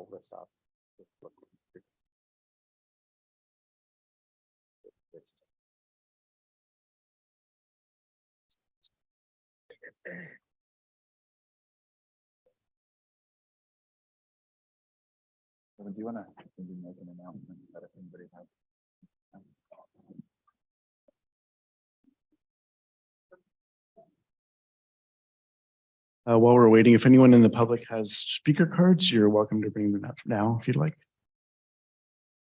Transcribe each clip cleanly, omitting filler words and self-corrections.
pull this up. Do you want to make an announcement that if anybody has? While we're waiting, if anyone in the public has speaker cards, you're welcome to bring them up now if you'd like.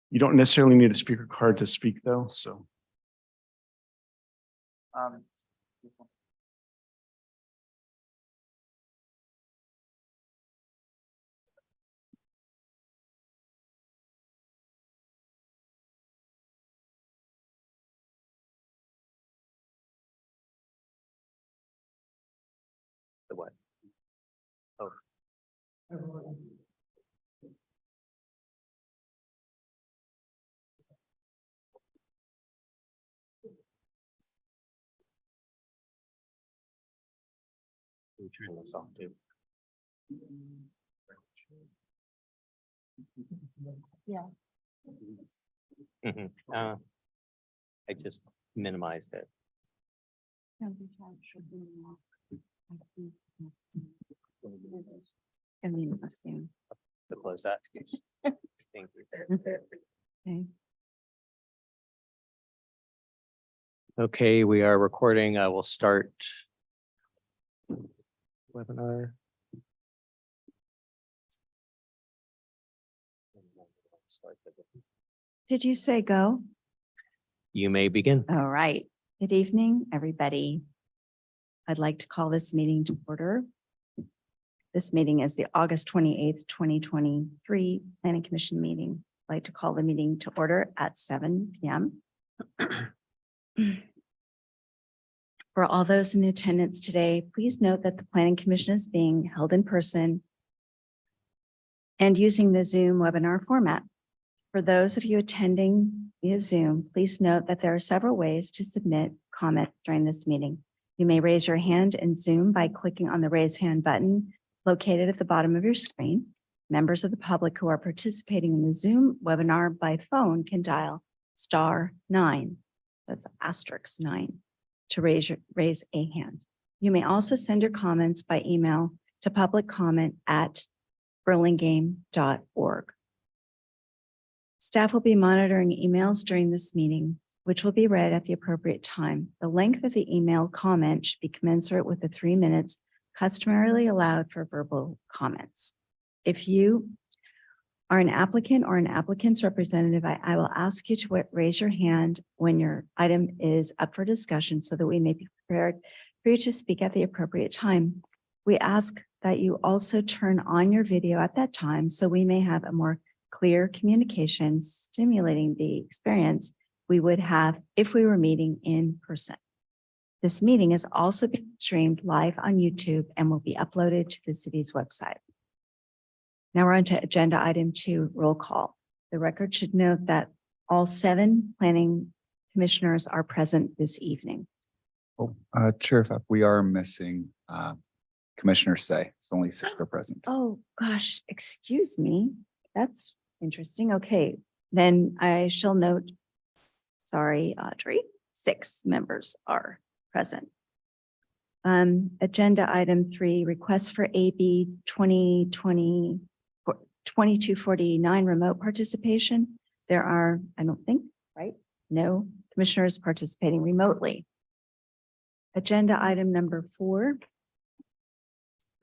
You don't necessarily need a speaker card to speak though, so. The what? Oh. We turn this off too. Yeah. I just minimized it. I mean, assume. To close that. Thank you. Okay. Okay, we are recording. I will start webinar. Did you say go? You may begin. All right. Good evening, everybody. I'd like to call this meeting to order. This meeting is the August 28th, 2023 Planning Commission meeting. I'd like to call the meeting to order at 7 p.m. For all those in attendance today, please note that the Planning Commission is being held in person and using the Zoom webinar format. For those of you attending via Zoom, please note that there are several ways to submit comment during this meeting. You may raise your hand in Zoom by clicking on the raise hand button located at the bottom of your screen. Members of the public who are participating in the Zoom webinar by phone can dial *9, that's *9, to raise a hand. You may also send your comments by email to publiccomment@burlingame.org. Staff will be monitoring emails during this meeting, which will be read at the appropriate time. The length of the email comment should be commensurate with the 3 minutes customarily allowed for verbal comments. If you are an applicant or an applicant's representative, I will ask you to raise your hand when your item is up for discussion so that we may be prepared for you to speak at the appropriate time. We ask that you also turn on your video at that time so we may have a more clear communication, stimulating the experience we would have if we were meeting in person. This meeting is also being streamed live on YouTube and will be uploaded to the city's website. Now we're on to agenda item 2, roll call. The record should note that all 7 planning commissioners are present this evening. Oh, Chair, if we are missing Commissioner Say, it's only 6 are present. Oh, gosh, excuse me. That's interesting. Okay, then I shall note, sorry, Audrey, 6 members are present. Agenda item 3, request for AB 2249 remote participation. There are, I don't think, right? No commissioners participating remotely. Agenda item number 4.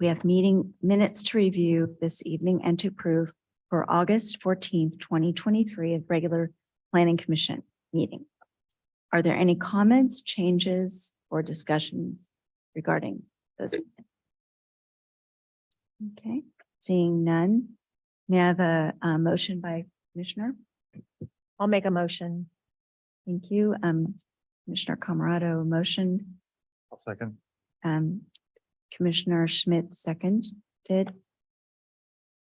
We have meeting minutes to review this evening and to approve for August 14th, 2023 of regular Planning Commission meeting. Are there any comments, changes, or discussions regarding those? Okay, seeing none. May I have a motion by Commissioner? I'll make a motion. Thank you. Commissioner Camerado, motion. I'll second. Commissioner Schmidt seconded.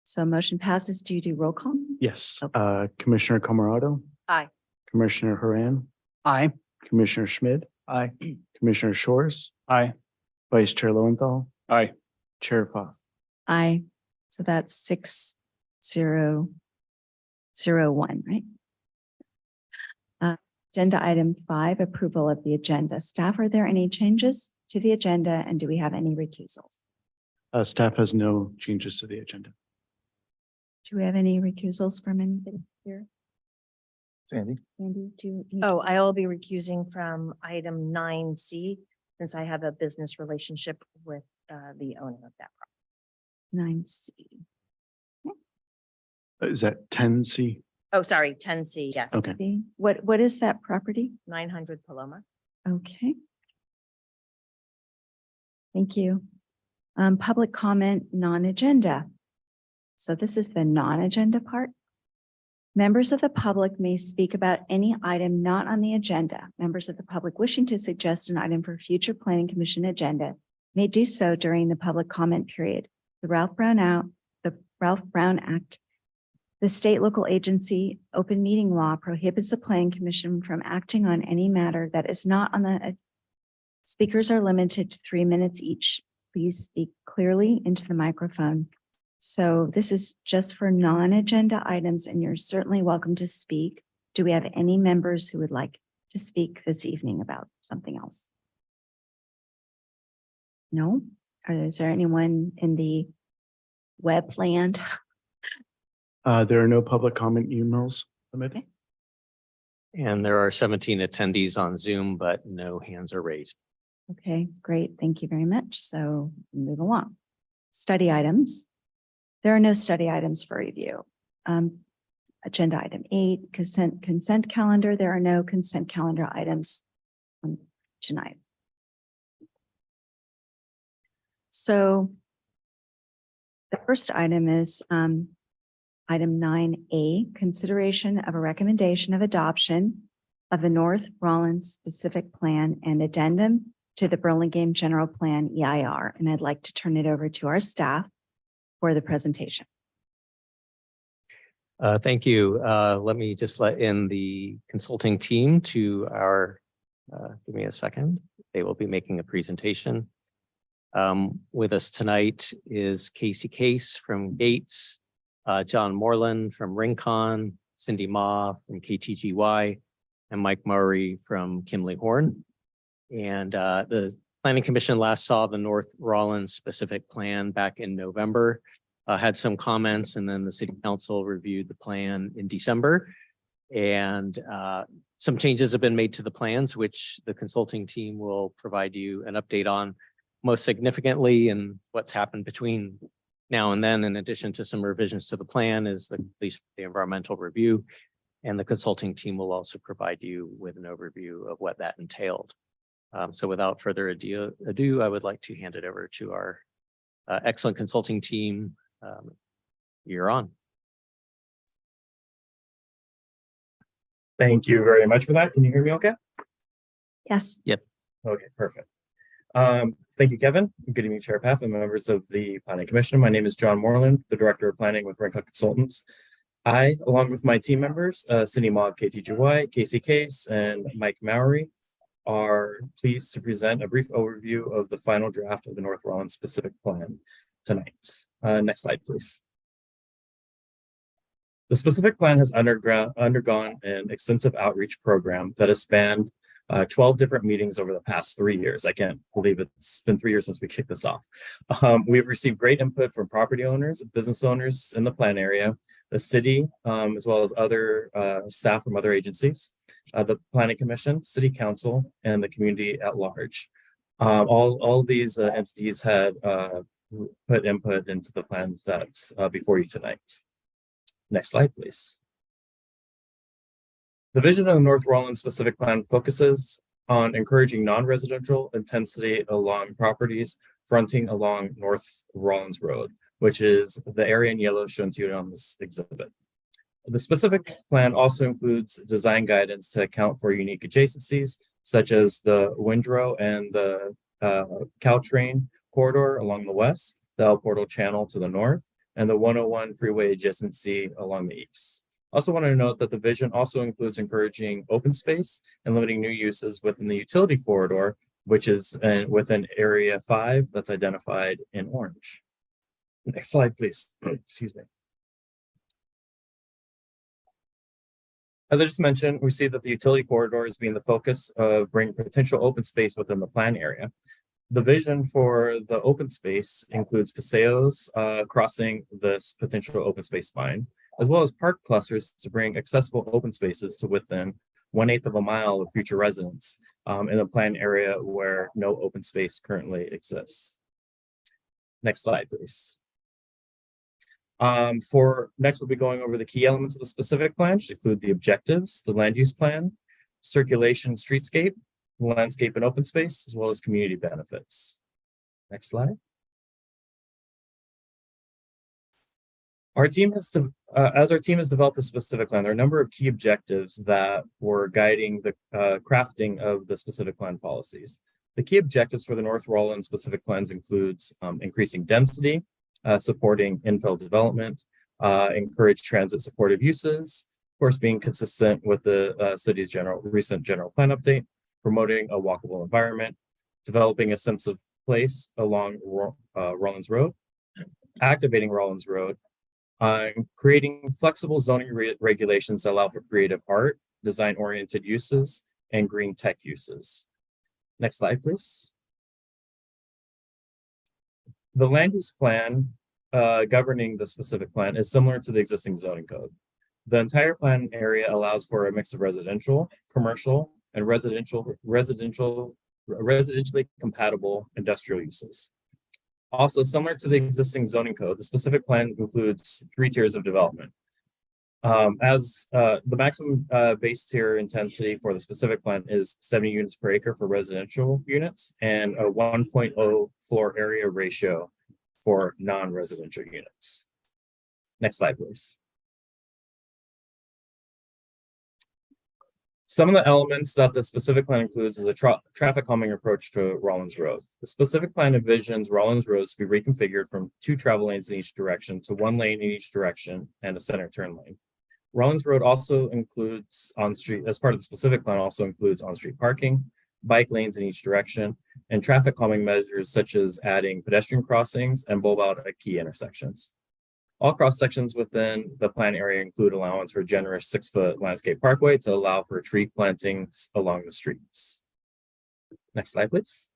So motion passes. Do you do roll call? Yes, Okay. Commissioner Camerado. Aye. Commissioner Haran, Aye. Commissioner Schmidt, Aye. Commissioner Shores, Aye. Vice Chair Lowenthal, Aye. Chair Foth. Aye. So that's 6 001, right? Agenda item 5, approval of the agenda. Staff, are there any changes to the agenda and do we have any recusals? Staff has no changes to the agenda. Do we have any recusals from anybody here? Sandy? Andy, do you? need- Oh, I will be recusing from item 9C since I have a business relationship with the owner of that. 9C. Is that 10C? Oh, sorry, 10C, yes, Okay. What is that property? 900 Paloma. Okay. Thank you. Public comment, non-agenda. So this is the non-agenda part. Members of the public may speak about any item not on the agenda. Members of the public wishing to suggest an item for future planning commission agenda may do so during the public comment period. The Ralph Brown Act, the state local agency open meeting law prohibits the planning commission from acting on any matter that is not on the speakers are limited to 3 minutes each. Please speak clearly into the microphone. So this is just for non-agenda items and you're certainly welcome to speak. Do we have any members who would like to speak this evening about something else? No? Is there anyone in the web land? There are no public comment emails submitted. Okay. And there are 17 attendees on Zoom, but no hands are raised. Okay, great. Thank you very much. So move along. Study items. There are no study items for review. Agenda item 8, consent calendar. There are no consent calendar items tonight. So the first item is item 9A, consideration of a recommendation of adoption of the North Rollins specific plan and addendum to the Burlingame General Plan EIR. And I'd like to turn it over to our staff for the presentation. Thank you. Let me just let in the consulting team to our, give me a second. They will be making a presentation. With us tonight is Casey Case from Gates, John Moreland from Rincon, Cindy Ma from KTGY, and Mike Murray from Kimley Horn. And the Planning Commission last saw the North Rollins specific plan back in November, had some comments, and then the City Council reviewed the plan in December. And some changes have been made to the plans, which the consulting team will provide you an update on. Most significantly, and what's happened between now and then, in addition to some revisions to the plan, is at least the environmental review. And the consulting team will also provide you with an overview of what that entailed. So without further ado, I would like to hand it over to our excellent consulting team. You're on. Thank you very much for that. Can you hear me okay? Yes. Okay, perfect. Thank you, Kevin. Good evening, Chair Paff and members of the Planning Commission. My name is John Moreland, the Director of Planning with Rincon Consultants. I, along with my team members, Cindy Ma of KTGY, Casey Case, and Mike Mowry, are pleased to present a brief overview of the final draft of the North Rollins specific plan tonight. Next slide, please. The specific plan has undergone an extensive outreach program that has spanned 12 different meetings over the past 3 years. I can't believe it's been 3 years since we kicked this off. We've received great input from property owners, business owners in the plan area, the city, as well as other staff from other agencies, the Planning Commission, City Council, and the community at large. All of these entities had put input into the plan that's before you tonight. Next slide, please. The vision of the North Rollins specific plan focuses on encouraging non-residential intensity along properties fronting along North Rollins Road, which is the area in yellow shown to you on this exhibit. The specific plan also includes design guidance to account for unique adjacencies, such as the Windrow and the Caltrain corridor along the west, the El Portal Channel to the north, and the 101 freeway adjacency along the east. Also want to note that the vision also includes encouraging open space and limiting new uses within the utility corridor, which is within Area 5 that's identified in orange. Next slide, please. Excuse me. As I just mentioned, we see that the utility corridor is being the focus of bringing potential open space within the plan area. The vision for the open space includes paseos crossing this potential open space line, as well as park clusters to bring accessible open spaces to within 1/8 of a mile of future residents in a planned area where no open space currently exists. Next slide, please. For next, we'll be going over the key elements of the specific plan, which include the objectives, the land use plan, circulation, streetscape, landscape and open space, as well as community benefits. Next slide. Our team has as our team has developed the specific plan, there are a number of key objectives that were guiding the crafting of the specific plan policies. The key objectives for the North Rawlins specific plans includes increasing density, supporting infill development, encourage transit supportive uses, of course, being consistent with the city's recent general plan update, promoting a walkable environment, developing a sense of place along Rawlins Road, activating Rawlins Road, creating flexible zoning regulations that allow for creative art, design-oriented uses, and green tech uses. Next slide, please. The land use plan governing the specific plan is similar to the existing zoning code. The entire plan area allows for a mix of residential, commercial, and residentially compatible industrial uses. Also, similar to the existing zoning code, the specific plan includes 3 tiers of development. The maximum base tier intensity for the specific plan is 70 units per acre for residential units and a 1.0 floor area ratio for non-residential units. Next slide, please. Some of the elements that the specific plan includes is a traffic calming approach to Rawlins Road. The specific plan envisions Rawlins Roads to be reconfigured from 2 travel lanes in each direction to 1 lane in each direction and a center turn lane. Rawlins Road also includes on-street, as part of the specific plan, also includes on-street parking, bike lanes in each direction, and traffic calming measures such as adding pedestrian crossings and bulb out at key intersections. All cross sections within the plan area include allowance for generous 6-foot landscape parkway to allow for tree plantings along the streets. Next slide, please.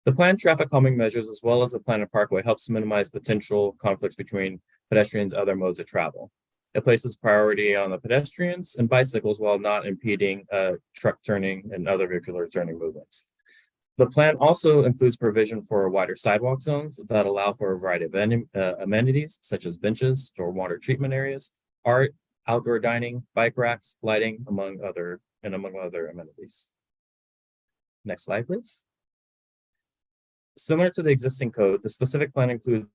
The planned traffic calming measures, as well as the planned parkway, helps to minimize potential conflicts between pedestrians and other modes of travel. It places priority on the pedestrians and bicycles while not impeding truck turning and other vehicular turning movements. The plan also includes provision for wider sidewalk zones that allow for a variety of amenities such as benches, stormwater treatment areas, art, outdoor dining, bike racks, lighting, among other amenities. Next slide, please. Similar to the existing code, the specific plan includes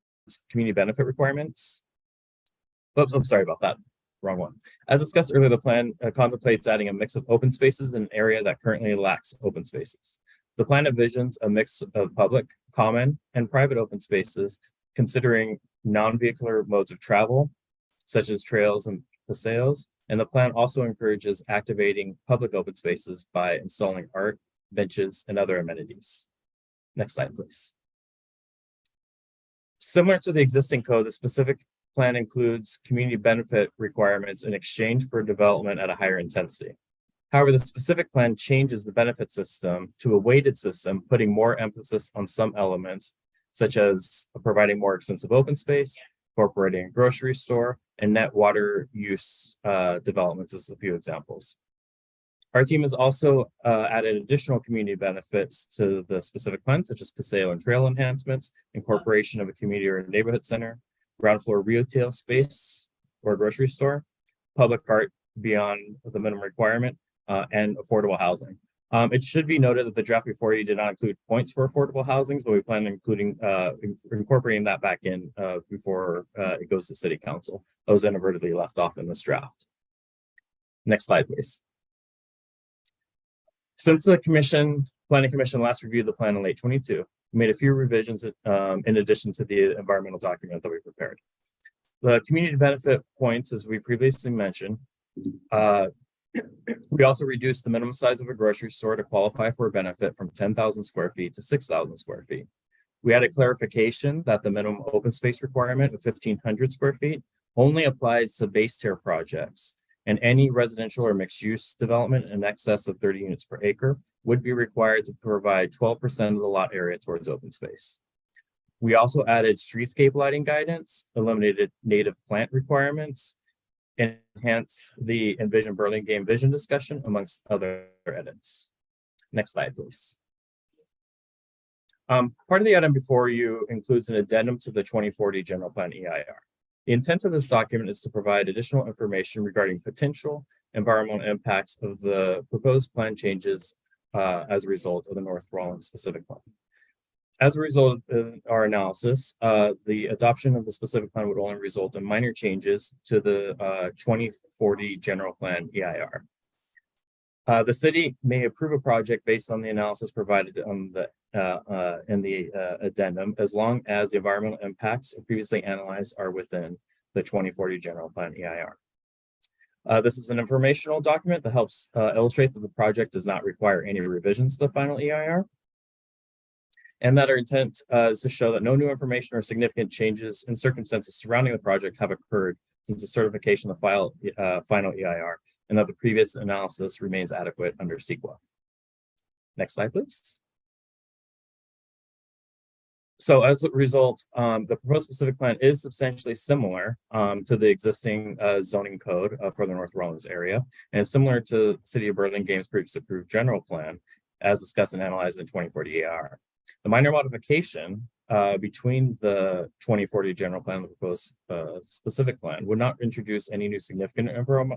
community benefit requirements. Oops, I'm sorry about that. Wrong one. As discussed earlier, the plan contemplates adding a mix of open spaces in an area that currently lacks open spaces. The plan envisions a mix of public, common, and private open spaces, considering non-vehicular modes of travel, such as trails and paseos, and the plan also encourages activating public open spaces by installing art, benches, and other amenities. Next slide, please. Similar to the existing code, the specific plan includes community benefit requirements in exchange for development at a higher intensity. However, the specific plan changes the benefit system to a weighted system, putting more emphasis on some elements, such as providing more extensive open space, incorporating a grocery store, and net water use developments as a few examples. Our team has also added additional community benefits to the specific plan, such as paseo and trail enhancements, incorporation of a community or neighborhood center, ground floor retail space or grocery store, public art beyond the minimum requirement, and affordable housing. It should be noted that the draft before you did not include points for affordable housings, but we plan on incorporating that back in before it goes to City Council. That was inadvertently left off in this draft. Next slide, please. Since the Planning Commission last reviewed the plan in late 22, we made a few revisions in addition to the environmental document that we prepared. The community benefit points, as we previously mentioned, we also reduced the minimum size of a grocery store to qualify for a benefit from 10,000 square feet to 6,000 square feet. We added clarification that the minimum open space requirement of 1,500 square feet only applies to base tier projects, and any residential or mixed-use development in excess of 30 units per acre would be required to provide 12% of the lot area towards open space. We also added streetscape lighting guidance, eliminated native plant requirements, and enhanced the Envision Burlingame vision discussion amongst other edits. Next slide, please. Part of the item before you includes an addendum to the 2040 General Plan EIR. The intent of this document is to provide additional information regarding potential environmental impacts of the proposed plan changes as a result of the North Rawlins specific plan. As a result of our analysis, the adoption of the specific plan would only result in minor changes to the 2040 General Plan EIR. The city may approve a project based on the analysis provided on in the addendum, as long as the environmental impacts previously analyzed are within the 2040 General Plan EIR. This is an informational document that helps illustrate that the project does not require any revisions to the final EIR, and that our intent is to show that no new information or significant changes in circumstances surrounding the project have occurred since the certification of the final EIR, and that the previous analysis remains adequate under CEQA. Next slide, please. So as a result, the proposed specific plan is substantially similar to the existing zoning code for the North Rawlins area, and similar to the City of Burlingame's previously approved general plan, as discussed and analyzed in 2040 EIR. The minor modification between the 2040 general plan and the proposed specific plan would not introduce any new significant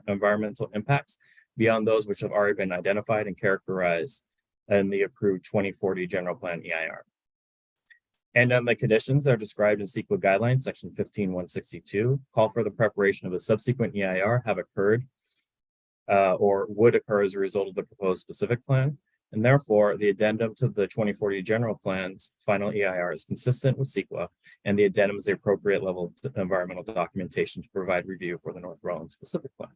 environmental impacts beyond those which have already been identified and characterized in the approved 2040 general plan EIR. And then the conditions that are described in CEQA guidelines, section 15.162, call for the preparation of a subsequent EIR have occurred or would occur as a result of the proposed specific plan. And therefore, the addendum to the 2040 general plan's final EIR is consistent with CEQA, and the addendum is the appropriate level of environmental documentation to provide review for the North Rawlins specific plan.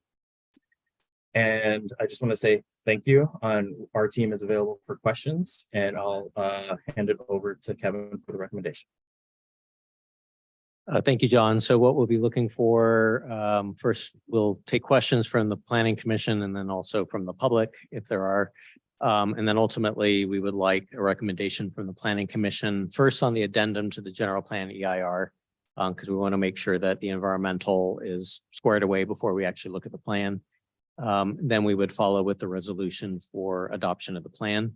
And I just want to say thank you. Our team is available for questions, and I'll hand it over to Kevin for the recommendation. Thank you, John. So what we'll be looking for, first, we'll take questions from the Planning Commission and then also from the public, if there are. And then ultimately, we would like a recommendation from the Planning Commission, first on the addendum to the General Plan EIR, because we want to make sure that the environmental is squared away before we actually look at the plan. Then we would follow with the resolution for adoption of the plan.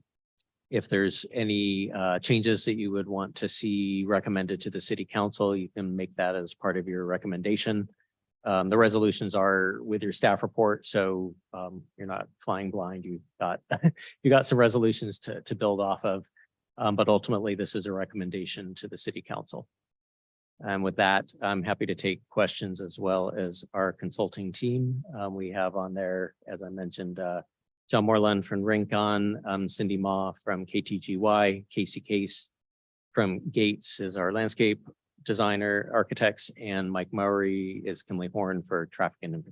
If there's any changes that you would want to see recommended to the City Council, you can make that as part of your recommendation. The resolutions are with your staff report, so you're not flying blind. You got some resolutions to build off of, but ultimately this is a recommendation to the City Council. And with that, I'm happy to take questions as well as our consulting team. We have on there, as I mentioned, John Moreland from Rincon, Cindy Ma from KTGY, Casey Case from Gates is our landscape designer, architects, and Mike Murray is Kimley Horn for traffic and.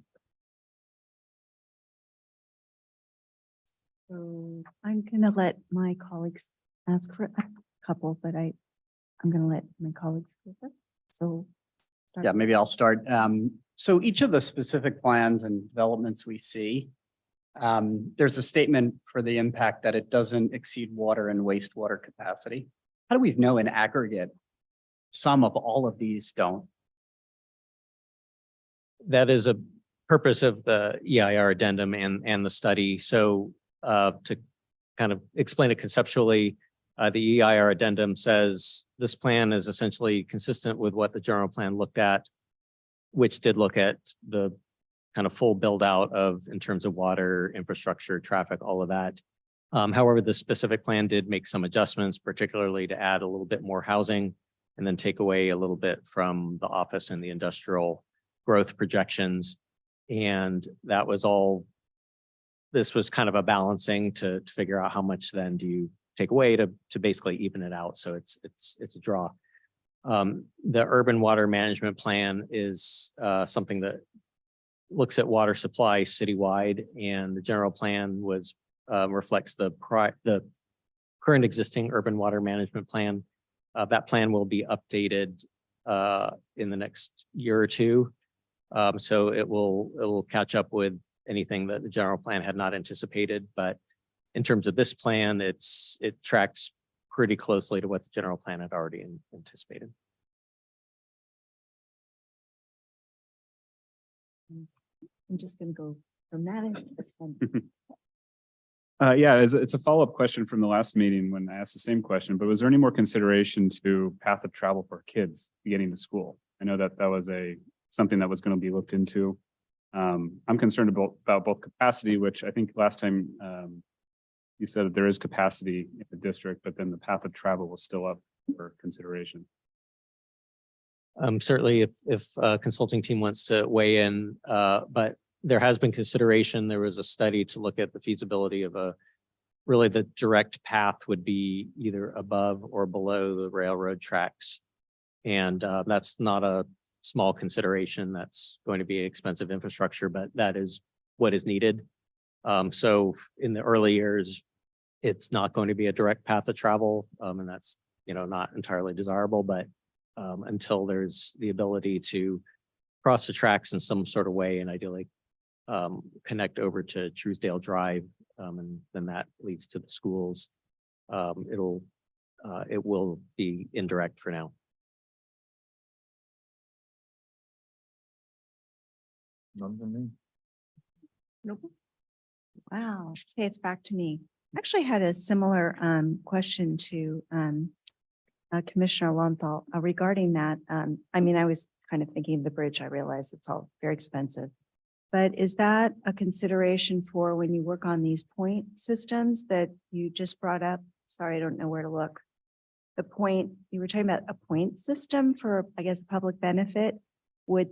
So I'm gonna let my colleagues ask for a couple, but I'm gonna let my colleagues go first. So. start. Yeah, maybe I'll start. So each of the specific plans and developments we see, there's a statement for the impact that it doesn't exceed water and wastewater capacity. How do we know in aggregate some of all of these don't? That is a purpose of the EIR addendum and the study. So to kind of explain it conceptually, the EIR addendum says this plan is essentially consistent with what the general plan looked at, which did look at the kind of full build out of in terms of water, infrastructure, traffic, all of that. However, the specific plan did make some adjustments, particularly to add a little bit more housing and then take away a little bit from the office and the industrial growth projections. And that was all, this was kind of a balancing to figure out how much then do you take away to basically even it out. So it's a draw. The urban water management plan is something that looks at water supply citywide, and the general plan was reflects the current existing urban water management plan. That plan will be updated in the next year or two. So it will catch up with anything that the general plan had not anticipated, but in terms of this plan, it tracks pretty closely to what the general plan had already anticipated. I'm just gonna go from that. Yeah, it's a follow-up question from the last meeting when I asked the same question, but was there any more consideration to path of travel for kids getting to school? I know that was something that was going to be looked into. I'm concerned about both capacity, which I think last time you said that there is capacity in the district, but then the path of travel was still up for consideration. Certainly if a consulting team wants to weigh in, but there has been consideration. There was a study to look at the feasibility of really the direct path would be either above or below the railroad tracks. And that's not a small consideration. That's going to be expensive infrastructure, but that is what is needed. So in the early years, it's not going to be a direct path of travel. And that's, not entirely desirable, but until there's the ability to cross the tracks in some sort of way and ideally connect over to Truesdale Drive, and then that leads to the schools. It will be indirect for now. Wow. Okay, it's back to me. I actually had a similar question to Commissioner Lowenthal regarding that. I mean, I was kind of thinking of the bridge. I realize it's all very expensive. But is that a consideration for when you work on these point systems that you just brought up? Sorry, I don't know where to look. You were talking about a point system for, I guess, public benefit. Were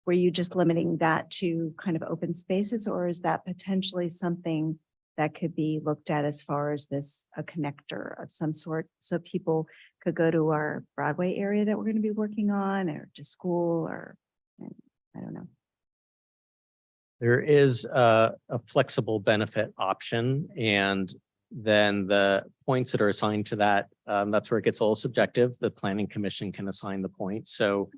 you just limiting that to kind of open spaces, or is that potentially something that could be looked at as far as a connector of some sort? So people could go to our Broadway area that we're going to be working on, or to school, I don't know. There is a flexible benefit option, and then the points that are assigned to that, that's where it gets a little subjective. The Planning Commission can assign the points. So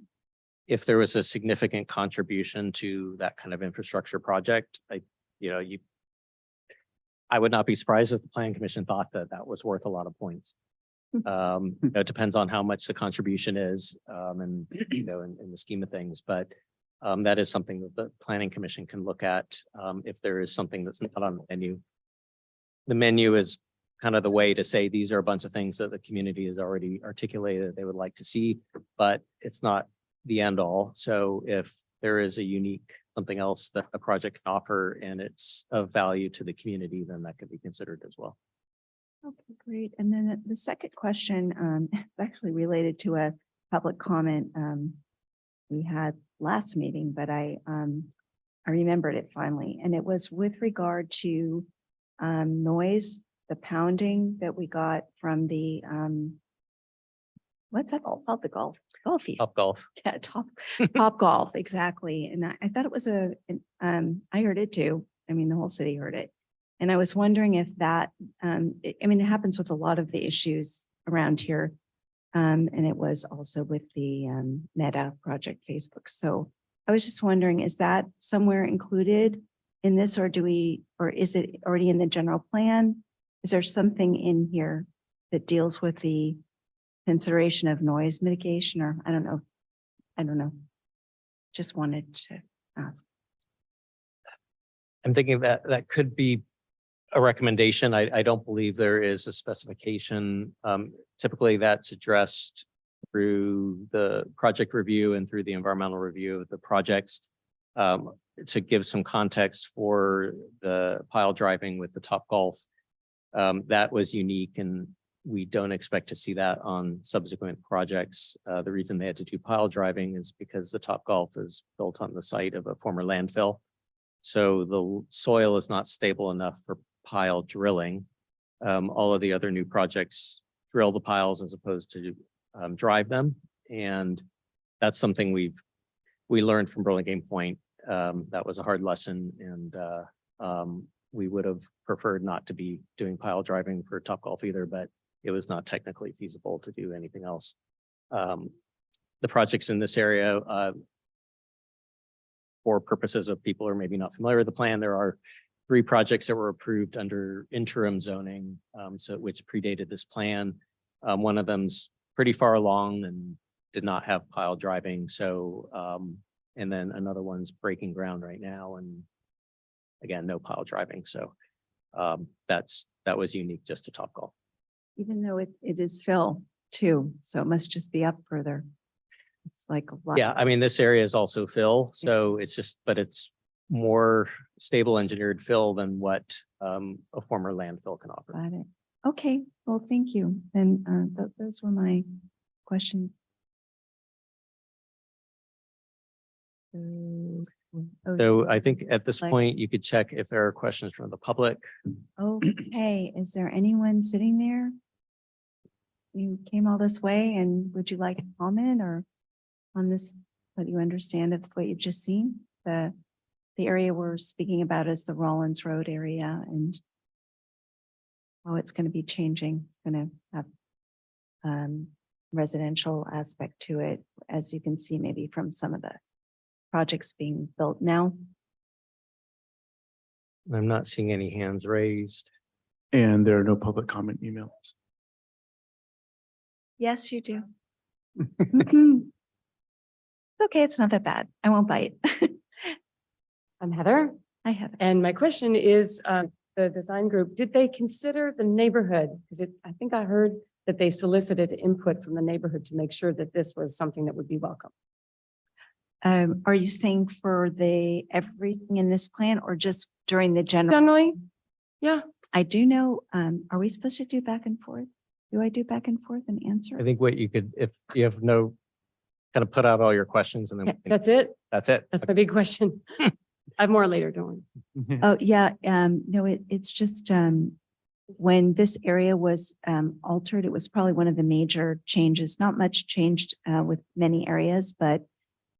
if there was a significant contribution to that kind of infrastructure project, I would not be surprised if the Planning Commission thought that was worth a lot of points. It depends on how much the contribution is, and in the scheme of things, but that is something that the Planning Commission can look at if there is something that's not on the menu. The menu is kind of the way to say these are a bunch of things that the community has already articulated they would like to see, but it's not the end all. So if there is a unique something else that a project can offer and it's of value to the community, then that could be considered as well. Okay, great. And then the second question is actually related to a public comment we had last meeting, but I remembered it finally, and it was with regard to noise, the pounding that we got from the what's that called? The golf field. Top golf. Yeah, top golf, exactly. And I thought it was I heard it too. I mean, the whole city heard it. And I was wondering if that, it happens with a lot of the issues around here. And it was also with the Meta project Facebook. So I was just wondering, is that somewhere included in this, or is it already in the general plan? Is there something in here that deals with the consideration of noise mitigation, or I don't know. Just wanted to ask. I'm thinking that could be a recommendation. I don't believe there is a specification. Typically that's addressed through the project review and through the environmental review of the projects. To give some context for the pile driving with the Top Golf, that was unique, and we don't expect to see that on subsequent projects. The reason they had to do pile driving is because the Top Golf is built on the site of a former landfill. So the soil is not stable enough for pile drilling. All of the other new projects drill the piles as opposed to drive them. And that's something we learned from Burlingame Point. That was a hard lesson, and we would have preferred not to be doing pile driving for Top Golf either, but it was not technically feasible to do anything else. The projects in this area, for purposes of people who are maybe not familiar with the plan, there are 3 projects that were approved under interim zoning, so which predated this plan. One of them's pretty far along and did not have pile driving. So, and then another one's breaking ground right now, and again, no pile driving. So, that was unique just to Topgolf. Even though it is fill too, so it must just be up further. It's like a lot. Yeah, I mean, this area is also fill, so it's just, but it's more stable engineered fill than what a former landfill can offer. Got it. Okay, well, thank you. And those were my questions. So I think at this Like- point, you could check if there are questions from the public. Okay, is there anyone sitting there? You came all this way and would you like to comment or on this, what you understand of what you've just seen? The area we're speaking about is the Rollins Road area and how it's going to be changing. It's going to have residential aspect to it, as you can see maybe from some of the projects being built now. I'm not seeing any hands raised. And there are no public comment emails. Yes, you do. It's okay, it's not that bad. I won't bite. I'm Heather, I have. and my question is, the design group, did they consider the neighborhood? Because I think I heard that they solicited input from the neighborhood to make sure that this was something that would be welcome. Are you saying for everything in this plan or just during the general? Generally, yeah, I do know, are we supposed to do back and forth? Do I do back and forth and answer? I think what you could, if you have no, kind of put out all your questions and then we can- that's it. that's it. That's my big question. I have more later, don't worry. Oh, yeah, no, it's just, when this area was, altered, it was probably one of the major changes, not much changed, with many areas, but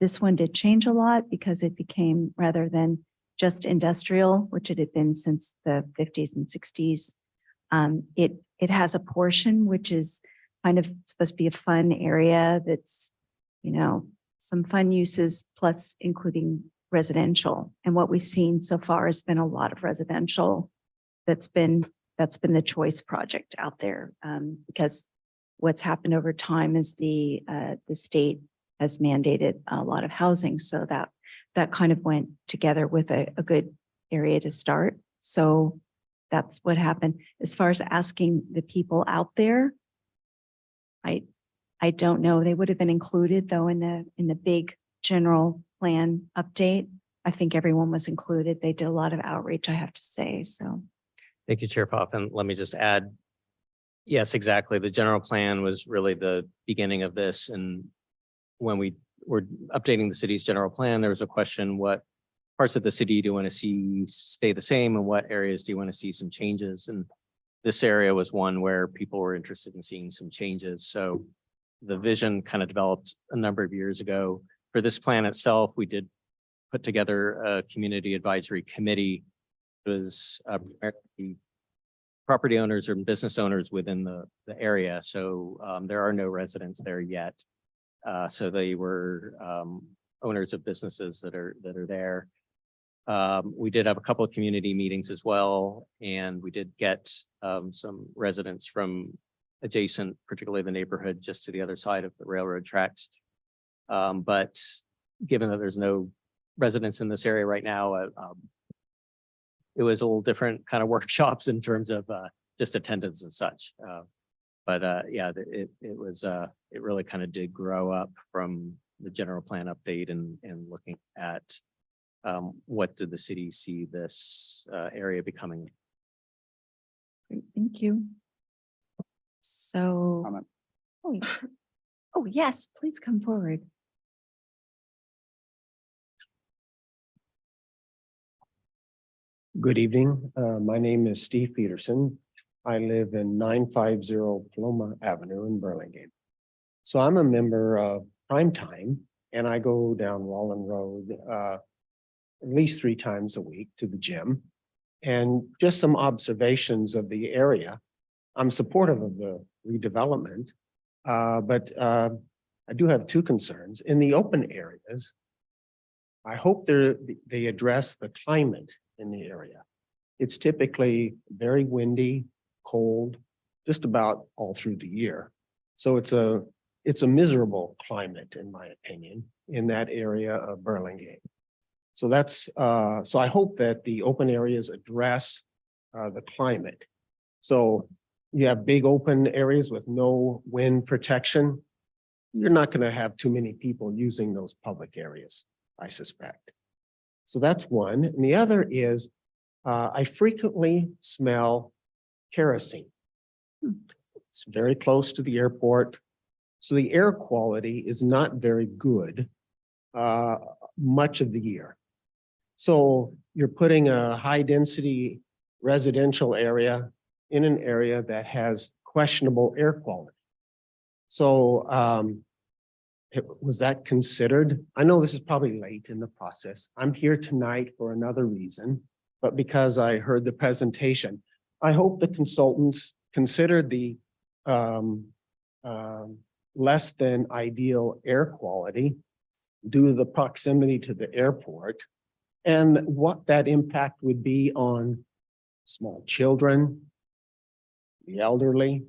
this one did change a lot because it became, rather than just industrial, which it had been since the 50s and 60s. It has a portion which is kind of supposed to be a fun area that's, some fun uses plus including residential. And what we've seen so far has been a lot of residential. That's been the choice project out there, because what's happened over time is the state has mandated a lot of housing. So that kind of went together with a good area to start. So that's what happened. As far as asking the people out there, I don't know. They would have been included though in the big general plan update. I think everyone was included. They did a lot of outreach, I have to say. So Thank you, Chair Pop. And let me just add, yes, exactly. The general plan was really the beginning of this. And when we were updating the city's general plan, there was a question, what parts of the city do you want to see stay the same and what areas do you want to see some changes? And this area was one where people were interested in seeing some changes. So the vision kind of developed a number of years ago. For this plan itself, we did put together a community advisory committee. It was primarily property owners or business owners within the area. So there are no residents there yet. So they were owners of businesses that are there. We did have a couple of community meetings as well, and we did get some residents from adjacent, particularly the neighborhood just to the other side of the railroad tracks. But given that there's no residents in this area right now, it was a little different kind of workshops in terms of just attendance and such. But yeah, it really kind of did grow up from the general plan update and looking at what did the city see this area becoming. great, thank you. So, Comment. oh, yes, please come forward. Good evening. My name is Steve Peterson. I live in 950 Paloma Avenue in Burlingame. So I'm a member of Prime Time and I go down Wallen Road at least 3 times a week to the gym. And just some observations of the area. I'm supportive of the redevelopment, but I do have 2 concerns. In the open areas, I hope they address the climate in the area. It's typically very windy, cold, just about all through the year. So it's a miserable climate, in my opinion, in that area of Burlingame. So so I hope that the open areas address the climate. So you have big open areas with no wind protection. You're not going to have too many people using those public areas, I suspect. So that's one. And the other is I frequently smell kerosene. It's very close to the airport. So the air quality is not very good much of the year. So you're putting a high density residential area in an area that has questionable air quality. So was that considered? I know this is probably late in the process. I'm here tonight for another reason, but because I heard the presentation, I hope the consultants consider the less than ideal air quality due to the proximity to the airport and what that impact would be on small children, the elderly.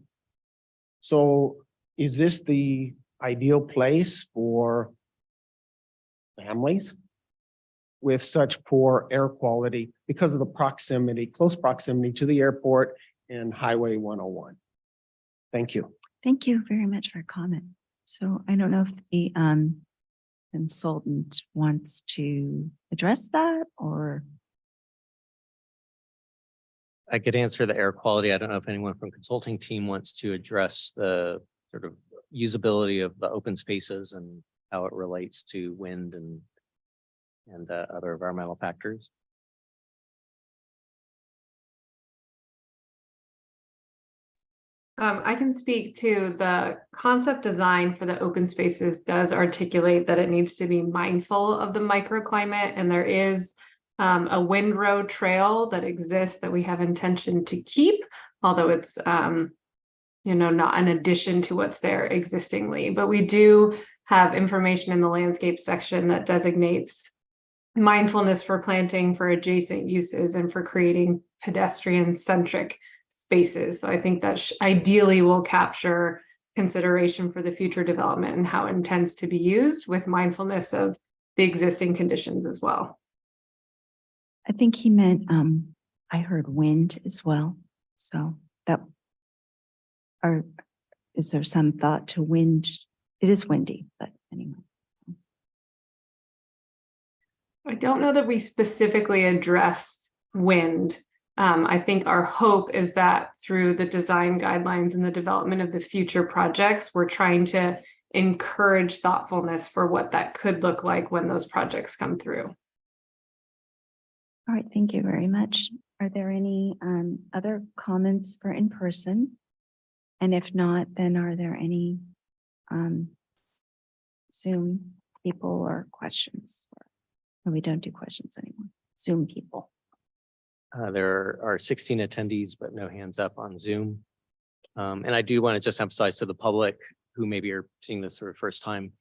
So is this the ideal place for families with such poor air quality because of the proximity, close proximity to the airport and Highway 101? Thank you. Thank you very much for your comment. So I don't know if the consultant wants to address that or. I could answer the air quality. I don't know if anyone from consulting team wants to address the sort of usability of the open spaces and how it relates to wind and other environmental factors. I can speak to the concept design for the open spaces does articulate that it needs to be mindful of the microclimate, and there is a windrow trail that exists that we have intention to keep, although it's not an addition to what's there existingly. But we do have information in the landscape section that designates mindfulness for planting for adjacent uses and for creating pedestrian-centric spaces. So I think that ideally will capture consideration for the future development and how it intends to be used with mindfulness of the existing conditions as well. I think he meant, I heard wind as well. So is there some thought to wind? It is windy, but anyway. I don't know that we specifically addressed wind. I think our hope is that through the design guidelines and the development of the future projects, we're trying to encourage thoughtfulness for what that could look like when those projects come through. All right, thank you very much. Are there any other comments for in person? And if not, then are there any Zoom people or questions? No, we don't do questions anymore. Zoom people. There are 16 attendees, but no hands up on Zoom. And I do want to just emphasize to the public who maybe are seeing this for the first time,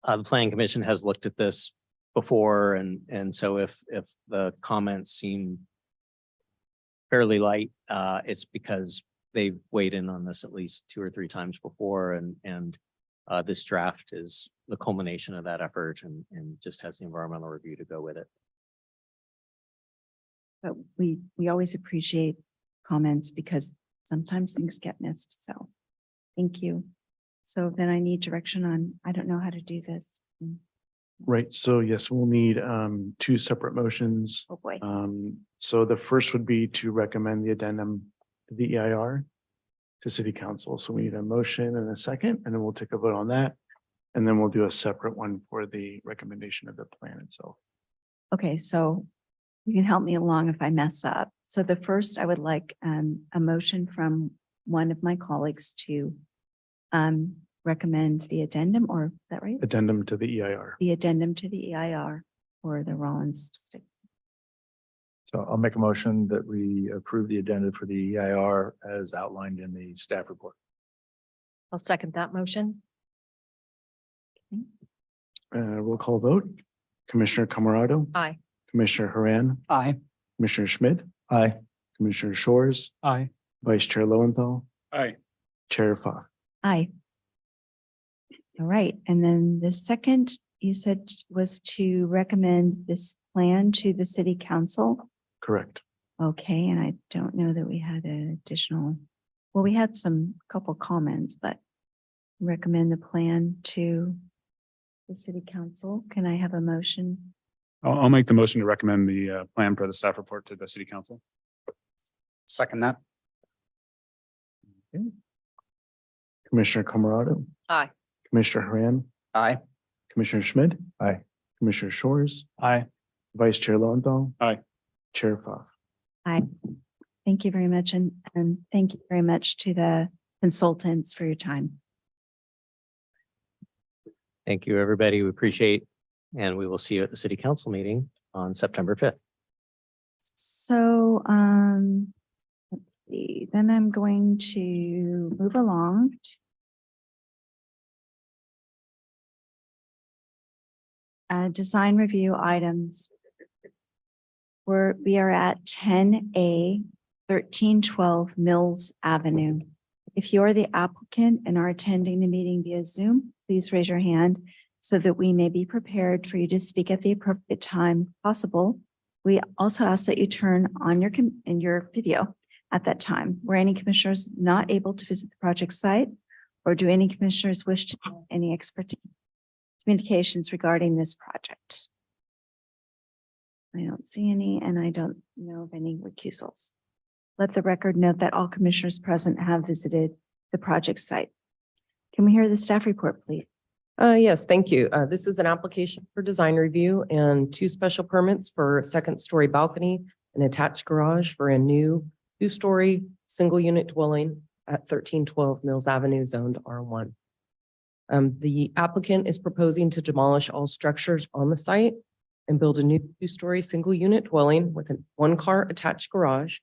the Planning Commission has looked at this before, and so if the comments seem fairly light, it's because they've weighed in on this at least 2 or 3 times before, and this draft is the culmination of that effort and just has the environmental review to go with it. But we always appreciate comments because sometimes things get missed. So thank you. So then I need direction on, I don't know how to do this. Right, so yes, we'll need 2 separate motions. Oh boy. So the first would be to recommend the addendum to the EIR to City Council. So we need a motion and a second, and then we'll take a vote on that. And then we'll do a separate one for the recommendation of the plan itself. Okay, so you can help me along if I mess up. So the first, I would like a motion from one of my colleagues to recommend the addendum, or is that right? Addendum to the EIR. The addendum to the EIR or the Rollins stick. So I'll make a motion that we approve the addendum for the EIR as outlined in the staff report. I'll second that motion. Roll call vote. Commissioner Camerado, Aye. Commissioner Haran, Aye. Commissioner Schmidt, Aye. Commissioner Shores, Aye. Vice Chair Lowenthal, Aye. Chair Fa. Aye. All right, and then the second you said was to recommend this plan to the city council. Correct. Okay, and I don't know that we had an additional, well, we had couple comments, but recommend the plan to the city council. Can I have a motion? I'll make the motion to recommend the plan for the staff report to the city council. Second that. Commissioner Camerado. Aye. Commissioner Haran, Aye. Commissioner Schmidt. Aye. Commissioner Shores, Aye. Vice Chair Lowenthal. Aye. Chair Fa. Aye. Thank you very much, and thank you very much to the consultants for your time. Thank you, everybody. We appreciate, and we will see you at the city council meeting on September 5th. So, let's see, then I'm going to move along. Design review items. We are at 10A, 1312 Mills Avenue. If you are the applicant and are attending the meeting via Zoom, please raise your hand so that we may be prepared for you to speak at the appropriate time possible. We also ask that you turn on your video at that time. Were any commissioners not able to visit the project site, or do any commissioners wish to have any expertise communications regarding this project? I don't see any, and I don't know of any recusals. Let the record note that all commissioners present have visited the project site. Can we hear the staff report, please? Yes, thank you. This is an application for design review and 2 special permits for a 2nd-story balcony and attached garage for a new 2-story single unit dwelling at 1312 Mills Avenue, zoned R1. The applicant is proposing to demolish all structures on the site and build a new 2-story single unit dwelling with a 1-car attached garage.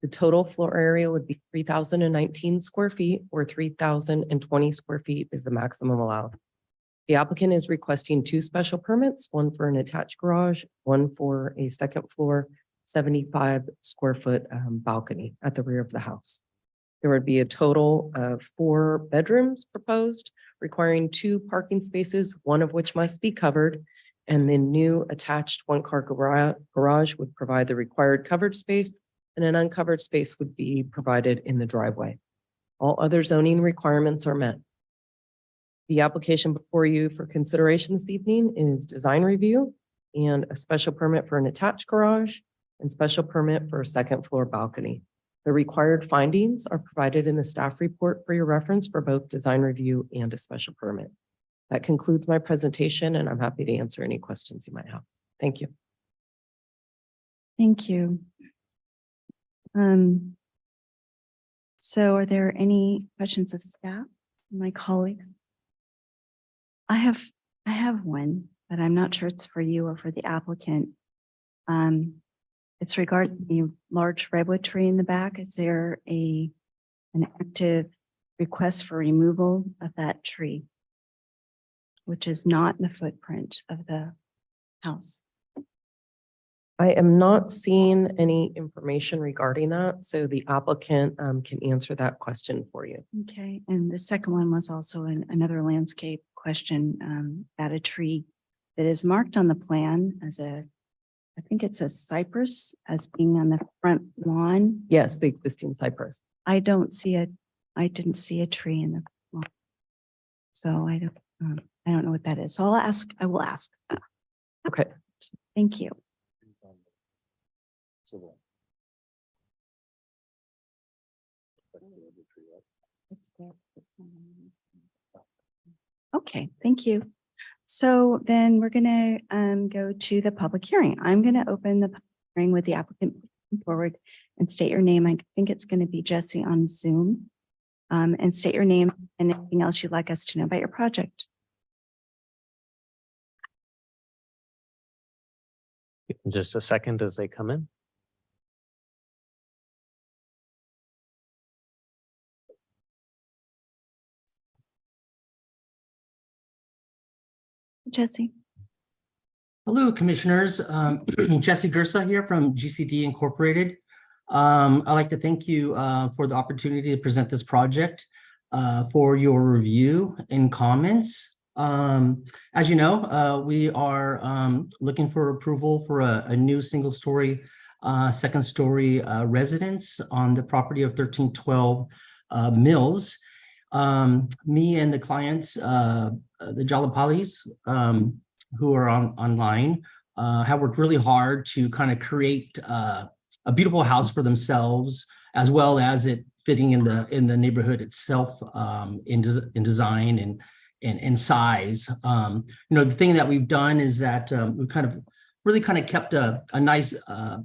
The total floor area would be 3,019 square feet, or 3,020 square feet is the maximum allowed. The applicant is requesting 2 special permits, one for an attached garage, one for a 2nd floor, 75 square foot balcony at the rear of the house. There would be a total of 4 bedrooms proposed, requiring 2 parking spaces, one of which must be covered. And the new attached 1-car garage would provide the required covered space, and an uncovered space would be provided in the driveway. All other zoning requirements are met. The application before you for consideration this evening is design review and a special permit for an attached garage and special permit for a 2nd floor balcony. The required findings are provided in the staff report for your reference for both design review and a special permit. That concludes my presentation, and I'm happy to answer any questions you might have. Thank you. Thank you. So are there any questions of staff, my colleagues? I have one, but I'm not sure it's for you or for the applicant. It's regarding the large redwood tree in the back. Is there an active request for removal of that tree, which is not in the footprint of the house? I am not seeing any information regarding that, so the applicant can answer that question for you. Okay, and the second one was also another landscape question about a tree that is marked on the plan as I think it's a cypress as being on the front lawn. Yes, the existing cypress. I didn't see a tree in the lawn. So I don't know what that is. So I will ask. Okay. Thank you. Okay, thank you. So then we're gonna go to the public hearing. I'm gonna open the public hearing with the applicant forward and state your name. I think it's gonna be Jesse on Zoom. And state your name and anything else you'd like us to know about your project. Just a second as they come in. Jesse. Hello, Commissioners. Jesse Gersa here from GCD Incorporated. I'd like to thank you for the opportunity to present this project for your review and comments. As you know, we are looking for approval for a new single-story, second-story residence on the property of 1312 Mills. Me and the clients, the Jalapalis, who are online, have worked really hard to kind of create a beautiful house for themselves, as well as it fitting in the neighborhood itself, in design and size. The thing that we've done is that we've really kept a nice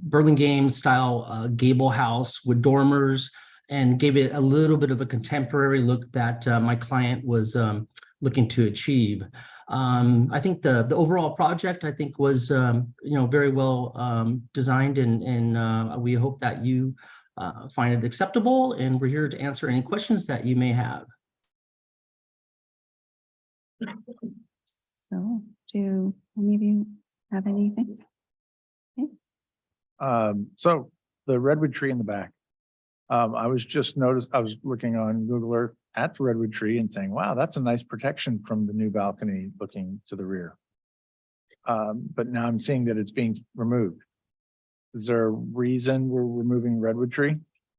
Burlingame style gable house with dormers, and gave it a little bit of a contemporary look that my client was looking to achieve. I think the overall project, I think, was very well designed, and we hope that you find it acceptable, and we're here to answer any questions that you may have. So do any of you have anything? So the redwood tree in the back. I was looking on Google Earth at the redwood tree and saying, wow, that's a nice protection from the new balcony looking to the rear. But now I'm seeing that it's being removed. Is there a reason we're removing redwood tree?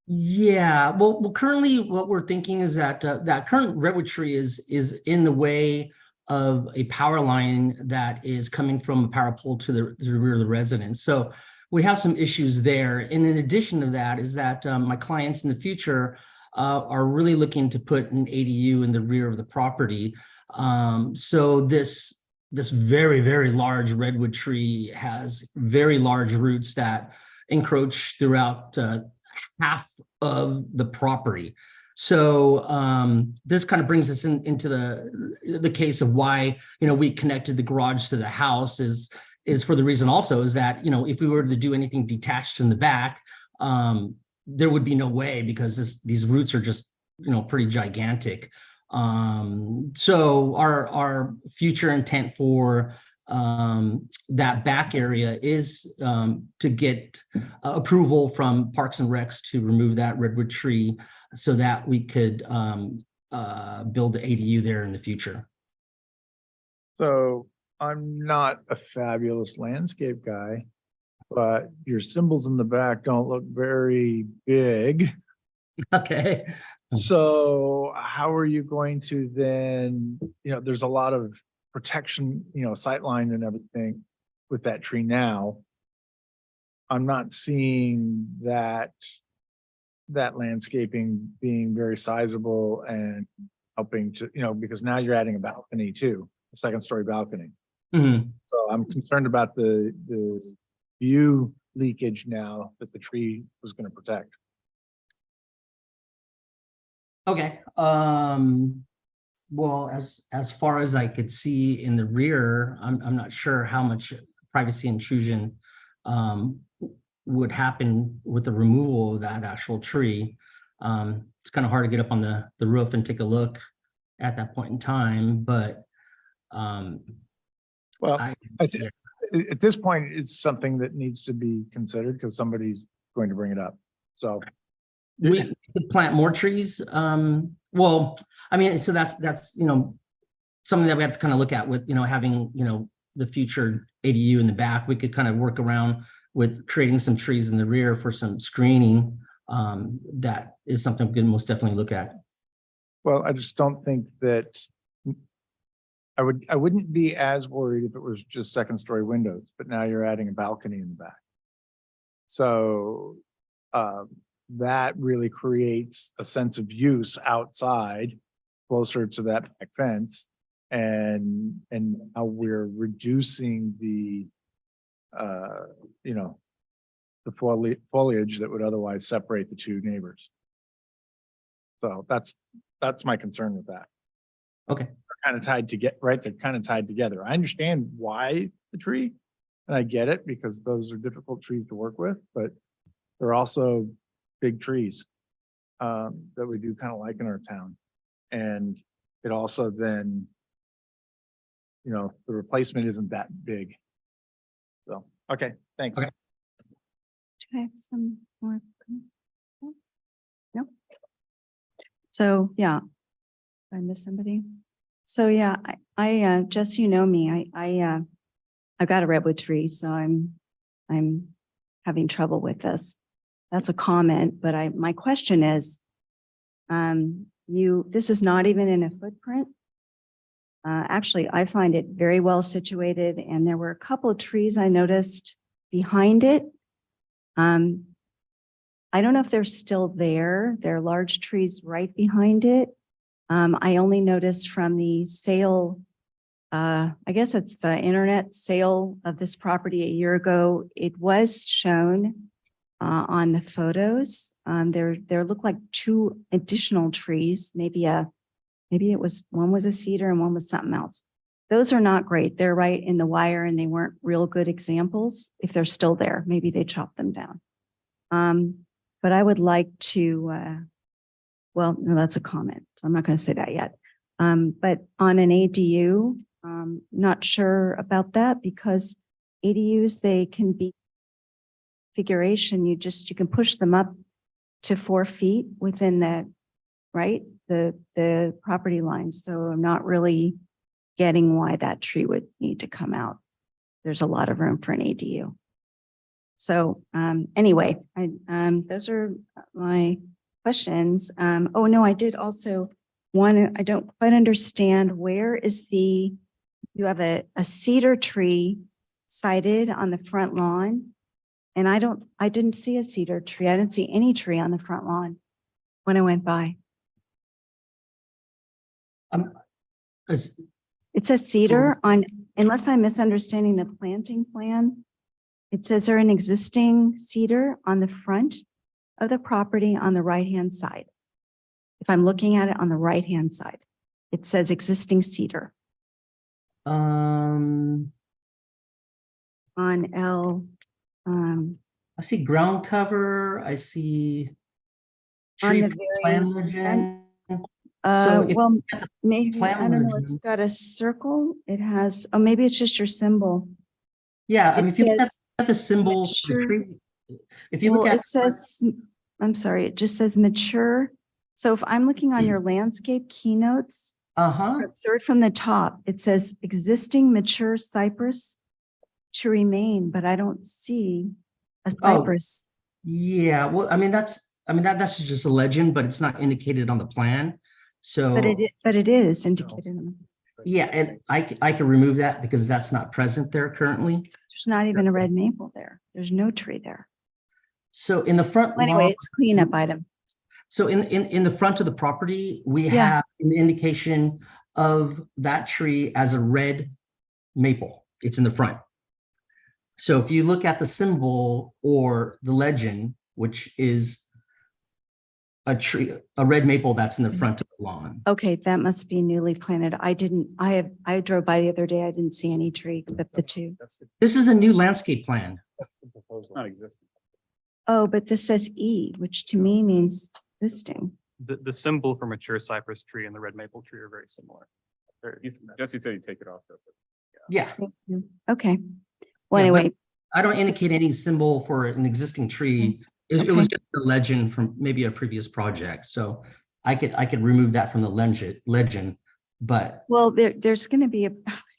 Yeah, well, currently what we're thinking is that that current redwood tree is in the way of a power line that is coming from a power pole to the rear of the residence. So we have some issues there. And in addition to that is that my clients in the future are really looking to put an ADU in the rear of the property. So this very, very large redwood tree has very large roots that encroach throughout half of the property. So this kind of brings us into the case of why we connected the garage to the house is for the reason also is that if we were to do anything detached in the back, there would be no way, because these roots are just pretty gigantic. So our future intent for that back area is to get approval from Parks and Recs to remove that redwood tree so that we could build the ADU there in the future. So I'm not a fabulous landscape guy, but your symbols in the back don't look very big. Okay. So how are you going to then, there's a lot of protection, sightline and everything with that tree now. I'm not seeing that landscaping being very sizable and helping to, because now you're adding a balcony too, a second-story balcony. Mm-hmm. So I'm concerned about the view leakage now that the tree was going to protect. Okay. Well, as far as I could see in the rear, I'm not sure how much privacy intrusion would happen with the removal of that actual tree. It's kind of hard to get up on the roof and take a look at that point in time, but at this point, it's something that needs to be considered because somebody's going to bring it up. So we could plant more trees. Well, I mean, so that's something that we have to kind of look at with having the future ADU in the back. We could kind of work around with creating some trees in the rear for some screening. That is something we can most definitely look at. Well, I just don't think that I wouldn't be as worried if it was just second-story windows, but now you're adding a balcony in the back. So that really creates a sense of use outside, closer to that back fence, and how we're reducing the the foliage that would otherwise separate the two neighbors. So that's my concern with that. Okay. They're kind of tied together, right? They're kind of tied together. I understand why the tree, and I get it because those are difficult trees to work with, but they're also big trees that we do kind of like in our town. And it also then, the replacement isn't that big. So, okay, thanks. Okay. Do I have some more? comments? No? So, yeah. Did I miss somebody? So, yeah, just, you know me, I've got a redwood tree, so I'm having trouble with this. That's a comment, but my question is, this is not even in a footprint. Actually, I find it very well situated, and there were a couple of trees I noticed behind it. I don't know if they're still there. There are large trees right behind it. I only noticed from the sale, I guess it's the internet sale of this property a year ago. It was shown on the photos. There looked like 2 additional trees, maybe it was, one was a cedar and one was something else. Those are not great. They're right in the wire and they weren't real good examples. If they're still there, maybe they chopped them down. But I would like to, well, no, that's a comment. So I'm not going to say that yet. But on an ADU, not sure about that because ADUs, they can be configuration. You can push them up to 4 feet within the property line. So I'm not really getting why that tree would need to come out. There's a lot of room for an ADU. So anyway, those are my questions. Oh no, I did also I don't quite understand where is you have a cedar tree sited on the front lawn. And I didn't see a cedar tree. I didn't see any tree on the front lawn when I went by. It says cedar on, unless I'm misunderstanding the planting plan. It says there an existing cedar on the front of the property on the right-hand side. If I'm looking at it on the right-hand side, it says existing cedar Um, on L. I see ground cover, I see On tree the very plan legend. if well, you look at the maybe, plan I don't know, it's legend- got a circle. It has, oh, maybe it's just your symbol. Yeah, I mean, It if you look says at the symbol for the mature- tree, if you look Well, at. it says, I'm sorry, it just says mature. So if I'm looking on your landscape keynotes, Uh-huh, third from the top, it says existing mature cypress to remain, but I don't see a Oh. cypress. yeah, well, I mean, that's just a legend, but it's not indicated on the plan. So. But it is indicated. Yeah, and I can remove that because that's not present there currently. There's not even a red maple there. There's no tree there. So in the front. Well, anyway, lawn- it's cleanup item. So in the front of the property, we Yeah. have an indication of that tree as a red maple. It's in the front. So if you look at the symbol or the legend, which is a tree, a red maple that's in the front of the lawn. Okay, that must be newly planted. I drove by the other day. I didn't see any tree except the 2. This is a new landscape plan. Not existing. Oh, but this says E, which to me means existing. The symbol for mature cypress tree and the red maple tree are very similar. Jesse said he'd take it off. Yeah. Thank you. Okay. Well, Yeah, but anyway, I don't indicate any symbol for an existing tree. It was just a legend from maybe a previous project. So I could remove that from the legend, but well, there's going to be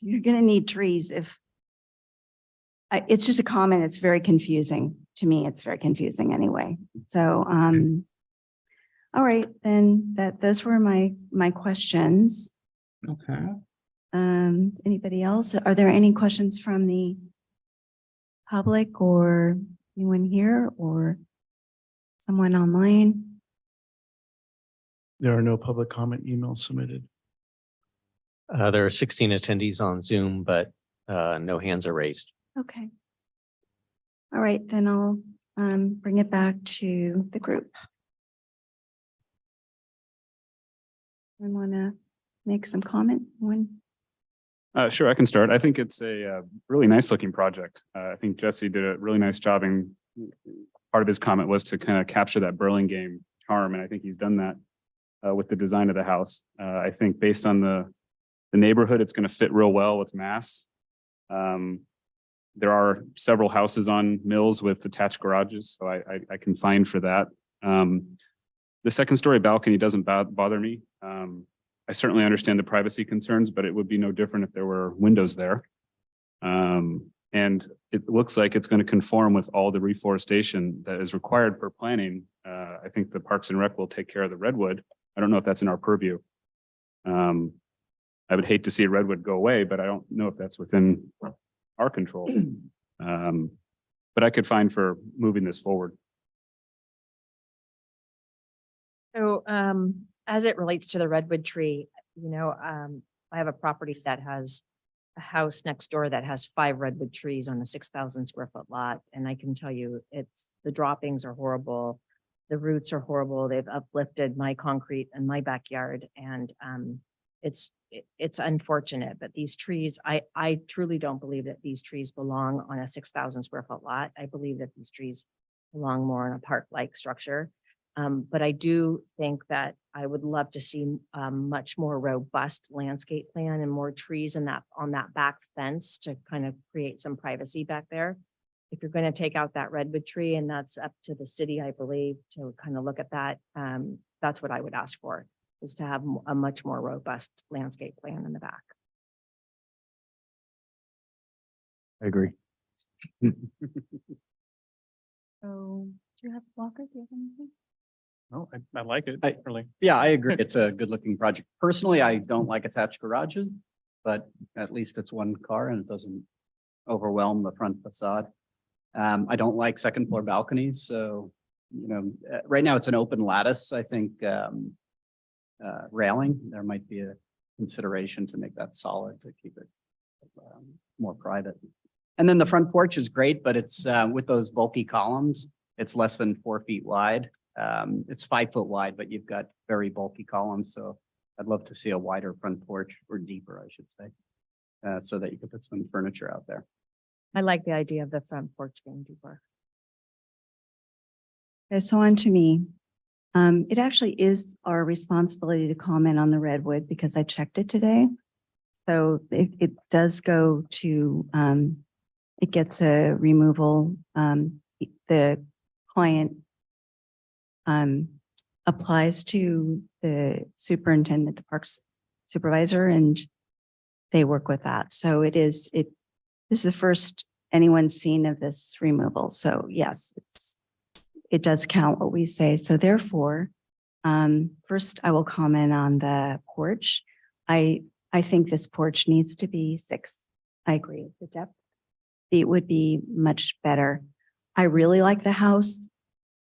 you're going to need trees if it's just a comment. It's very confusing to me. It's very confusing anyway. So, all right, then those were my questions. okay. Anybody else? Are there any questions from the public or anyone here or someone online? There are no public comment emails submitted. There are 16 attendees on Zoom, but no hands are raised. Okay. All right, then I'll bring it back to the group. I want to make some comment. Sure, I can start. I think it's a really nice looking project. I think Jesse did a really nice job, and part of his comment was to kind of capture that Burlingame charm, and I think he's done that with the design of the house. I think based on the neighborhood, it's going to fit real well with Mass. There are several houses on Mills with attached garages, so I can find for that. The second story balcony doesn't bother me. I certainly understand the privacy concerns, but it would be no different if there were windows there. And it looks like it's going to conform with all the reforestation that is required for planning. I think the Parks and Rec will take care of the redwood. I don't know if that's in our purview. I would hate to see a redwood go away, but I don't know if that's within our control. But I could find for moving this forward. So as it relates to the redwood tree, I have a property that has a house next door that has 5 redwood trees on a 6,000 square foot lot. And I can tell you the droppings are horrible. The roots are horrible. They've uplifted my concrete in my backyard. And it's unfortunate, but these trees, I truly don't believe that these trees belong on a 6,000 square foot lot. I believe that these trees belong more in a park-like structure. But I do think that I would love to see a much more robust landscape plan and more trees on that back fence to kind of create some privacy back there. If you're going to take out that redwood tree, and that's up to the city, I believe, to kind of look at that, that's what I would ask for, is to have a much more robust landscape plan in the back. I agree. So do you have Walker? Do you have anything? No, I like it. Really. Yeah, I agree. It's a good looking project. Personally, I don't like attached garages, but at least it's one car and it doesn't overwhelm the front facade. I don't like second floor balconies. So, right now it's an open lattice. I think railing, there might be a consideration to make that solid to keep it more private. And then the front porch is great, but it's with those bulky columns, it's less than 4 feet wide. It's 5 foot wide, but you've got very bulky columns. So I'd love to see a wider front porch, or deeper, I should say, so that you could put some furniture out there. I like the idea of the front porch being deeper. Okay, so on to me. It actually is our responsibility to comment on the redwood because I checked it today. So it does go to, it gets a removal. The client applies to the superintendent, the parks supervisor, and they work with that. So this is the first anyone's seen of this removal. So yes, it does count what we say. So therefore, first I will comment on the porch. I think this porch needs to be 6. I agree. The depth, it would be much better. I really like the house.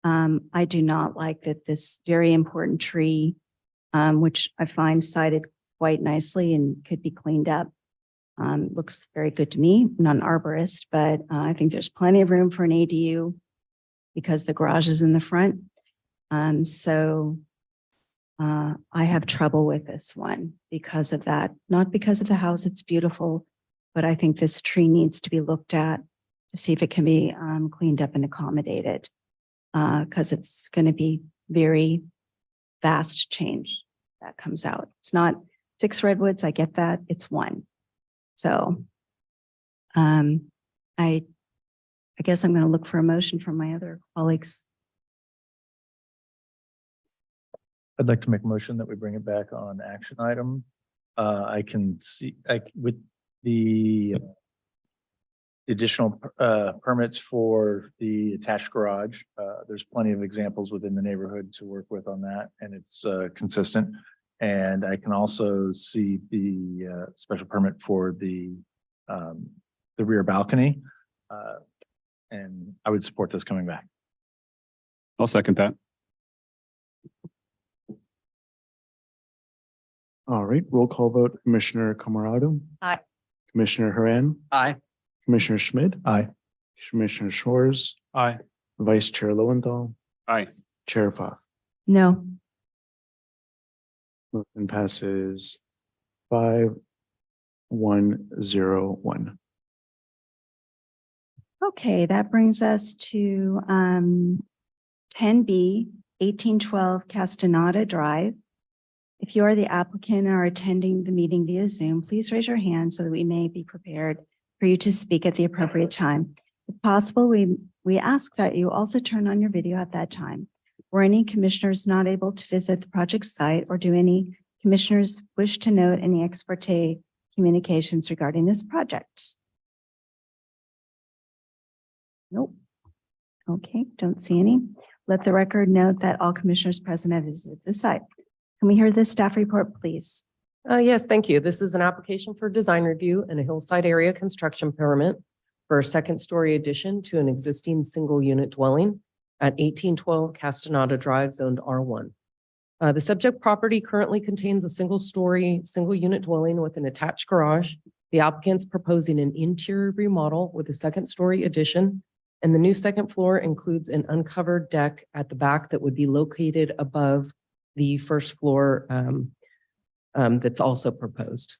I do not like that this very important tree, which I find sited quite nicely and could be cleaned up. Looks very good to me. I'm not an arborist, but I think there's plenty of room for an ADU because the garage is in the front. So I have trouble with this one because of that, not because of the house. It's beautiful, but I think this tree needs to be looked at to see if it can be cleaned up and accommodated. Because it's going to be very fast change that comes out. It's not 6 redwoods. I get that. It's 1. So I guess I'm going to look for a motion from my other colleagues. I'd like to make a motion that we bring it back on action item. I can see with the additional permits for the attached garage. There's plenty of examples within the neighborhood to work with on that, and it's consistent. And I can also see the special permit for the rear balcony. And I would support this coming back. I'll second that. All right, roll call vote. Commissioner Camarado. Aye. Commissioner Haran. Aye. Commissioner Schmidt. Aye. Commissioner Shores. Aye. Vice Chair Lowenthal. Aye. Chair Pfaff. No. Motion passes 5-1-0-1. Okay, that brings us to 10B, 1812 Castaneda Drive. If you are the applicant or attending the meeting via Zoom, please raise your hand so that we may be prepared for you to speak at the appropriate time. If possible, we ask that you also turn on your video at that time. Were any commissioners not able to visit the project site, or do any commissioners wish to note any ex parte communications regarding this project? Nope. Okay, don't see any. Let the record note that all commissioners present have visited the site. Can we hear the staff report, please? Yes, thank you. This is an application for design review and a hillside area construction permit for a second-story addition to an existing single-unit dwelling at 1812 Castaneda Drive, zoned R1. The subject property currently contains a single-story, single-unit dwelling with an attached garage. The applicant's proposing an interior remodel with a second-story addition, and the new second floor includes an uncovered deck at the back that would be located above the first floor that's also proposed.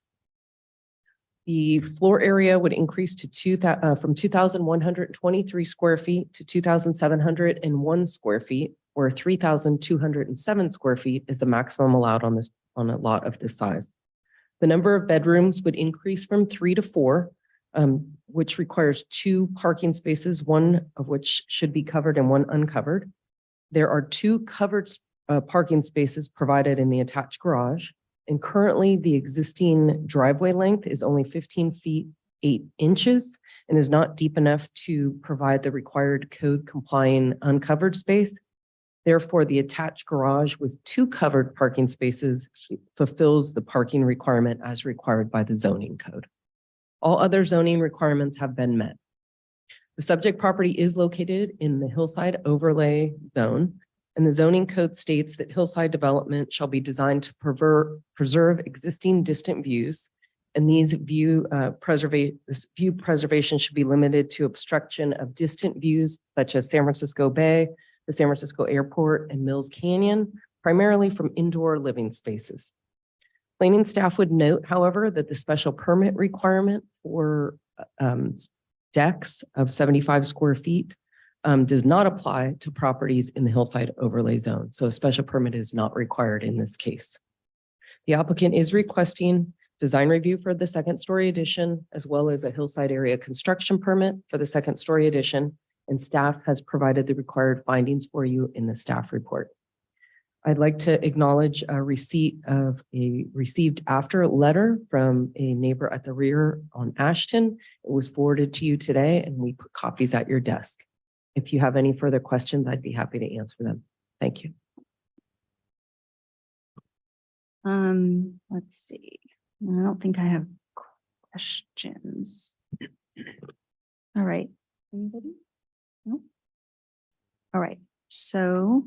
The floor area would increase to from 2,123 square feet to 2,701 square feet, or 3,207 square feet is the maximum allowed on a lot of this size. The number of bedrooms would increase from 3 to 4, which requires 2 parking spaces, one of which should be covered and one uncovered. There are 2 covered parking spaces provided in the attached garage. And currently the existing driveway length is only 15 feet, 8 inches and is not deep enough to provide the required code complying uncovered space. Therefore, the attached garage with 2 covered parking spaces fulfills the parking requirement as required by the zoning code. All other zoning requirements have been met. The subject property is located in the hillside overlay zone, and the zoning code states that hillside development shall be designed to preserve existing distant views, and these view preservation should be limited to obstruction of distant views such as San Francisco Bay, the San Francisco Airport, and Mills Canyon, primarily from indoor living spaces. Planning staff would note, however, that the special permit requirement for decks of 75 square feet does not apply to properties in the hillside overlay zone. So a special permit is not required in this case. The applicant is requesting design review for the second-story addition, as well as a hillside area construction permit for the second-story addition, and staff has provided the required findings for you in the staff report. I'd like to acknowledge a receipt of a received after letter from a neighbor at the rear on Ashton. It was forwarded to you today, and we put copies at your desk. If you have any further questions, I'd be happy to answer them. Thank you. Let's see. I don't think I have questions. All right. Anybody? No? All right. So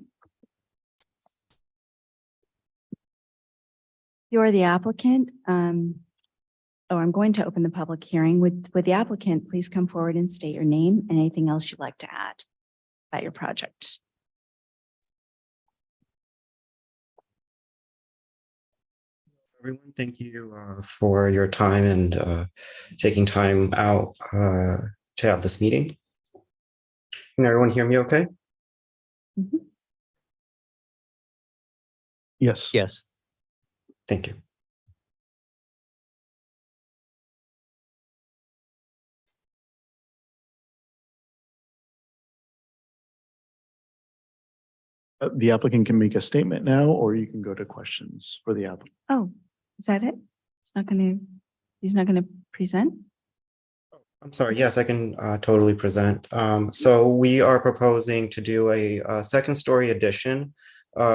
you're the applicant. I'm going to open the public hearing. Would the applicant please come forward and state your name and anything else you'd like to add about your project? Everyone, thank you for your time and taking time out to have this meeting. Can everyone hear me okay? Mhm. Yes. Yes. Thank you. The applicant can make a statement now, or you can go to questions for the applicant. Oh, is that it? He's not gonna present? I'm sorry. Yes, I can totally present. So we are proposing to do a second-story addition.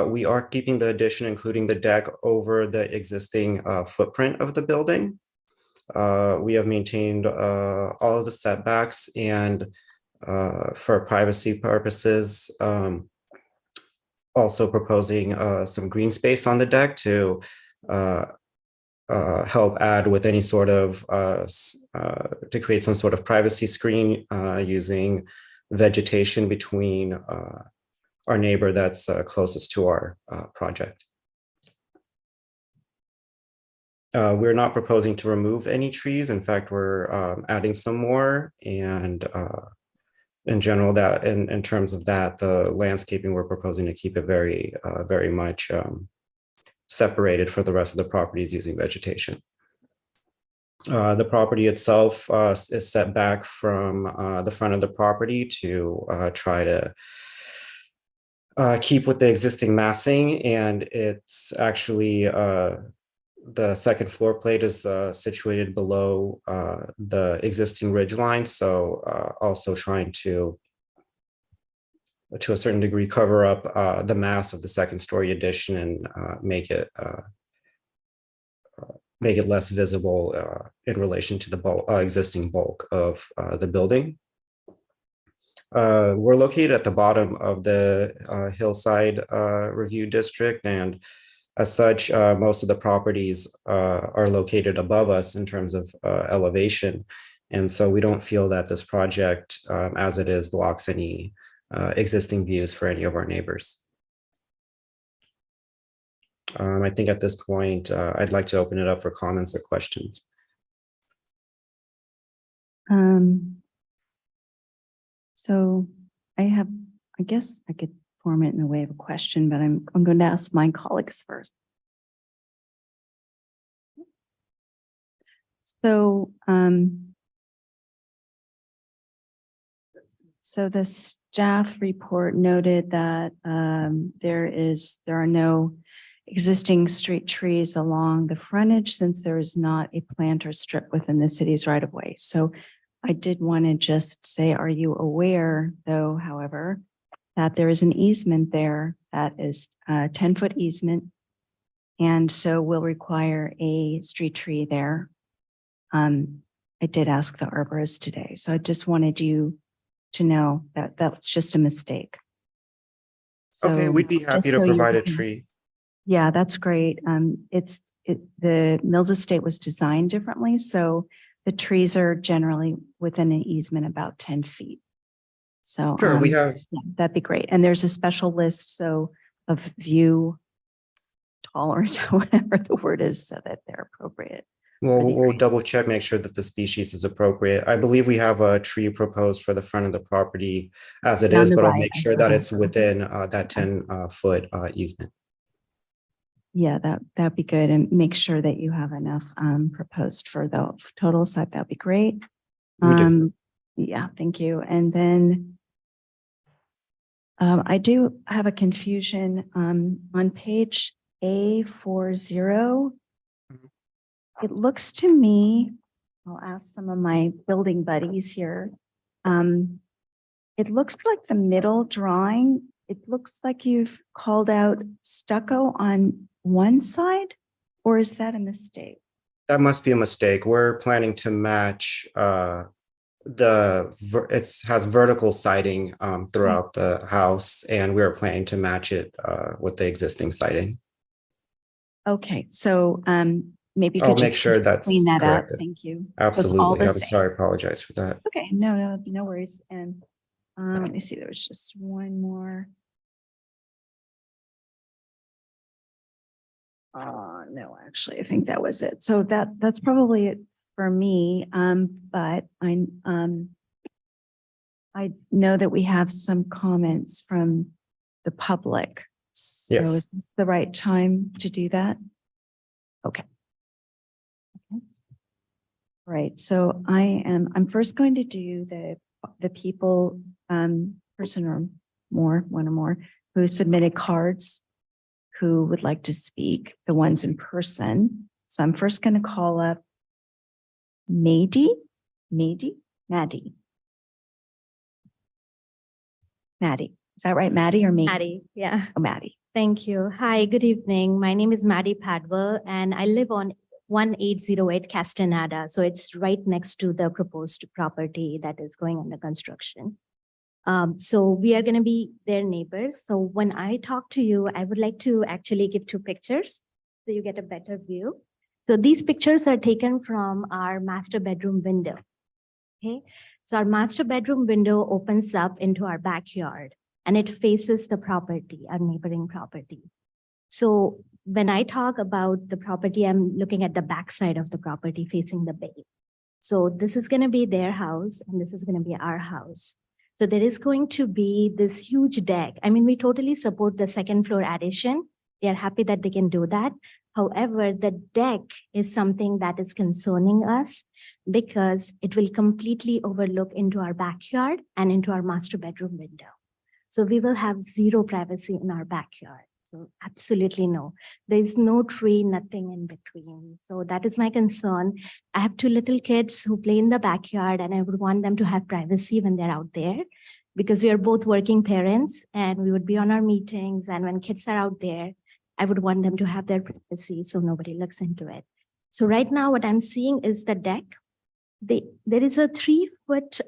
We are keeping the addition, including the deck, over the existing footprint of the building. We have maintained all of the setbacks, and for privacy purposes, also proposing some green space on the deck to help add with any sort of, to create some sort of privacy screen using vegetation between our neighbor that's closest to our project. We're not proposing to remove any trees. In fact, we're adding some more, and in general, that in terms of that, the landscaping, we're proposing to keep it very, very much separated for the rest of the properties using vegetation. The property itself is set back from the front of the property to try to keep with the existing massing, and it's actually the second floor plate is situated below the existing ridge line, so also trying to a certain degree cover up the mass of the second story addition and make it less visible in relation to the existing bulk of the building. We're located at the bottom of the hillside review district, and as such, most of the properties are located above us in terms of elevation. And so we don't feel that this project, as it is, blocks any existing views for any of our neighbors. I think at this point, I'd like to open it up for comments or questions. So I guess I could form it in the way of a question, but I'm going to ask my colleagues first. So, so the staff report noted that there are no existing street trees along the frontage since there is not a planter strip within the city's right of way. So I did want to just say, are you aware though, however, that there is an easement there that is a 10-foot easement, and so will require a street tree there. I did ask the arborist today, so I just wanted you to know that that's just a mistake. Okay, So we'd be just happy to so you provide a can- tree. Yeah, that's great. The Mills Estate was designed differently, so the trees are generally within an easement about 10 feet. So Sure, we have, yeah, that'd be great. And there's a special list, so of view tolerant, whatever the word is, so that they're appropriate. we'll double check, make sure that the species is appropriate. I believe we have a tree proposed for the front of the property as it Down is, the but I'll right, make I sure saw that that. it's within that 10-foot easement. Yeah, that'd be good. And make sure that you have enough proposed for the total set. That'd be great. We do. Yeah, thank you. And then I do have a confusion on page A40. It looks to me, I'll ask some of my building buddies here. It looks like the middle drawing, it looks like you've called out stucco on one side, or is that a mistake? That must be a mistake. We're planning to match it has vertical siding throughout the house, and we're planning to match it with the existing siding. Okay, so maybe you I'll could make just sure that's clean that up. corrected. Thank you. So it's all Absolutely. the I'm same. sorry, apologize for that. Okay, no worries. And let me see, there was just one more. No, actually, I think that was it. So that's probably it for me. But I know that we have some comments from the public. So Yes. is this the right time to do that? Okay. Right, so I'm first going to do the people, person or more, one or more, who submitted cards, who would like to speak, the ones in person. So I'm first going to call up Maddie. Is that right? Maddie or Maddie? Maddie, yeah. Oh, Maddie. Thank you. Hi, good evening. My name is Maddie Padwell and I live on 1808 Castaneda. So it's right next to the proposed property that is going under construction. So we are going to be their neighbors. So when I talk to you, I would like to actually give 2 pictures so you get a better view. So these pictures are taken from our master bedroom window. Okay. So our master bedroom window opens up into our backyard and it faces the property, our neighboring property. So when I talk about the property, I'm looking at the backside of the property facing the bay. So this is going to be their house and this is going to be our house. So there is going to be this huge deck. I mean, we totally support the second floor addition. We are happy that they can do that. However, the deck is something that is concerning us because it will completely overlook into our backyard and into our master bedroom window. So we will have zero privacy in our backyard. So absolutely no. There is no tree, nothing in between. So that is my concern. I have two little kids who play in the backyard, and I would want them to have privacy when they're out there, because we are both working parents and we would be on our meetings. And when kids are out there, I would want them to have their privacy so nobody looks into it. So right now what I'm seeing is the deck. There is a 3-foot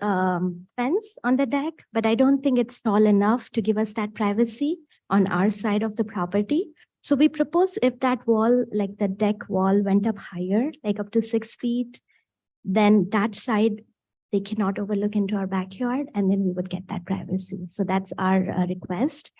fence on the deck, but I don't think it's tall enough to give us that privacy on our side of the property. So we propose if that wall, like the deck wall, went up higher, like up to 6 feet, then that side, they cannot overlook into our backyard, and then we would get that privacy. So that's our request.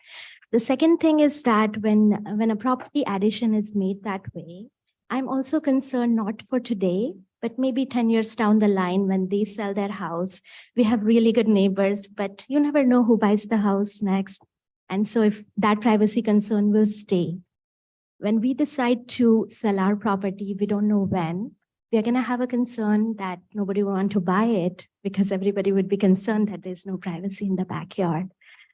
The second thing is that when a property addition is made that way, I'm also concerned not for today, but maybe 10 years down the line when they sell their house. We have really good neighbors, but you never know who buys the house next. And so if that privacy concern will stay, when we decide to sell our property, we don't know when, we are going to have a concern that nobody will want to buy it because everybody would be concerned that there's no privacy in the backyard.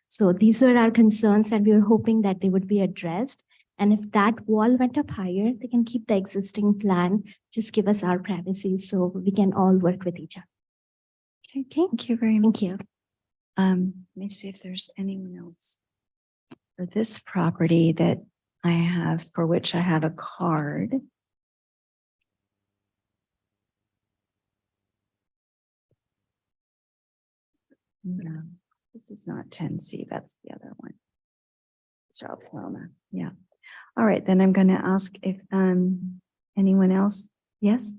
So these were our concerns, and we were hoping that they would be addressed. And if that wall went up higher, they can keep the existing plan, just give us our privacy so we can all work with each other. Okay, thank you very much. Thank you. Let me see if there's anyone else for this property that I have, for which I have a card. No, this is not 10C, that's the other one. South Paloma, yeah. All right, then I'm going to ask if anyone else, yes?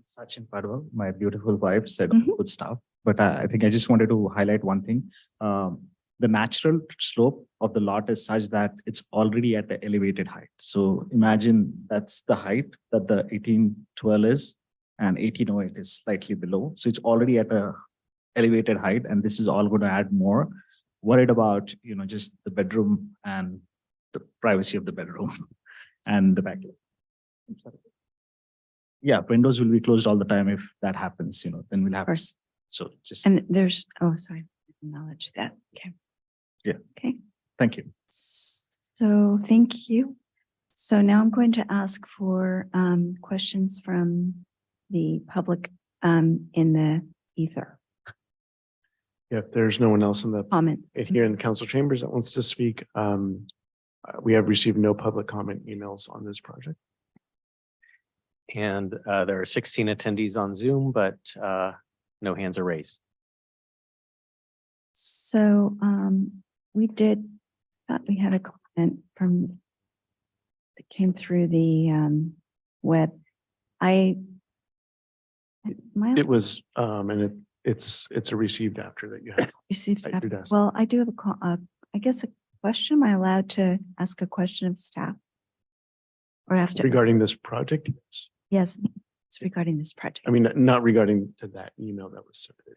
Sachin Padwal, my beautiful wife said Mhm. good stuff, but I think I just wanted to highlight one thing. The natural slope of the lot is such that it's already at the elevated height. So imagine that's the height that the 1812 is, and 1808 is slightly below. So it's already at a elevated height, and this is all going to add more. Worried about, just the bedroom and the privacy of the bedroom and the backyard. I'm sorry. Yeah, windows will be closed all the time. If that happens, then we'll have. Of course. So just, And there's, oh, sorry, acknowledge that. Okay. Yeah. Okay. thank you. So thank you. So now I'm going to ask for questions from the public in the ether. If there's no one else in the Comment. here in the council chambers that wants to speak, we have received no public comment emails on this project. And there are 16 attendees on Zoom, but no hands are raised. So we thought we had a comment that came through the web. It was, and it's a received after that you had. Received. I did ask. Well, I do have I guess a question. Am I allowed to ask a question of staff? Or after? Regarding this project? Yes, it's regarding this project. I mean, not regarding to that email that was submitted.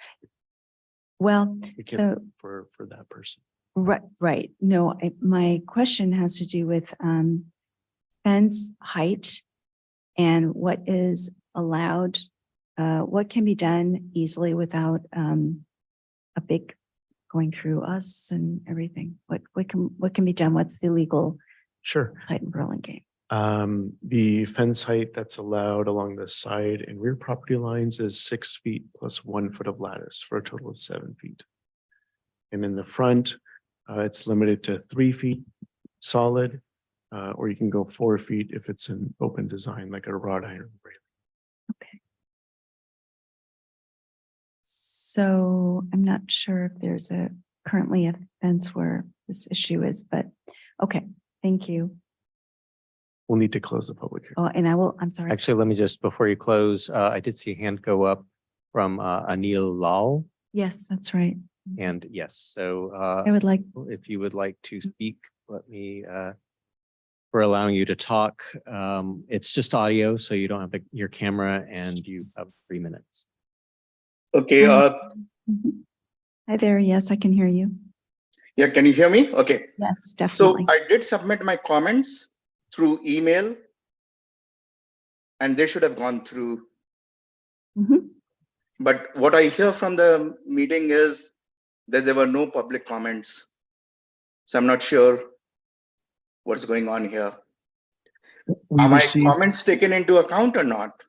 Well, We so, can for that person. right. No, my question has to do with fence height and what is allowed, what can be done easily without a big going through us and everything. What can be done? What's the legal Sure. height in Burlingame? The fence height that's allowed along the side and rear property lines is 6 feet plus 1 foot of lattice for a total of 7 feet. And in the front, it's limited to 3 feet solid, or you can go 4 feet if it's an open design like a wrought iron railing. Okay. So I'm not sure if there's currently a fence where this issue is, but okay, thank you. We'll need to close the public hearing. Oh, and I'm sorry. Actually, let me just, before you close, I did see a hand go up from Anil Lal. Yes, that's right. And yes, so I would like, if you would like to speak, let me, we're allowing you to talk. It's just audio, so you don't have your camera, and you have 3 minutes. Okay, mhm. Hi there. Yes, I can hear you. yeah, can you hear me? Okay. Yes, So definitely. I did submit my comments through email. And they should have gone through. Mhm. But what I hear from the meeting is that there were no public comments. So I'm not sure what's going on here. We Are my received, comments taken into account or not?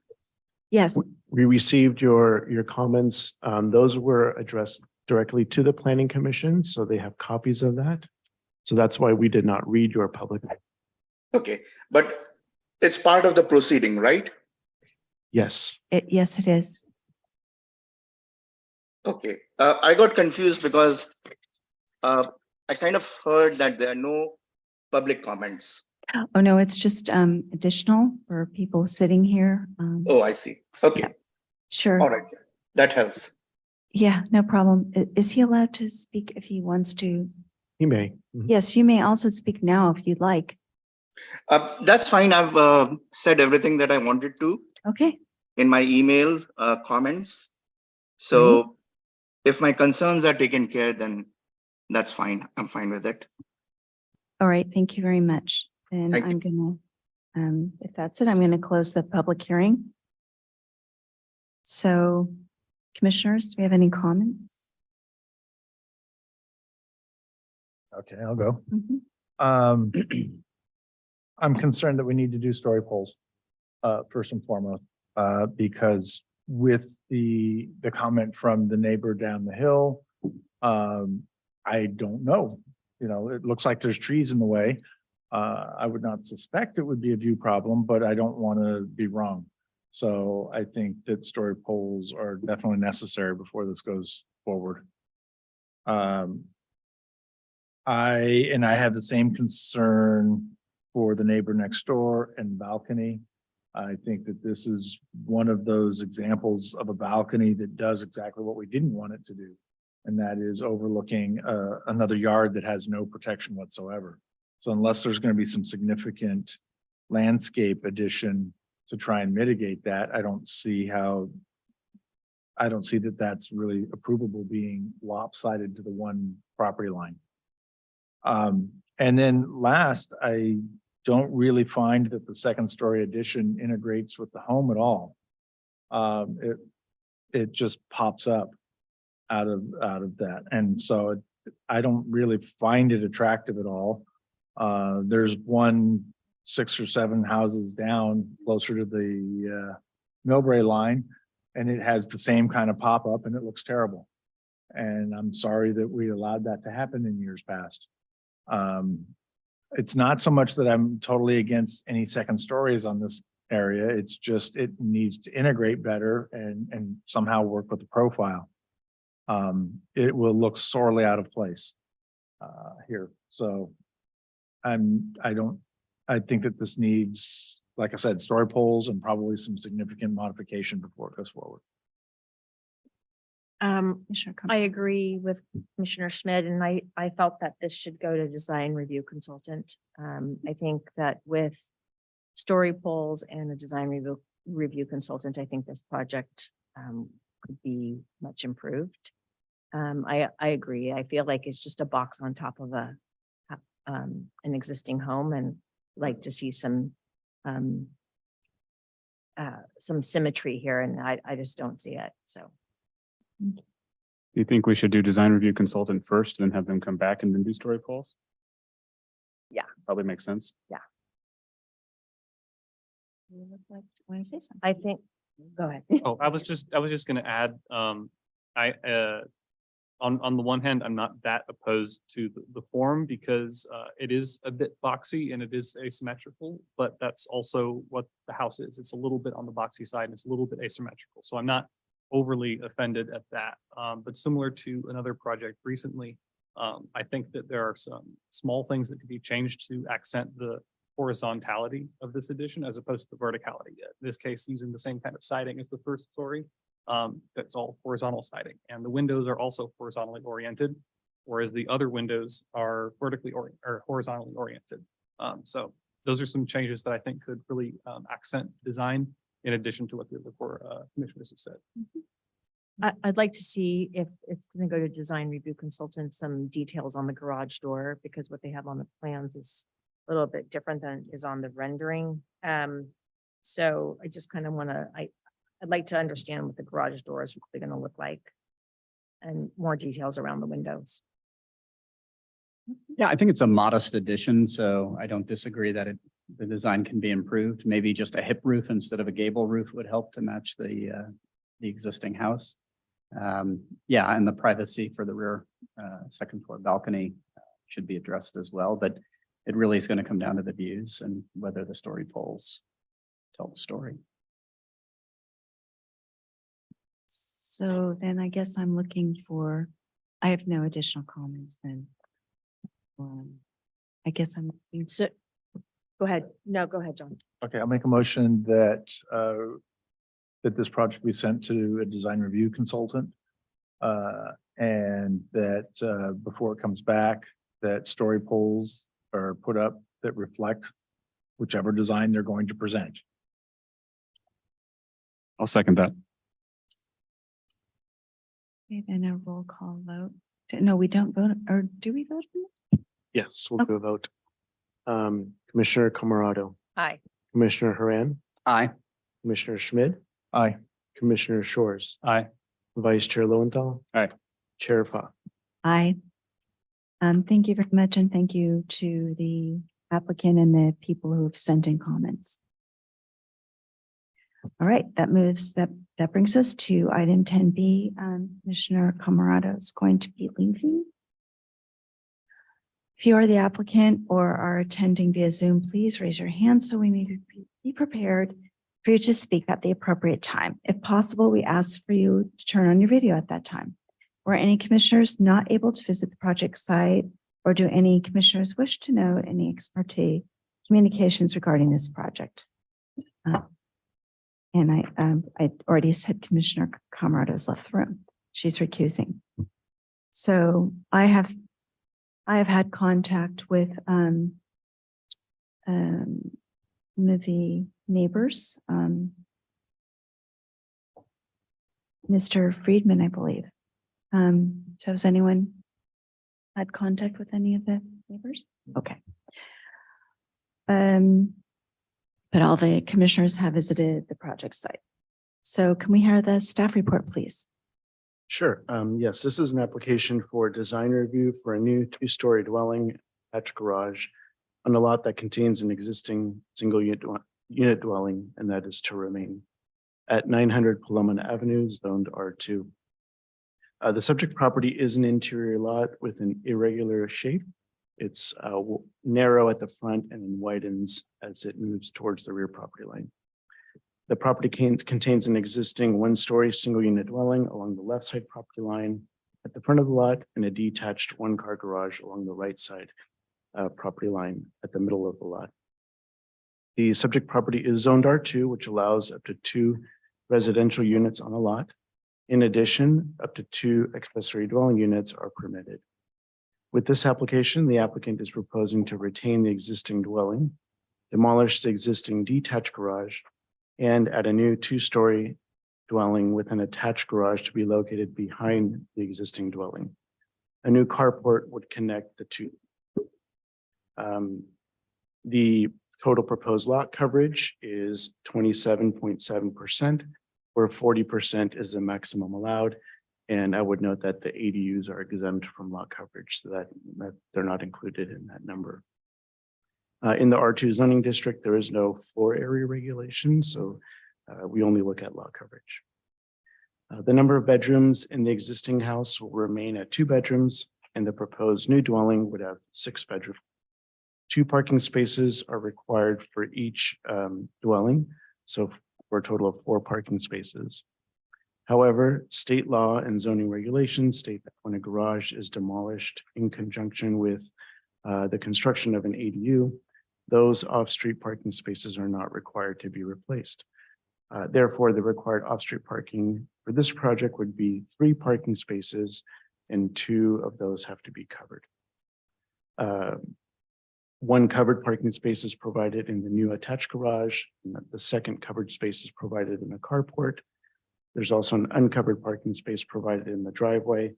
Yes, we received your comments. Those were addressed directly to the planning commission, so they have copies of that. So that's why we did not read your public. Okay, but it's part of the proceeding, right? Yes. yes, it is. Okay, I got confused because I kind of heard that there are no public comments. Oh, no, it's just additional for people sitting here. Oh, I see. Okay, Sure. all right, that helps. Yeah, no problem. Is he allowed to speak if he wants to? He may. Mhm. Yes, you may also speak now if you'd like. That's fine. I've said everything that I wanted to Okay, in my email comments. So if my concerns are taken care, then that's fine. I'm fine with it. all right, thank you very much. And Thank you. I'm gonna, if that's it, I'm gonna close the public hearing. So, commissioners, do we have any comments? Okay, I'll go. Mhm. I'm concerned that we need to do story polls, first and foremost, because with the comment from the neighbor down the hill, I don't know. You know, it looks like there's trees in the way. I would not suspect it would be a view problem, but I don't want to be wrong. So I think that story polls are definitely necessary before this goes forward. I have the same concern for the neighbor next door and balcony. I think that this is one of those examples of a balcony that does exactly what we didn't want it to do. And that is overlooking another yard that has no protection whatsoever. So unless there's going to be some significant landscape addition to try and mitigate that, I don't see that that's really approvable being lopsided to the one property line. And then last, I don't really find that the second story addition integrates with the home at all. It just pops up out of that. And so I don't really find it attractive at all. There's one 6 or 7 houses down closer to the Millbrae line, and it has the same kind of pop up and it looks terrible. And I'm sorry that we allowed that to happen in years past. It's not so much that I'm totally against any second stories on this area. It's just, it needs to integrate better and somehow work with the profile. It will look sorely out of place here. So I think that this needs, like I said, story polls and probably some significant modification before it goes forward. I agree with Commissioner Schmidt, and I felt that this should go to design review consultant. I think that with story polls and a design review consultant, I think this project could be much improved. I agree. I feel like it's just a box on top of an existing home, and like to see some symmetry here, and I just don't see it. So. Do you think we should do design review consultant first, then have them come back and then do story polls? Yeah. Probably makes sense. Yeah. You look like you want to say something. I think, go ahead. Oh, I was just gonna add, on the one hand, I'm not that opposed to the form because it is a bit boxy and it is asymmetrical, but that's also what the house is. It's a little bit on the boxy side and it's a little bit asymmetrical. So I'm not overly offended at that. But similar to another project recently, I think that there are some small things that could be changed to accent the horizontality of this addition as opposed to the verticality. In this case, using the same kind of siding as the first story. That's all horizontal siding, and the windows are also horizontally oriented, whereas the other windows are vertically or horizontally oriented. So those are some changes that I think could really accent design in addition to what the other four commissioners have said. I'd like to see if it's going to go to design review consultant, some details on the garage door, because what they have on the plans is little bit different than is on the rendering. So I just kind of want to, I'd like to understand what the garage door is really going to look like and more details around the windows. Yeah, I think it's a modest addition, so I don't disagree that the design can be improved. Maybe just a hip roof instead of a gable roof would help to match the existing house. Yeah, and the privacy for the rear second floor balcony should be addressed as well, but it really is going to come down to the views and whether the story poles tell the story. So then I guess I'm looking for, I have no additional comments then. I guess I'm, So, go ahead. No, go ahead, John. Okay, I'll make a motion that that this project be sent to a design review consultant. And that before it comes back, that story poles are put up that reflect whichever design they're going to present. I'll second that. okay, then a roll call vote. No, we don't vote, or do we vote? Yes, we'll do a vote. Commissioner Camerado, Aye. Commissioner Haran, Aye. Commissioner Schmidt, Aye. Commissioner Shores, Aye. Vice Chair Lowenthal. Aye. Chair Fa. Aye. Thank you very much, and thank you to the applicant and the people who have sent in comments. All right, that brings us to item 10B. Commissioner Camerado is going to be leaving. If you are the applicant or are attending via Zoom, please raise your hand so we may be prepared for you to speak at the appropriate time. If possible, we ask for you to turn on your video at that time. Or any commissioners not able to visit the project site, or do any commissioners wish to know any ex parte communications regarding this project? And I already said Commissioner Camarado's left the room. She's recusing. So I have had contact with the neighbors, Mr. Friedman, I believe. So has anyone had contact with any of the neighbors? Okay. But all the commissioners have visited the project site. So can we hear the staff report, please? Sure. Yes, this is an application for design review for a new two-story dwelling attached garage on a lot that contains an existing single unit dwelling, and that is to remain at 900 Paloma Avenue, zoned R2. The subject property is an interior lot with an irregular shape. It's narrow at the front and then widens as it moves towards the rear property line. The property contains an existing one-story single-unit dwelling along the left side property line at the front of the lot, and a detached one-car garage along the right side property line at the middle of the lot. The subject property is zoned R2, which allows up to 2 residential units on a lot. In addition, up to 2 accessory dwelling units are permitted. With this application, the applicant is proposing to retain the existing dwelling, demolish the existing detached garage, and add a new 2-story dwelling with an attached garage to be located behind the existing dwelling. A new carport would connect the two. The total proposed lot coverage is 27.7%, where 40% is the maximum allowed. And I would note that the ADUs are exempt from lot coverage, so that they're not included in that number. In the R2 zoning district, there is no floor area regulation, so we only look at lot coverage. The number of bedrooms in the existing house will remain at 2 bedrooms, and the proposed new dwelling would have 6 bedrooms. 2 parking spaces are required for each dwelling, so for a total of 4 parking spaces. However, state law and zoning regulations state that when a garage is demolished in conjunction with the construction of an ADU, those off-street parking spaces are not required to be replaced. Therefore, the required off-street parking for this project would be 3 parking spaces, and 2 of those have to be covered. 1 covered parking space is provided in the new attached garage, and the second covered space is provided in the carport. There's also an uncovered parking space provided in the driveway.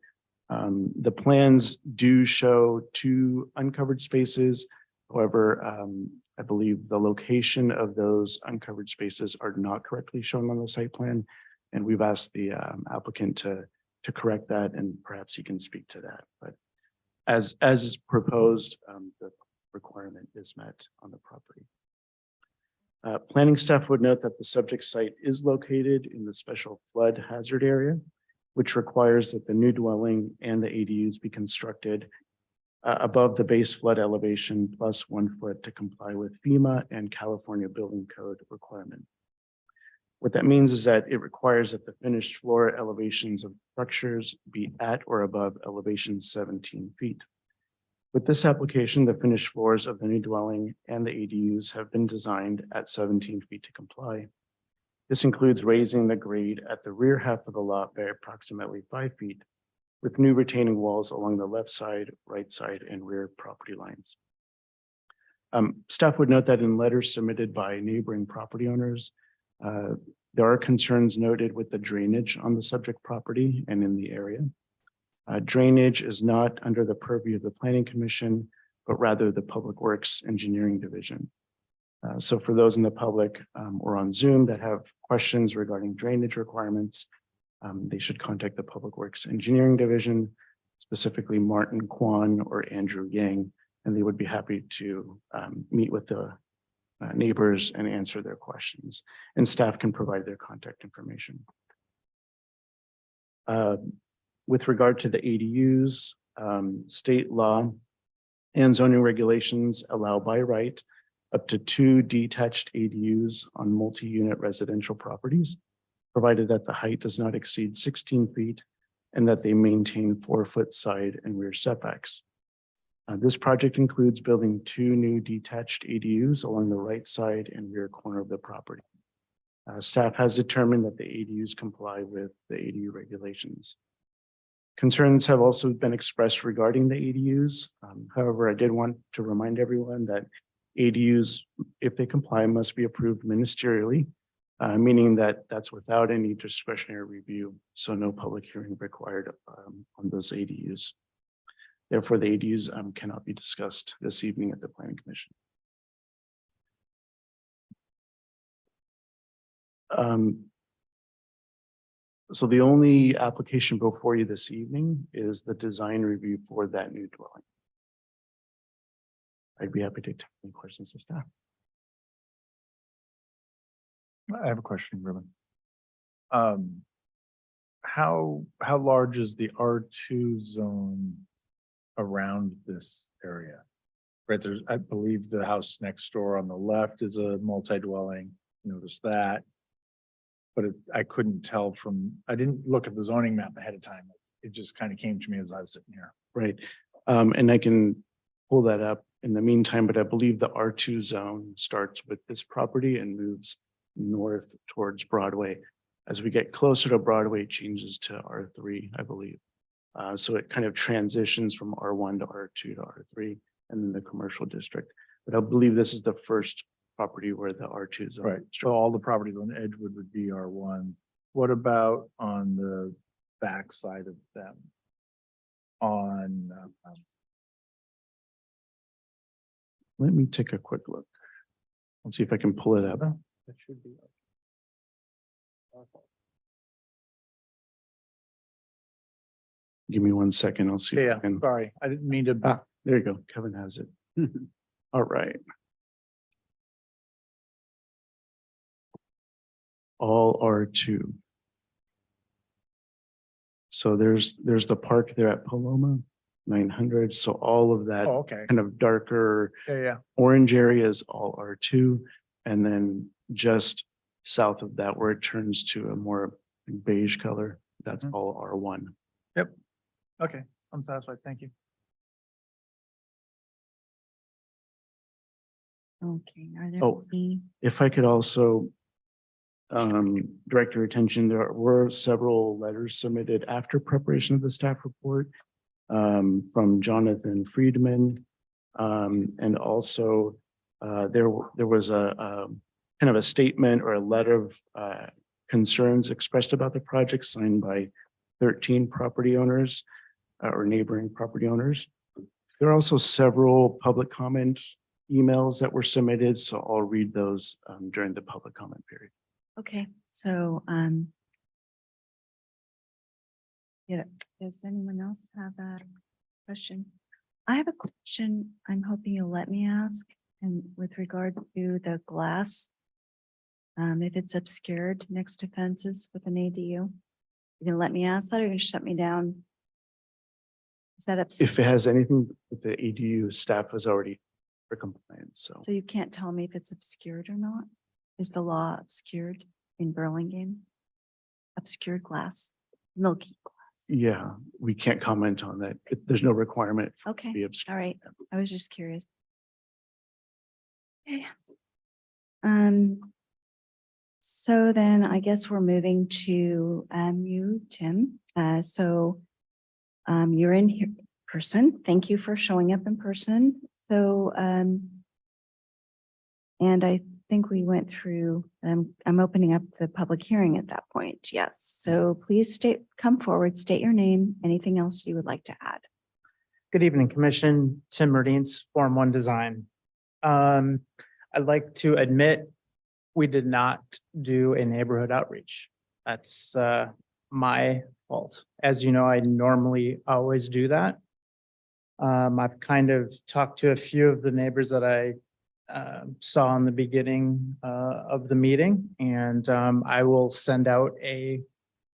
The plans do show 2 uncovered spaces, However, I believe the location of those uncovered spaces are not correctly shown on the site plan. And we've asked the applicant to correct that, and perhaps he can speak to that. But as is proposed, the requirement is met on the property. Planning staff would note that the subject site is located in the special flood hazard area, which requires that the new dwelling and the ADUs be constructed above the base flood elevation plus 1 foot to comply with FEMA and California Building Code requirement. What that means is that it requires that the finished floor elevations of structures be at or above elevation 17 feet. With this application, the finished floors of the new dwelling and the ADUs have been designed at 17 feet to comply. This includes raising the grade at the rear half of the lot by approximately 5 feet, with new retaining walls along the left side, right side, and rear property lines. Staff would note that in letters submitted by neighboring property owners, there are concerns noted with the drainage on the subject property and in the area. Drainage is not under the purview of the Planning Commission, but rather the Public Works Engineering Division. So for those in the public or on Zoom that have questions regarding drainage requirements, they should contact the Public Works Engineering Division, specifically Martin Kwan or Andrew Yang, and they would be happy to meet with the neighbors and answer their questions, and staff can provide their contact information. With regard to the ADUs, state law and zoning regulations allow by right up to 2 detached ADUs on multi-unit residential properties, provided that the height does not exceed 16 feet and that they maintain 4-foot side and rear setbacks. This project includes building 2 new detached ADUs along the right side and rear corner of the property. Staff has determined that the ADUs comply with the ADU regulations. Concerns have also been expressed regarding the ADUs. However, I did want to remind everyone that ADUs, if they comply, must be approved ministerially, meaning that that's without any discretionary review. So no public hearing required on those ADUs. Therefore, the ADUs cannot be discussed this evening at the Planning Commission. So the only application before you this evening is the design review for that new dwelling. I'd be happy to take any questions of staff. I have a question, Ruben. How large is the R2 zone around this area? Right, there's, I believe the house next door on the left is a multi-dwelling, notice that. But I couldn't tell from, I didn't look at the zoning map ahead of time. It just kind of came to me as I was sitting here. Right, and I can pull that up in the meantime, but I believe the R2 zone starts with this property and moves north towards Broadway. As we get closer to Broadway, it changes to R3, I believe. So it kind of transitions from R1 to R2 to R3 and then the commercial district. But I believe this is the first property where the R2 zone. Right, so all the properties on Edgewood would be R1. What about on the back side of them? On, let me take a quick look. Let's see if I can pull it up. that should be. Give me 1 second. I'll see. if I Yeah, can- sorry, I didn't mean to. Ah, there you go. Kevin has it. All right. All R2. So there's the park there at Paloma, 900. So all of that Oh, okay, kind of darker yeah. orange area is all R2. And then just south of that, where it turns to a more beige color, that's Mhm. all R1. Okay, I'm satisfied, thank you. Okay, are there Oh. any? If I could also direct your attention, there were several letters submitted after preparation of the staff report from Jonathan Friedman. And also there was a kind of a statement or a letter of concerns expressed about the project signed by 13 property owners or neighboring property owners. There are also several public comment emails that were submitted, so I'll read those during the public comment period. Okay, so, yeah, does anyone else have a question? I have a question I'm hoping you'll let me ask, and with regard to the glass. If it's obscured next to fences with an ADU, you're gonna let me ask that, or you're gonna shut me down? Is that obscured? If it has anything with the ADU, staff was already for compliance, so. So you can't tell me if it's obscured or not? Is the law obscured in Burlingame? Obscured glass, milky glass. Yeah, we can't comment on that. There's no requirement for it to Okay, be obscure. all right. I was just curious. Okay. So then I guess we're moving to you, Tim. You're in here person. Thank you for showing up in person. So and I think we went through, I'm opening up the public hearing at that point. Yes. So please come forward, state your name, anything else you would like to add. Good evening, Commission. Tim Merdines, Form One Design. I'd like to admit we did not do a neighborhood outreach. That's my fault. As you know, I normally always do that. I've kind of talked to a few of the neighbors that I saw in the beginning of the meeting, and I will send out a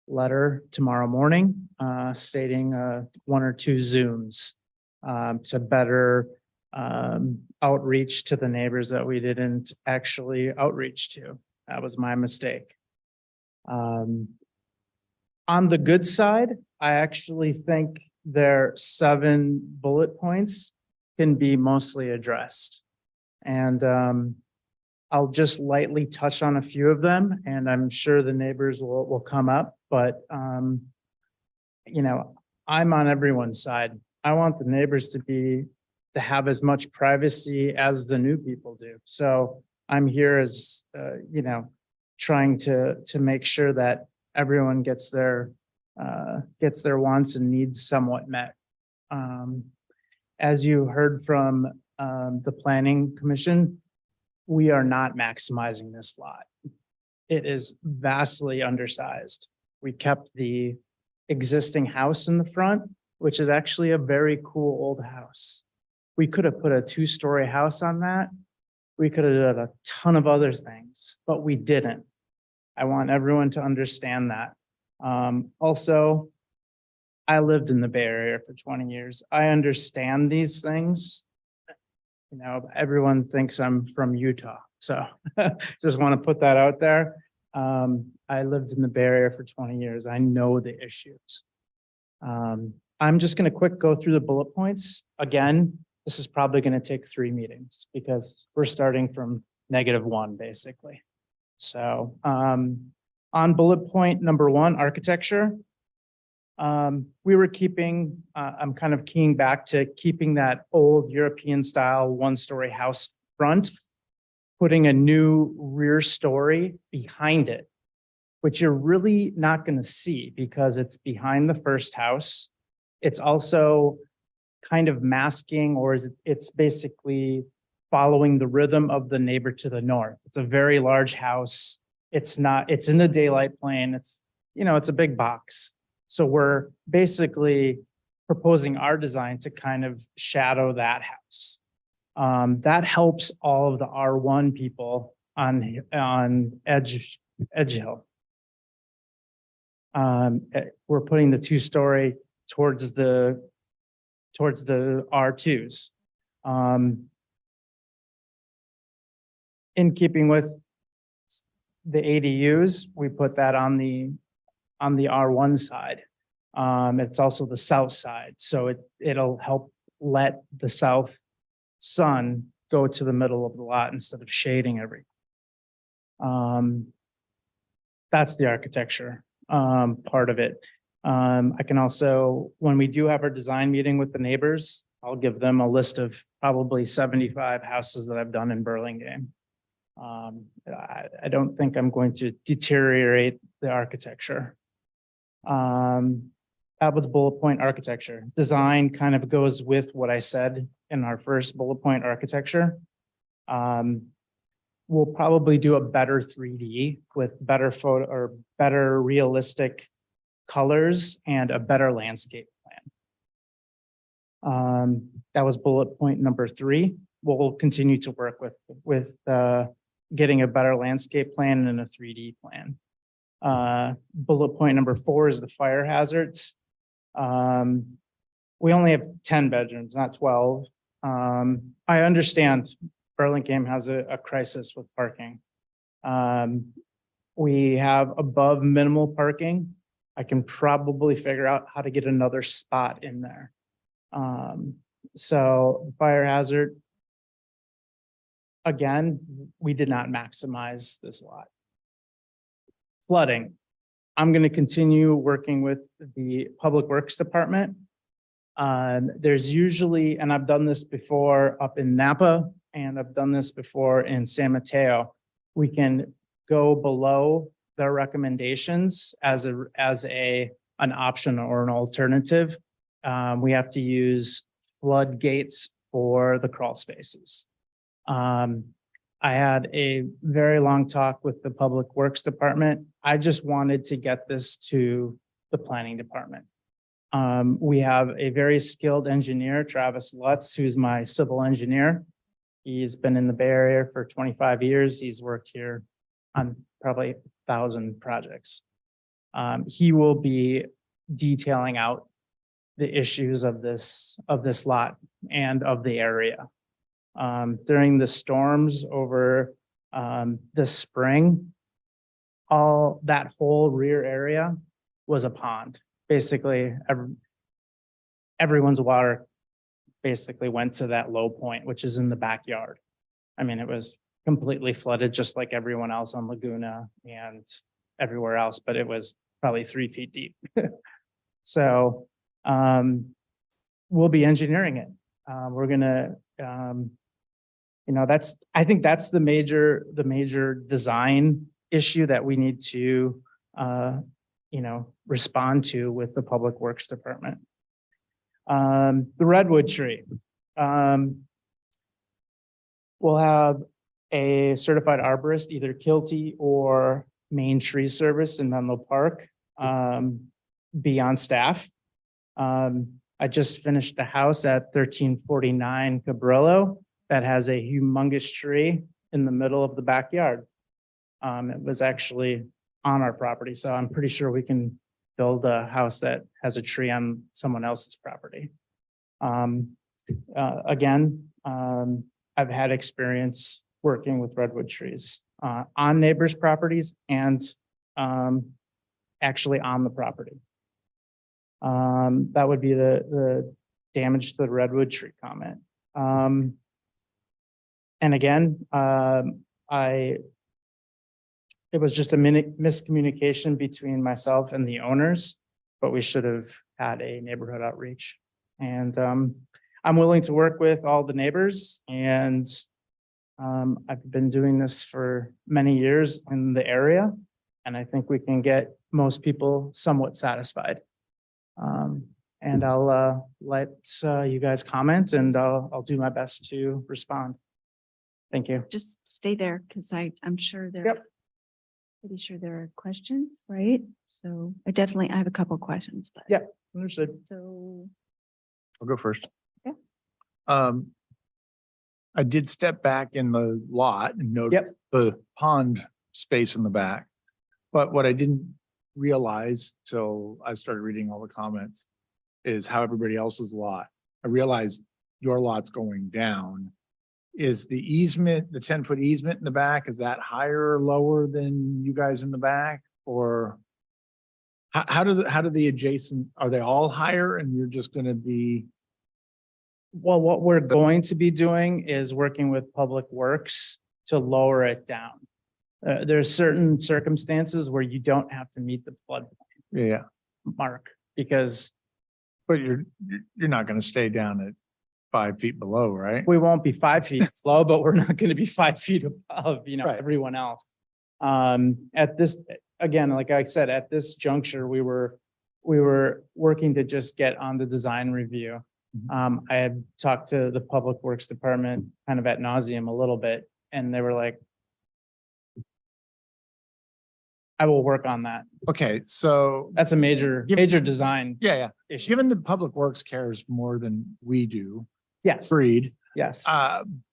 letter tomorrow morning stating 1 or 2 Zooms to better outreach to the neighbors that we didn't actually outreach to. That was my mistake. On the good side, I actually think their 7 bullet points can be mostly addressed. And I'll just lightly touch on a few of them, and I'm sure the neighbors will come up, but you know, I'm on everyone's side. I want the neighbors to have as much privacy as the new people do. So I'm here as, you know, trying to make sure that everyone gets their wants and needs somewhat met. As you heard from the Planning Commission, we are not maximizing this lot. It is vastly undersized. We kept the existing house in the front, which is actually a very cool old house. We could have put a 2-story house on that. We could have done a ton of other things, but we didn't. I want everyone to understand that. Also, I lived in the Bay Area for 20 years. I understand these things. You know, everyone thinks I'm from Utah, so just want to put that out there. I lived in the Bay Area for 20 years. I know the issues. I'm just going to go through the bullet points. Again, this is probably going to take 3 meetings because we're starting from -1, basically. So on bullet point number 1, architecture, we were keeping, I'm kind of keying back to keeping that old European style 1-story house front, putting a new rear story behind it, which you're really not going to see because it's behind the first house. It's also kind of masking, or it's basically following the rhythm of the neighbor to the north. It's a very large house. It's in the daylight plane. It's, you know, it's a big box. So we're basically proposing our design to kind of shadow that house. That helps all of the R1 people on Edge Hill. We're putting the 2-story towards the R2s. In keeping with the ADUs, we put that on the R1 side. It's also the south side, so it'll help let the south sun go to the middle of the lot instead of shading everything. That's the architecture part of it. I can also, when we do have our design meeting with the neighbors, I'll give them a list of probably 75 houses that I've done in Burlingame. I don't think I'm going to deteriorate the architecture. That was bullet point architecture. Design kind of goes with what I said in our first bullet point architecture. We'll probably do a better 3D with better photo or better realistic colors and a better landscape plan. That was bullet point number 3. We'll continue to work with getting a better landscape plan and a 3D plan. Bullet point number 4 is the fire hazards. We only have 10 bedrooms, not 12. I understand Burlingame has a crisis with parking. We have above minimal parking. I can probably figure out how to get another spot in there. So fire hazard. Again, we did not maximize this lot. Flooding. I'm going to continue working with the Public Works Department. There's usually, and I've done this before up in Napa, and I've done this before in San Mateo. We can go below their recommendations as an option or an alternative. We have to use floodgates for the crawl spaces. I had a very long talk with the Public Works Department. I just wanted to get this to the Planning Department. We have a very skilled engineer, Travis Lutz, who's my civil engineer. He's been in the Bay Area for 25 years. He's worked here on probably 1,000 projects. He will be detailing out the issues of this lot and of the area. During the storms over the spring, all that whole rear area was a pond. Basically, everyone's water basically went to that low point, which is in the backyard. I mean, it was completely flooded, just like everyone else on Laguna and everywhere else, but it was probably 3 feet deep. So we'll be engineering it. We're gonna, I think that's the major design issue that we need to, respond to with the Public Works Department. The redwood tree. We'll have a certified arborist, either Kilty or Main Tree Service in Menlo Park, be on staff. I just finished a house at 1349 Cabrillo that has a humongous tree in the middle of the backyard. It was actually on our property, so I'm pretty sure we can build a house that has a tree on someone else's property. Again, I've had experience working with redwood trees on neighbors' properties and actually on the property. That would be the damage to the redwood tree comment. And again, it was just a miscommunication between myself and the owners, but we should have had a neighborhood outreach. And I'm willing to work with all the neighbors, and I've been doing this for many years in the area, and I think we can get most people somewhat satisfied. And I'll let you guys comment, and I'll do my best to respond. Thank you. Just stay there because I'm sure pretty sure there are questions, right? So I have a couple questions, but. Yeah, understood. So. I'll go first. Okay. I did step back in the lot and note the pond space in the back. But what I didn't realize till I started reading all the comments is how everybody else's lot. I realized your lot's going down. Is the easement, the 10-foot easement in the back, is that higher or lower than you guys in the back? Or how do the adjacent, are they all higher and you're just going to be? Well, what we're going to be doing is working with Public Works to lower it down. There's certain circumstances where you don't have to meet the flood mark because. But you're not going to stay down at 5 feet below, right? We won't be 5 feet low, but we're not going to be 5 feet above, everyone else. At this, again, like I said, at this juncture, we were working to just get on the design review. I had talked to the Public Works Department kind of ad nauseum a little bit, and they were like, I will work on that. Okay, so. That's a major design. Yeah, yeah. issue. Given that Public Works cares more than we do, Yes, agreed. yes.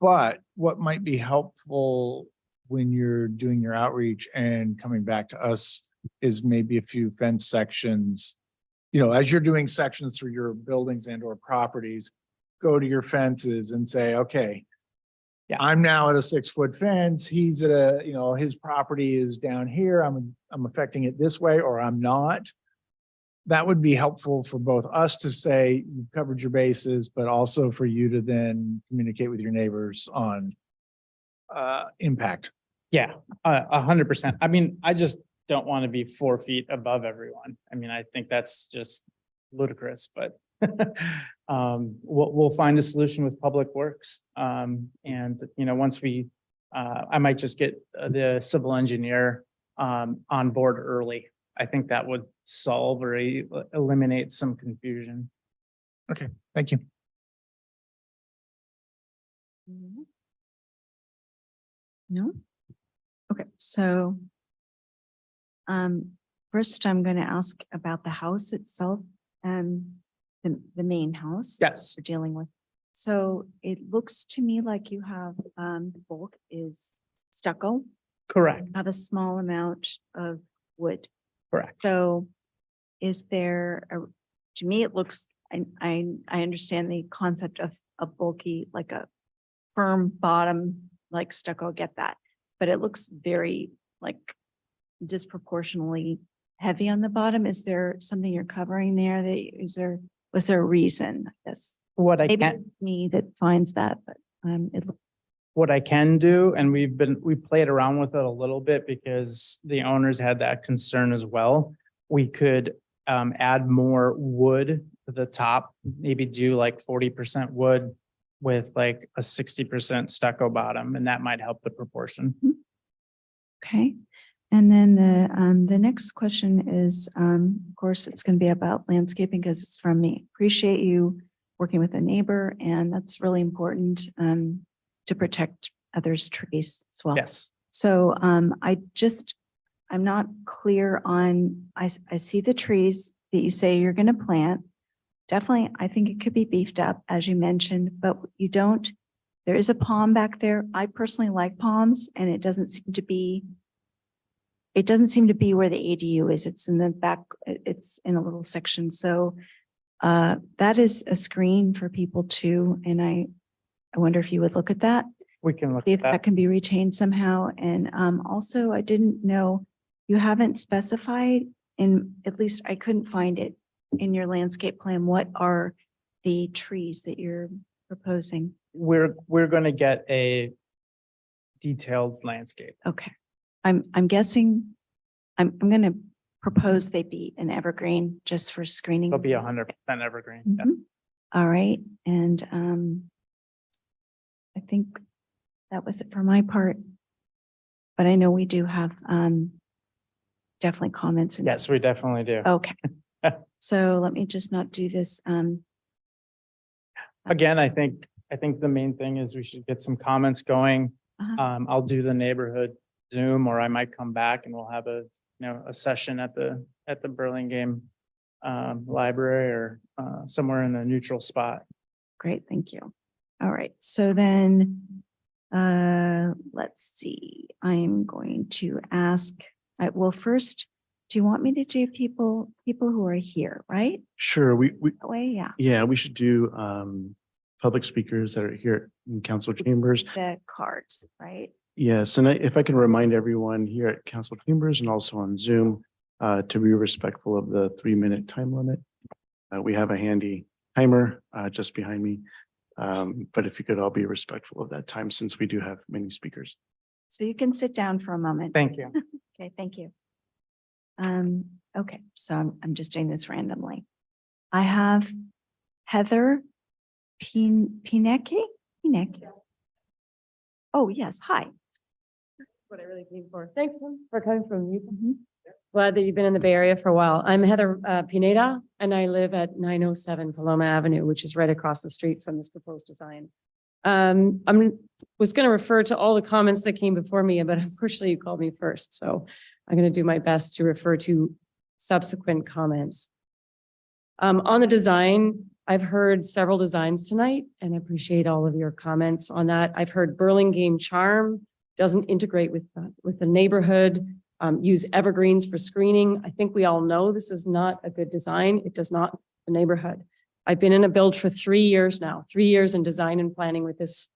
But what might be helpful when you're doing your outreach and coming back to us is maybe a few fence sections. You know, as you're doing sections through your buildings and or properties, go to your fences and say, okay, Yeah. I'm now at a 6-foot fence. He's at a, you know, his property is down here. I'm affecting it this way, or I'm not. That would be helpful for both us to say you've covered your bases, but also for you to then communicate with your neighbors on impact. Yeah, 100%. I mean, I just don't want to be 4 feet above everyone. I mean, I think that's just ludicrous, but we'll find a solution with Public Works. And, you know, once we, I might just get the civil engineer on board early. I think that would solve or eliminate some confusion. Okay, thank you. No? Okay, so first I'm going to ask about the house itself, the main house. Yes. We're dealing with. So it looks to me like you have, the bulk is stucco, Correct, have a small amount of wood. correct. So is there, to me, it looks, I understand the concept of a bulky, like a firm bottom, like stucco, get that. But it looks very like disproportionately heavy on the bottom. Is there something you're covering there that, was there a reason? Yes. What I Maybe can, it's me that finds that, but it looks. what I can do, and we played around with it a little bit because the owners had that concern as well. We could add more wood to the top, maybe do like 40% wood with like a 60% stucco bottom, and that might help the proportion. Okay. And then the next question is, of course, it's going to be about landscaping because it's from me. Appreciate you working with a neighbor, and that's really important to protect others' trees as well. Yes. So I'm not clear on, I see the trees that you say you're going to plant. Definitely, I think it could be beefed up, as you mentioned, but there is a palm back there. I personally like palms, and it doesn't seem to be where the ADU is. It's in the back, it's in a little section. So that is a screen for people too. And I wonder if you would look at that, We can look see at if that that. can be retained somehow. And also, I didn't know, you haven't specified, in at least I couldn't find it in your landscape plan, what are the trees that you're proposing? We're going to get a detailed landscape. Okay, I'm guessing, I'm going to propose they be an evergreen just for screening. It'll be 100% evergreen. Yeah. Mhm. All right, and I think that was it for my part. But I know we do have definitely comments. Yes, we definitely do. Okay. So let me just not do this. Again, I think the main thing is we should get some comments going. Uh-huh. I'll do the neighborhood Zoom, or I might come back and we'll have a session at the Burlingame library or somewhere in a neutral spot. Great, thank you. All right, so then, let's see, I'm going to ask, well, first, do you want me to do people who are here, right? Sure, we, That way, yeah, yeah, we should do public speakers that are here in council chambers. the cards, right? Yes, and if I can remind everyone here at council chambers and also on Zoom to be respectful of the 3-minute time limit. We have a handy timer just behind me. But if you could all be respectful of that time, since we do have many speakers. So you can sit down for a moment. Thank you. Okay, thank you. Okay, so I'm just doing this randomly. I have Heather Pinecki. Oh, yes, hi. What I really came for. Thanks for coming from you. Glad that you've been in the Bay Area for a while. I'm Heather Pineda, and I live at 907 Paloma Avenue, which is right across the street from this proposed design. Was going to refer to all the comments that came before me, but unfortunately you called me first. So I'm going to do my best to refer to subsequent comments. On the design, I've heard several designs tonight and appreciate all of your comments on that. I've heard Burlingame charm doesn't integrate with the neighborhood, use evergreens for screening. I think we all know this is not a good design. It does not the neighborhood. I've been in a build for 3 years now, 3 years in design and planning with this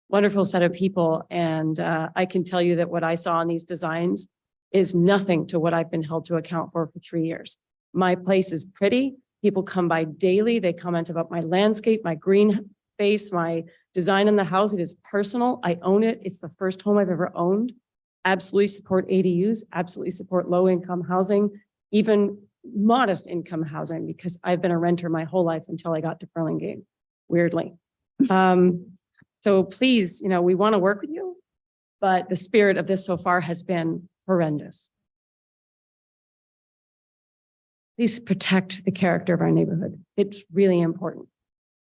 wonderful set of people. And I can tell you that what I saw in these designs is nothing to what I've been held to account for 3 years. My place is pretty. People come by daily. They comment about my landscape, my green space, my design in the house. It is personal. I own it. It's the first home I've ever owned. Absolutely support ADUs, absolutely support low income housing, even modest income housing, because I've been a renter my whole life until I got to Burlingame, weirdly. So please, we want to work with you, but the spirit of this so far has been horrendous. Please protect the character of our neighborhood. It's really important.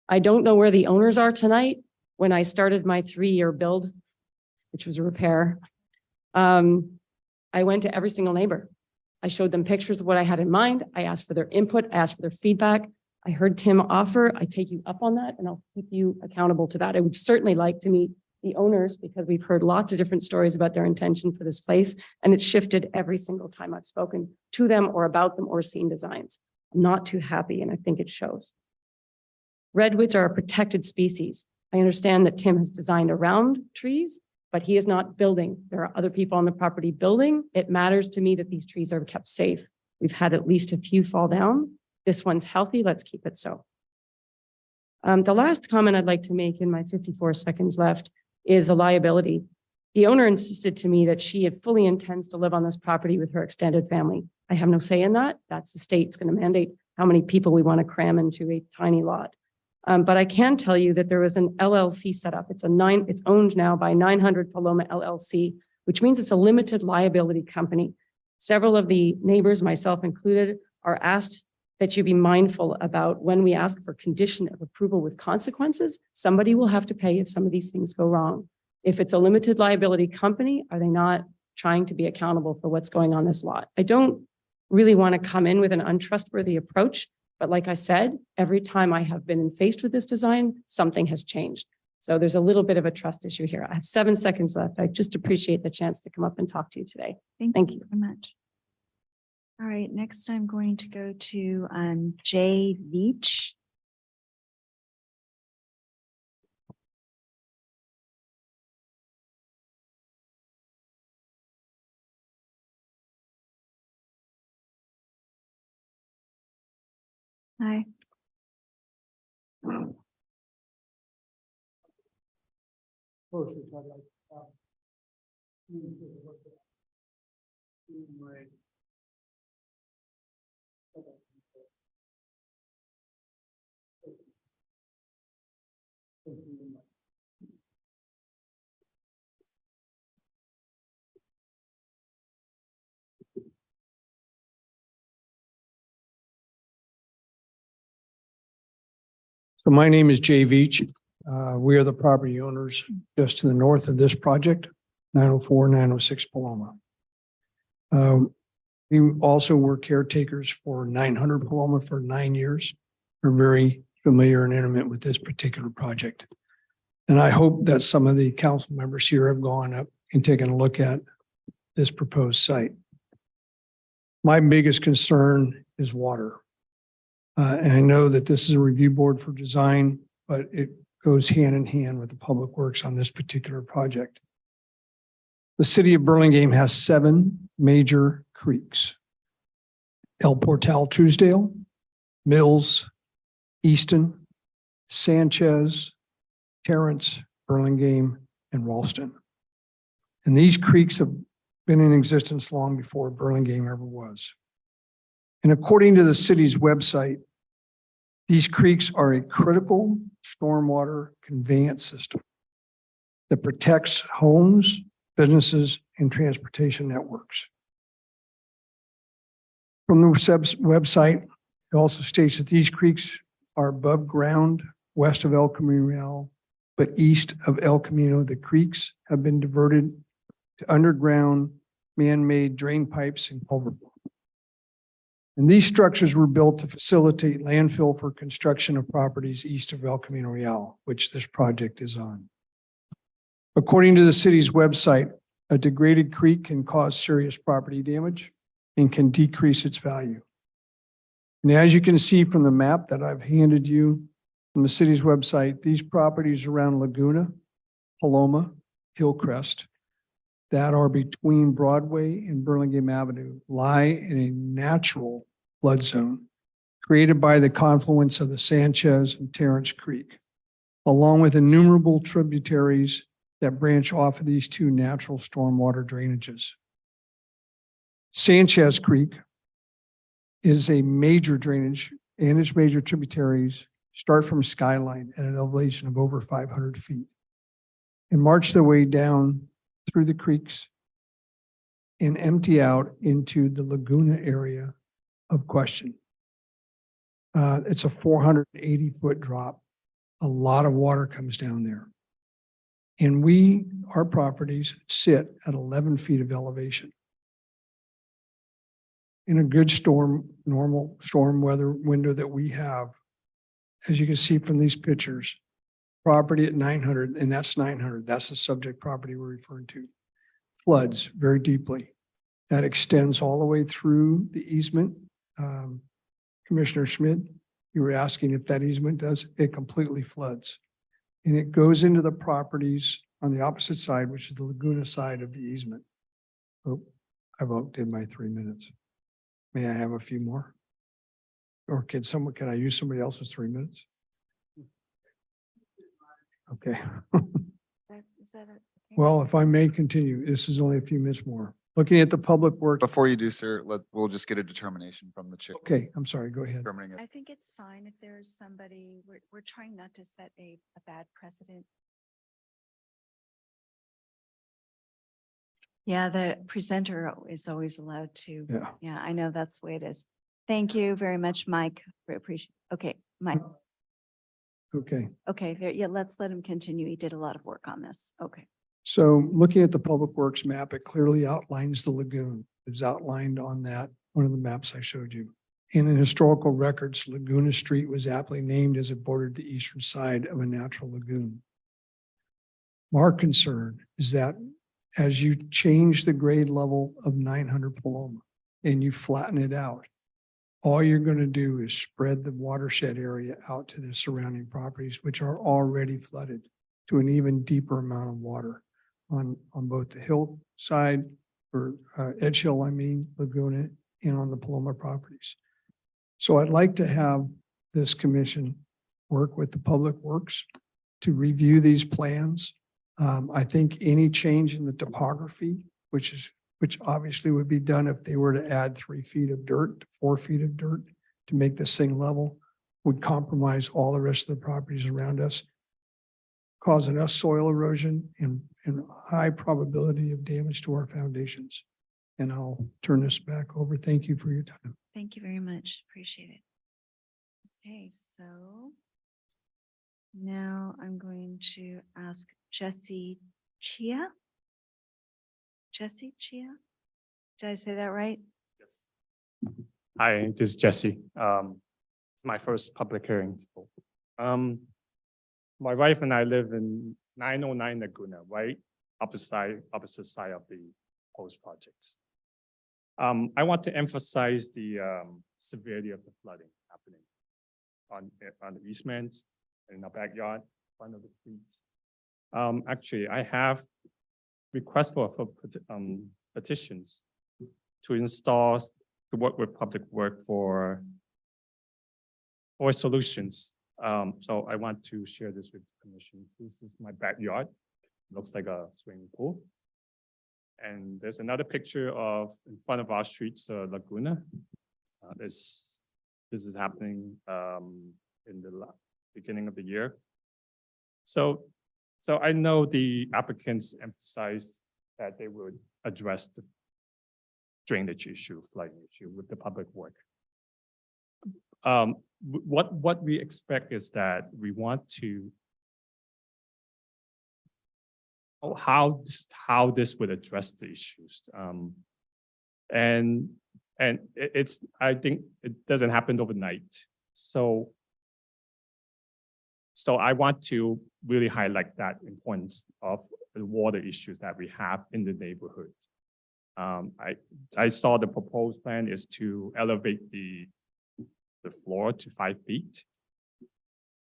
I don't know where the owners are tonight. When I started my 3-year build, which was a repair, I went to every single neighbor. I showed them pictures of what I had in mind. I asked for their input, I asked for their feedback. I heard Tim offer, I take you up on that and I'll keep you accountable to that. I would certainly like to meet the owners because we've heard lots of different stories about their intention for this place. And it's shifted every single time I've spoken to them or about them or seen designs. I'm not too happy and I think it shows. Redwoods are a protected species. I understand that Tim has designed around trees, but he is not building. There are other people on the property building. It matters to me that these trees are kept safe. We've had at least a few fall down. This one's healthy. Let's keep it so. The last comment I'd like to make in my 54 seconds left is the liability. The owner insisted to me that she fully intends to live on this property with her extended family. I have no say in that. That's the state's going to mandate how many people we want to cram into a tiny lot. But I can tell you that there was an LLC set up. It's owned now by 900 Paloma LLC, which means it's a limited liability company. Several of the neighbors, myself included, are asked that you be mindful about when we ask for condition of approval with consequences, somebody will have to pay if some of these things go wrong. If it's a limited liability company, are they not trying to be accountable for what's going on this lot? I don't really want to come in with an untrustworthy approach, but like I said, every time I have been faced with this design, something has changed. So there's a little bit of a trust issue here. I have 7 seconds left. I just appreciate the chance to come up and talk to you today. Thank you very much. All right, next I'm going to go to Jay Veach. Hi. So my name is Jay Veach. We are the property owners just to the north of this project, 904, 906 Paloma. We also were caretakers for 900 Paloma for 9 years. We're very familiar and intimate with this particular project. And I hope that some of the council members here have gone up and taken a look at this proposed site. My biggest concern is water. And I know that this is a review board for design, but it goes hand in hand with the public works on this particular project. The city of Burlingame has 7 major creeks: El Portal, Truesdale, Mills, Easton, Sanchez, Terrence, Burlingame, and Ralston. And these creeks have been in existence long before Burlingame ever was. And according to the city's website, these creeks are a critical stormwater conveyance system that protects homes, businesses, and transportation networks. From the website, it also states that these creeks are above ground west of El Camino Real, but east of El Camino, the creeks have been diverted to underground man-made drain pipes and culvert. And these structures were built to facilitate landfill for construction of properties east of El Camino Real, which this project is on. According to the city's website, a degraded creek can cause serious property damage and can decrease its value. And as you can see from the map that I've handed you from the city's website, these properties around Laguna, Paloma, Hillcrest, that are between Broadway and Burlingame Avenue lie in a natural flood zone created by the confluence of the Sanchez and Terrence Creek, along with innumerable tributaries that branch off of these two natural stormwater drainages. Sanchez Creek is a major drainage, and its major tributaries start from Skyline at an elevation of over 500 feet and march their way down through the creeks and empty out into the Laguna area of question. It's a 480-foot drop. A lot of water comes down there. And our properties sit at 11 feet of elevation. In a good normal storm weather window that we have, as you can see from these pictures, property at 900, and that's 900, that's the subject property we're referring to, floods very deeply. That extends all the way through the easement. Commissioner Schmidt, you were asking if that easement does, it completely floods. And it goes into the properties on the opposite side, which is the Laguna side of the easement. Oh, I've outdid my 3 minutes. May I have a few more? Or can I use somebody else's 3 minutes? Okay. Well, if I may continue, this is only a few minutes more. Looking at the public work. Before you do, sir, we'll just get a determination from the chair. Okay, I'm sorry, go ahead. Determining it. I think it's fine if there's somebody, we're trying not to set a bad precedent. Yeah, the presenter is always allowed to. Yeah. Yeah, I know that's the way it is. Thank you very much, Mike. We appreciate, okay, Mike. Okay. Okay, there, yeah, let's let him continue. He did a lot of work on this. Okay. So looking at the Public Works map, it clearly outlines the lagoon. It's outlined on that, one of the maps I showed you. And in historical records, Laguna Street was aptly named as it bordered the eastern side of a natural lagoon. Our concern is that as you change the grade level of 900 Paloma and you flatten it out, all you're going to do is spread the watershed area out to the surrounding properties, which are already flooded to an even deeper amount of water on both the hillside or Edge Hill, Laguna, and on the Paloma properties. So I'd like to have this commission work with the Public Works to review these plans. I think any change in the topography, which obviously would be done if they were to add 3 feet of dirt, 4 feet of dirt to make this thing level, would compromise all the rest of the properties around us, causing us soil erosion and high probability of damage to our foundations. And I'll turn this back over. Thank you for your time. Thank you very much. Appreciate it. Okay, so now I'm going to ask Jesse Chia. Jesse Chia? Did I say that right? Hi, this is Jesse. It's my first public hearing. My wife and I live in 909 Laguna, right opposite side of the post projects. I want to emphasize the severity of the flooding happening on the easements, in the backyard, front of the streets. Actually, I have requests for petitions to work with Public Works for solutions. So I want to share this with the commission. This is my backyard. Looks like a swimming pool. And there's another picture of in front of our streets, Laguna. This is happening in the beginning of the year. So I know the applicants emphasized that they would address drainage issue, flooding issue with the public work. What we expect is that we want to how this would address the issues. And I think it doesn't happen overnight. So I want to really highlight that importance of the water issues that we have in the neighborhood. I saw the proposed plan is to elevate the floor to 5 feet.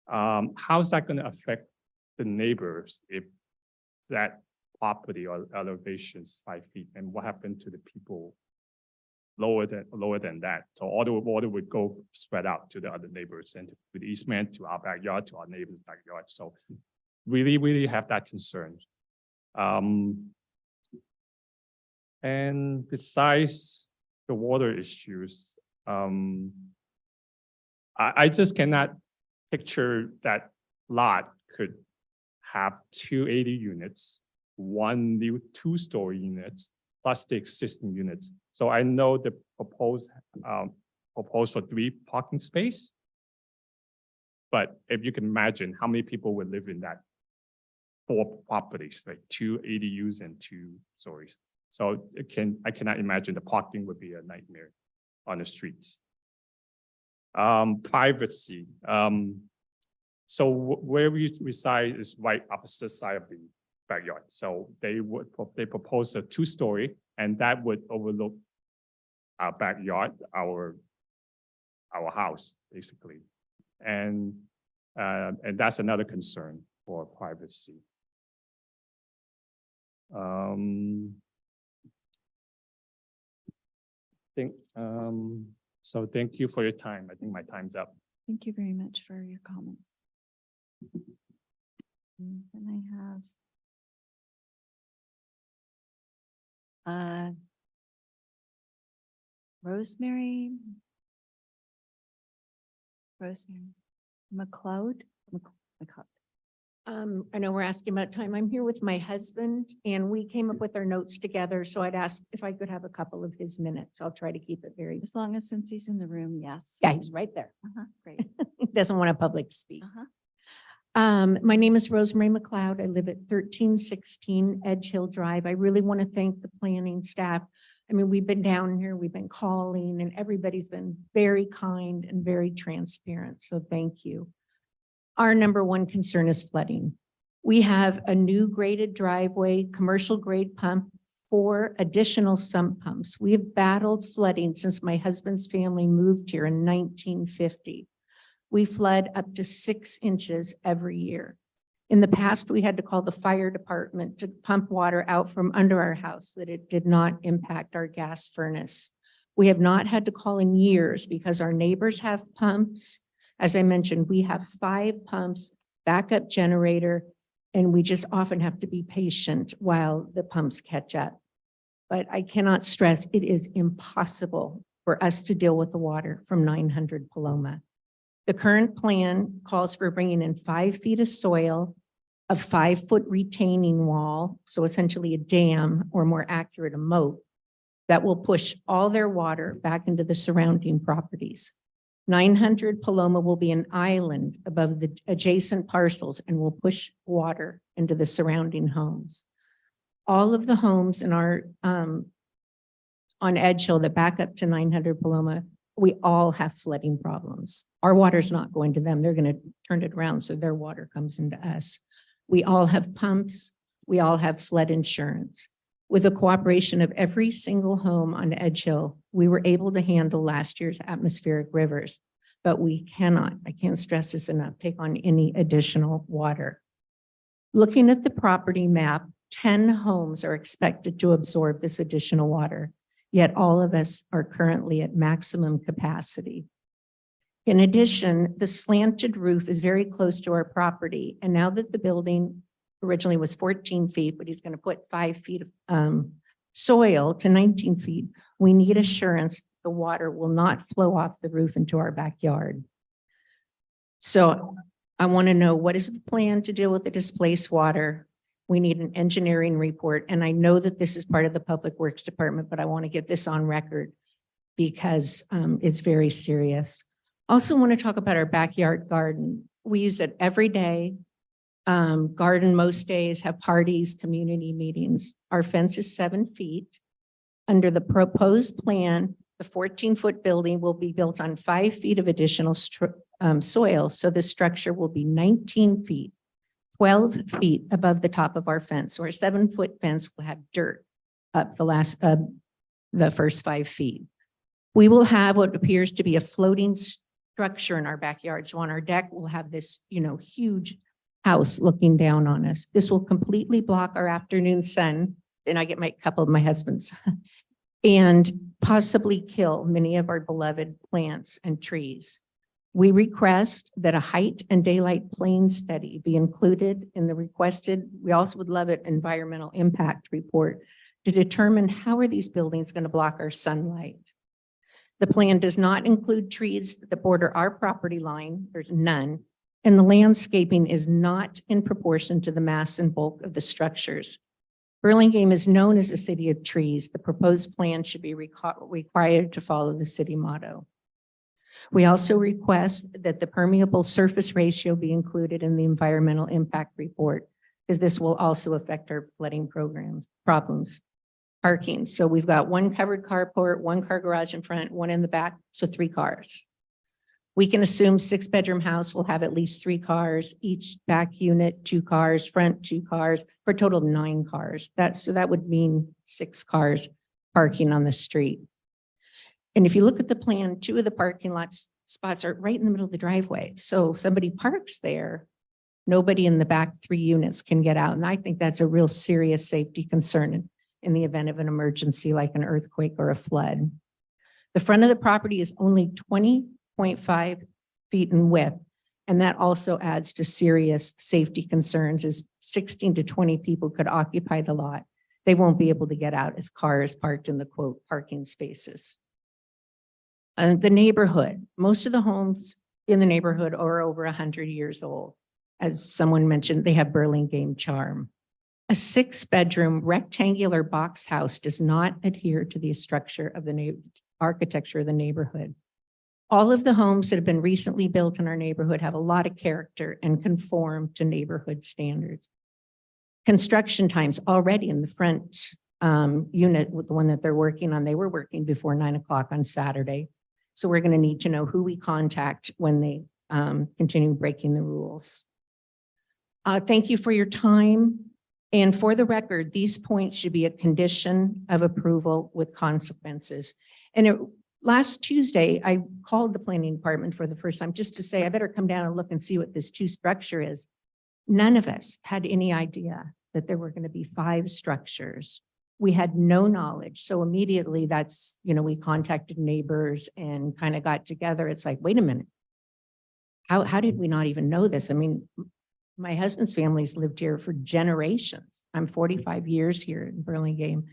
How's that going to affect the neighbors if that property or elevations 5 feet? And what happened to the people lower than that? So all the water would go spread out to the other neighbors and to the easement, to our backyard, to our neighbor's backyard. So really have that concern. And besides the water issues, I just cannot picture that lot could have 280 units, one new 2-story units, plus the existing units. So I know the proposed for 3 parking space. But if you can imagine how many people would live in that 4 properties, like 2 ADUs and 2 stories. So I cannot imagine the parking would be a nightmare on the streets. Privacy. So where we reside is right opposite side of the backyard. So they propose a 2-story, and that would overlook our backyard, our house, basically. And that's another concern for privacy. So thank you for your time. I think my time's up. Thank you very much for your comments. And then I have Rosemary McLeod. I know we're asking about time. I'm here with my husband and we came up with our notes together. So I'd ask if I could have a couple of his minutes. I'll try to keep it very. As long as since he's in the room, yes. Yeah, he's right there. Great. He doesn't want a public to speak. My name is Rosemary McLeod. I live at 1316 Edge Hill Drive. I really want to thank the planning staff. I mean, we've been down here, we've been calling, and everybody's been very kind and very transparent. So thank you. Our number one concern is flooding. We have a new graded driveway, commercial grade pump, 4 additional sump pumps. We have battled flooding since my husband's family moved here in 1950. We flood up to 6 inches every year. In the past, we had to call the fire department to pump water out from under our house so that it did not impact our gas furnace. We have not had to call in years because our neighbors have pumps. As I mentioned, we have 5 pumps, backup generator, and we just often have to be patient while the pumps catch up. But I cannot stress, it is impossible for us to deal with the water from 900 Paloma. The current plan calls for bringing in 5 feet of soil, a 5-foot retaining wall, so essentially a dam, or more accurate, a moat, that will push all their water back into the surrounding properties. 900 Paloma will be an island above the adjacent parcels and will push water into the surrounding homes. All of the homes in our on Edge Hill that back up to 900 Paloma, we all have flooding problems. Our water's not going to them. They're going to turn it around so their water comes into us. We all have pumps. We all have flood insurance. With the cooperation of every single home on Edge Hill, we were able to handle last year's atmospheric rivers, but we cannot, I can't stress this enough, take on any additional water. Looking at the property map, 10 homes are expected to absorb this additional water, yet all of us are currently at maximum capacity. In addition, the slanted roof is very close to our property, and now that the building originally was 14 feet, but he's going to put 5 feet of soil to 19 feet. We need assurance the water will not flow off the roof into our backyard. So I want to know, what is the plan to deal with the displaced water? We need an engineering report. And I know that this is part of the Public Works Department, but I want to get this on record because it's very serious. Also want to talk about our backyard garden. We use it every day. Garden most days, have parties, community meetings. Our fence is 7 feet. Under the proposed plan, the 14-foot building will be built on 5 feet of additional soil. So the structure will be 19 feet, 12 feet above the top of our fence. So our 7-foot fence will have dirt up the first 5 feet. We will have what appears to be a floating structure in our backyard. So on our deck, we'll have this, huge house looking down on us. This will completely block our afternoon sun. And I get a couple of my husband's and possibly kill many of our beloved plants and trees. We request that a height and daylight plane study be included in the requested. We also would love an environmental impact report to determine how are these buildings going to block our sunlight. The plan does not include trees that border our property line. There's none. And the landscaping is not in proportion to the mass and bulk of the structures. Burlingame is known as a city of trees. The proposed plan should be required to follow the city motto. We also request that the permeable surface ratio be included in the environmental impact report, because this will also affect our flooding problems. Parking. So we've got 1 covered carport, 1 car garage in front, 1 in the back, so 3 cars. We can assume 6-bedroom house will have at least 3 cars, each back unit, 2 cars, front 2 cars, for a total of 9 cars. That would mean 6 cars parking on the street. And if you look at the plan, 2 of the parking spots are right in the middle of the driveway. So if somebody parks there, nobody in the back 3 units can get out. And I think that's a real serious safety concern in the event of an emergency like an earthquake or a flood. The front of the property is only 20.5 feet in width. And that also adds to serious safety concerns as 16 to 20 people could occupy the lot. They won't be able to get out if car is parked in the quote parking spaces. The neighborhood, most of the homes in the neighborhood are over 100 years old. As someone mentioned, they have Burlingame charm. A 6-bedroom rectangular box house does not adhere to the structure of the architecture of the neighborhood. All of the homes that have been recently built in our neighborhood have a lot of character and conform to neighborhood standards. Construction times already in the front unit with the one that they're working on, they were working before 9 o'clock on Saturday. So we're going to need to know who we contact when they continue breaking the rules. Thank you for your time. And for the record, these points should be a condition of approval with consequences. And last Tuesday, I called the planning department for the first time just to say, I better come down and look and see what this 2 structure is. None of us had any idea that there were going to be 5 structures. We had no knowledge. So immediately we contacted neighbors and kind of got together. It's like, wait a minute. How did we not even know this? I mean, my husband's family's lived here for generations. I'm 45 years here in Burlingame.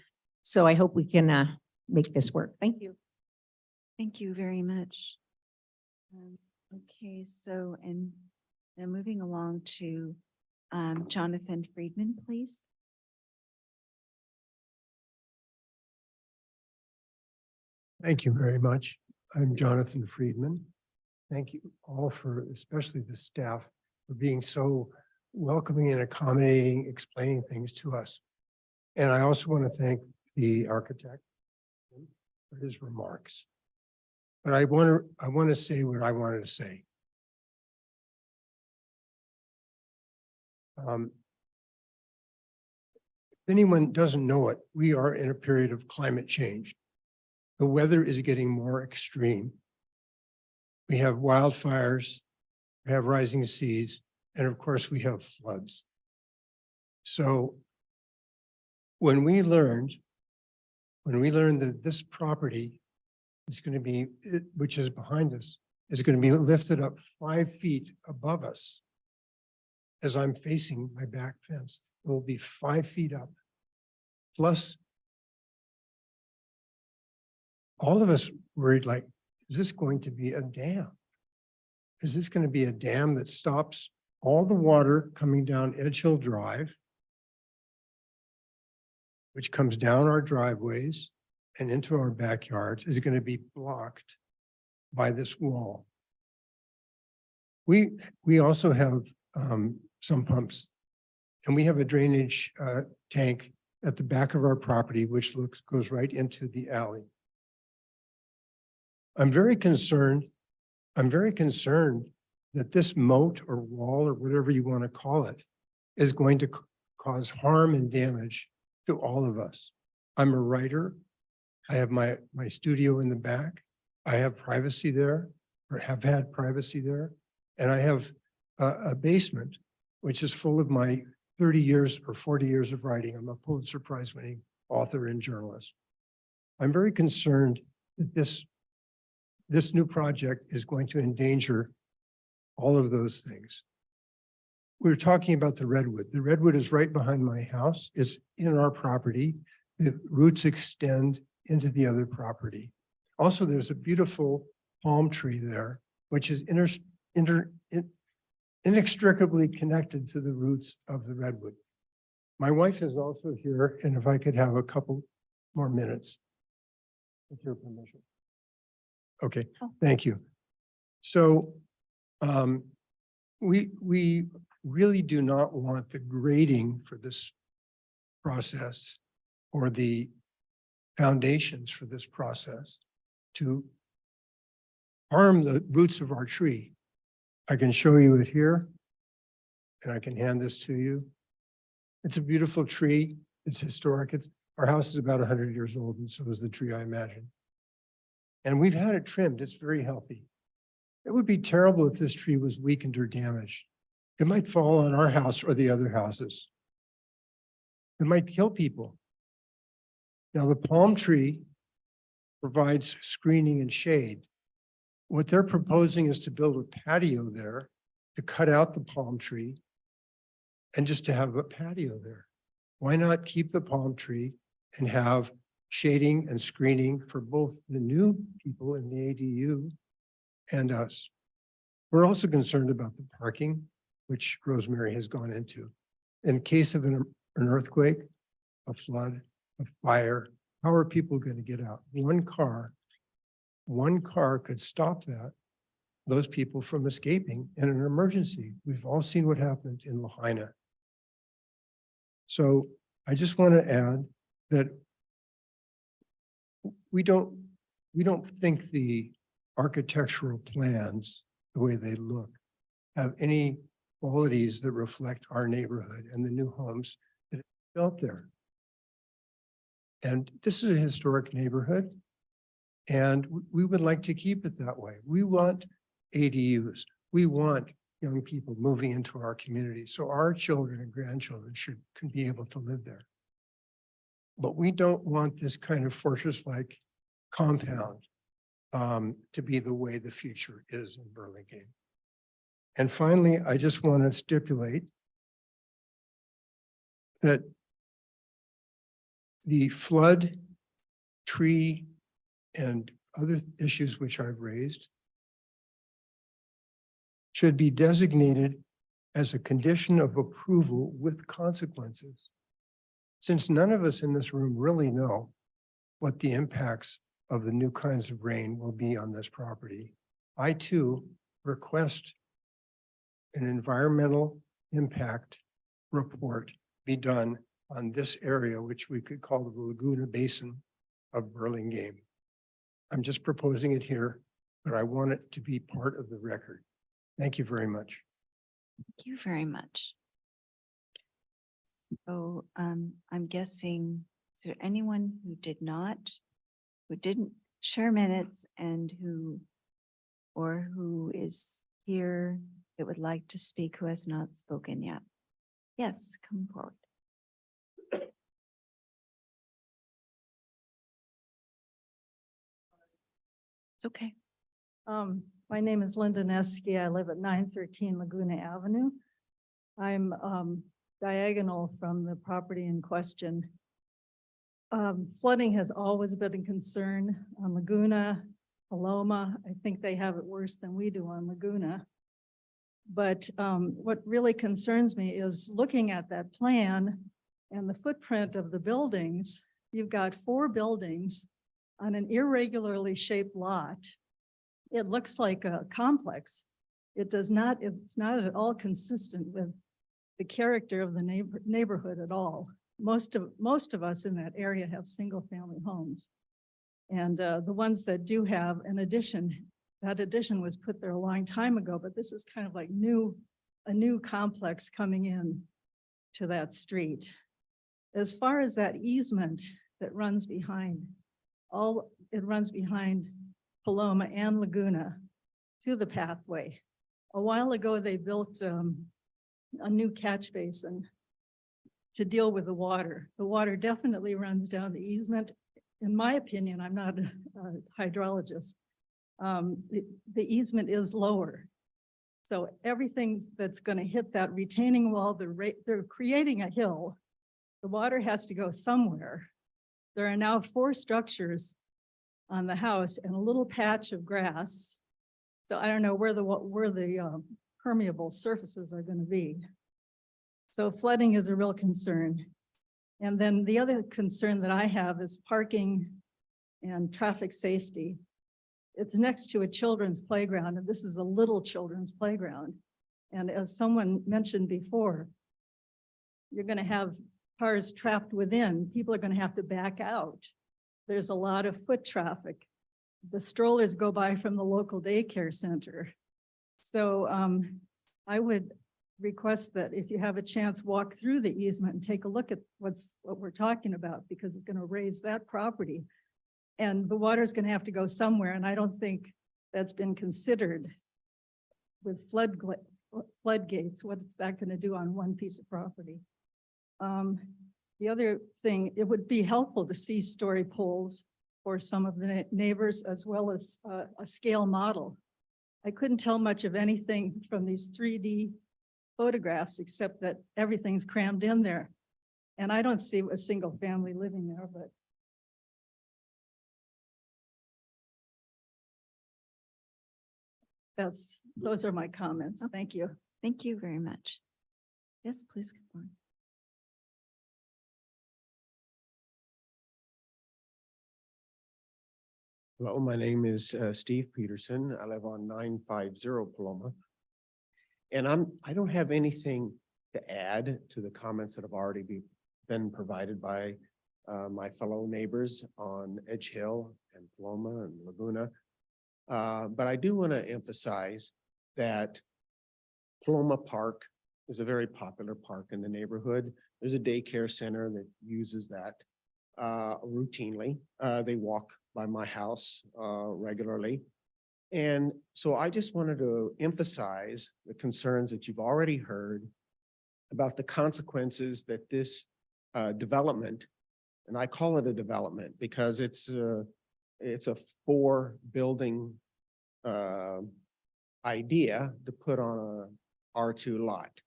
So I hope we can make this work. Thank you. Thank you very much. Okay, so, and now moving along to Jonathan Friedman, please. Thank you very much. I'm Jonathan Friedman. Thank you all for, especially the staff, for being so welcoming and accommodating, explaining things to us. And I also want to thank the architect for his remarks. But I want to say what I wanted to say. If anyone doesn't know it, we are in a period of climate change. The weather is getting more extreme. We have wildfires, we have rising seas, and of course we have floods. So when we learned that this property is going to be, which is behind us, is going to be lifted up 5 feet above us, as I'm facing my back fence, it will be 5 feet up. Plus, all of us worried, like, is this going to be a dam? Is this going to be a dam that stops all the water coming down Edge Hill Drive which comes down our driveways and into our backyards, is going to be blocked by this wall. We also have some pumps, and we have a drainage tank at the back of our property, which goes right into the alley. I'm very concerned that this moat or wall or whatever you want to call it is going to cause harm and damage to all of us. I'm a writer. I have my studio in the back. I have privacy there, or have had privacy there. And I have a basement, which is full of my 30 years or 40 years of writing. I'm a Pulitzer Prize winning author and journalist. I'm very concerned that this new project is going to endanger all of those things. We're talking about the redwood. The redwood is right behind my house. It's in our property. The roots extend into the other property. Also, there's a beautiful palm tree there, which is inextricably connected to the roots of the redwood. My wife is also here, and if I could have a couple more minutes, with your permission. Okay, thank you. So we really do not want the grading for this process or the foundations for this process to harm the roots of our tree. I can show you it here, and I can hand this to you. It's a beautiful tree. It's historic. Our house is about 100 years old, and so is the tree, I imagine. And we've had it trimmed. It's very healthy. It would be terrible if this tree was weakened or damaged. It might fall on our house or the other houses. It might kill people. Now, the palm tree provides screening and shade. What they're proposing is to build a patio there, to cut out the palm tree, and just to have a patio there. Why not keep the palm tree and have shading and screening for both the new people in the ADU and us? We're also concerned about the parking, which Rosemary has gone into. In case of an earthquake, a flood, a fire, how are people going to get out? One car could stop those people from escaping in an emergency. We've all seen what happened in Lahaina. So I just want to add that we don't think the architectural plans, the way they look, have any qualities that reflect our neighborhood and the new homes that are built there. And this is a historic neighborhood, and we would like to keep it that way. We want ADUs. We want young people moving into our community, so our children and grandchildren can be able to live there. But we don't want this kind of fortress-like compound to be the way the future is in Burlingame. And finally, I just want to stipulate that the flood, tree, and other issues which I've raised should be designated as a condition of approval with consequences. Since none of us in this room really know what the impacts of the new kinds of rain will be on this property, I too request an environmental impact report be done on this area, which we could call the Laguna Basin of Burlingame. I'm just proposing it here, but I want it to be part of the record. Thank you very much. Thank you very much. So I'm guessing, is there anyone who didn't share minutes and who is here that would like to speak, who has not spoken yet? Yes, come forward. It's okay. My name is Linda Neske. I live at 913 Laguna Avenue. I'm diagonal from the property in question. Flooding has always been a concern on Laguna, Paloma. I think they have it worse than we do on Laguna. But what really concerns me is looking at that plan And the footprint of the buildings, you've got 4 buildings on an irregularly shaped lot. It looks like a complex. It's not at all consistent with the character of the neighborhood at all. Most of us in that area have single family homes. And the ones that do have an addition, that addition was put there a long time ago, but this is kind of like a new complex coming in to that street. As far as that easement that runs behind, it runs behind Paloma and Laguna to the pathway. A while ago, they built a new catch basin to deal with the water. The water definitely runs down the easement. In my opinion, I'm not a hydrologist. The easement is lower. So everything that's going to hit that retaining wall, they're creating a hill. The water has to go somewhere. There are now 4 structures on the house and a little patch of grass. So I don't know where the permeable surfaces are going to be. So flooding is a real concern. And then the other concern that I have is parking and traffic safety. It's next to a children's playground, and this is a little children's playground. And as someone mentioned before, you're going to have cars trapped within. People are going to have to back out. There's a lot of foot traffic. The strollers go by from the local daycare center. So I would request that if you have a chance, walk through the easement and take a look at what we're talking about, because it's going to raise that property. And the water is going to have to go somewhere. And I don't think that's been considered with floodgates. What's that going to do on one piece of property? The other thing, it would be helpful to see story poles for some of the neighbors, as well as a scale model. I couldn't tell much of anything from these 3D photographs, except that everything's crammed in there. And I don't see a single family living there, but those are my comments. Thank you. Thank you very much. Yes, please. Go on. Hello, my name is Steve Peterson. I live on 950 Paloma. And I don't have anything to add to the comments that have already been provided by my fellow neighbors on Edge Hill and Paloma and Laguna. But I do want to emphasize that Paloma Park is a very popular park in the neighborhood. There's a daycare center that uses that routinely. They walk by my house regularly. And so I just wanted to emphasize the concerns that you've already heard about the consequences that this development, and I call it a development because it's a 4-building idea to put on a R2 lot.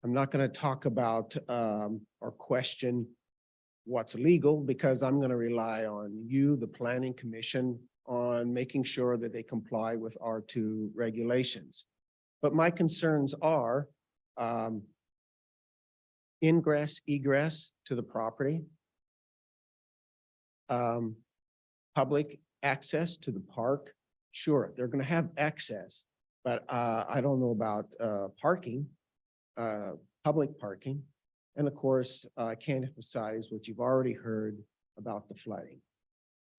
I'm not going to talk about or question what's legal, because I'm going to rely on you, the Planning Commission, on making sure that they comply with R2 regulations. But my concerns are ingress, egress to the property, public access to the park. Sure, they're going to have access, but I don't know about parking, public parking. And of course, I can't emphasize what you've already heard about the flooding.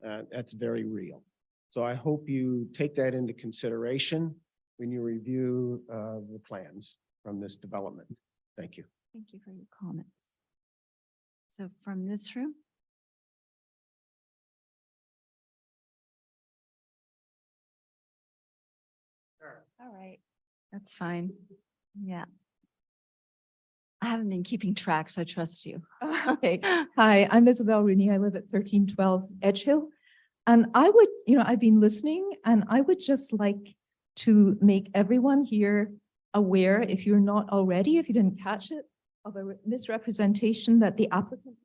That's very real. So I hope you take that into consideration when you review the plans from this development. Thank you. Thank you for your comments. So from this room. All right, that's fine. Yeah. I haven't been keeping track, so I trust you. Okay. Hi, I'm Isabel Rooney. I live at 1312 Edge Hill. And I would, I've been listening, and I would just like to make everyone here aware, if you're not already, if you didn't catch it, of a misrepresentation that the applicant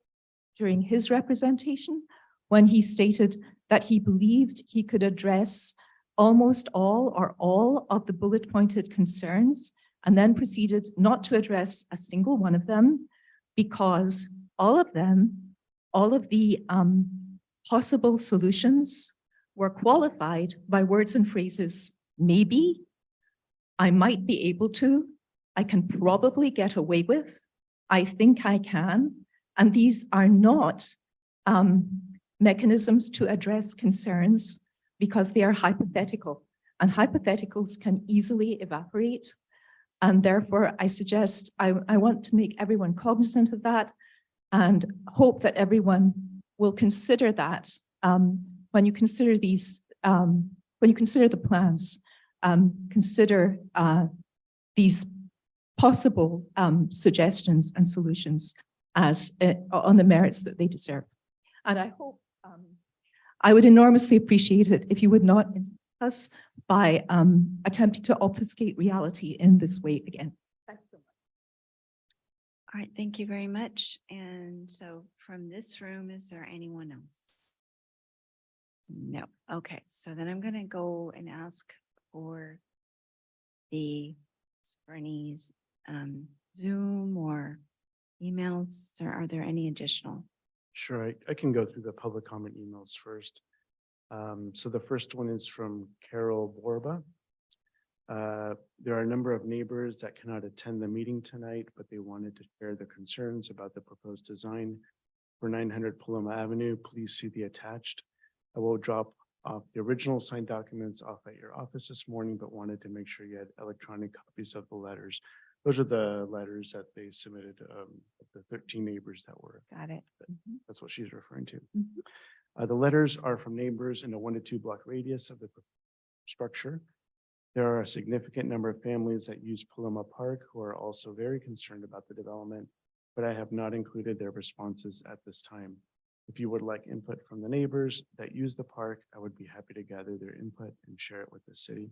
during his representation, when he stated that he believed he could address almost all or all of the bullet pointed concerns, and then proceeded not to address a single one of them, because all of them, all of the possible solutions were qualified by words and phrases. Maybe, I might be able to, I can probably get away with, I think I can. And these are not mechanisms to address concerns because they are hypothetical, and hypotheticals can easily evaporate. And therefore, I suggest, I want to make everyone cognizant of that and hope that everyone will consider that when you consider these, when you consider the plans, consider these possible suggestions and solutions as on the merits that they deserve. And I hope, I would enormously appreciate it if you would not insult us by attempting to obfuscate reality in this way again. Thanks so much. All right, thank you very much. And so from this room, is there anyone else? No. Okay, so then I'm going to go and ask for any Zoom or emails. Are there any additional? Sure, I can go through the public comment emails first. So the first one is from Carol Borba. There are a number of neighbors that cannot attend the meeting tonight, but they wanted to share their concerns about the proposed design for 900 Paloma Avenue. Please see the attached. I will drop off the original signed documents off at your office this morning, but wanted to make sure you had electronic copies of the letters. Those are the letters that they submitted, of the 13 neighbors that were. Got it. That's what she's referring to. The letters are from neighbors in a 1 to 2 block radius of the structure. There are a significant number of families that use Paloma Park who are also very concerned about the development, but I have not included their responses at this time. If you would like input from the neighbors that use the park, I would be happy to gather their input and share it with the city.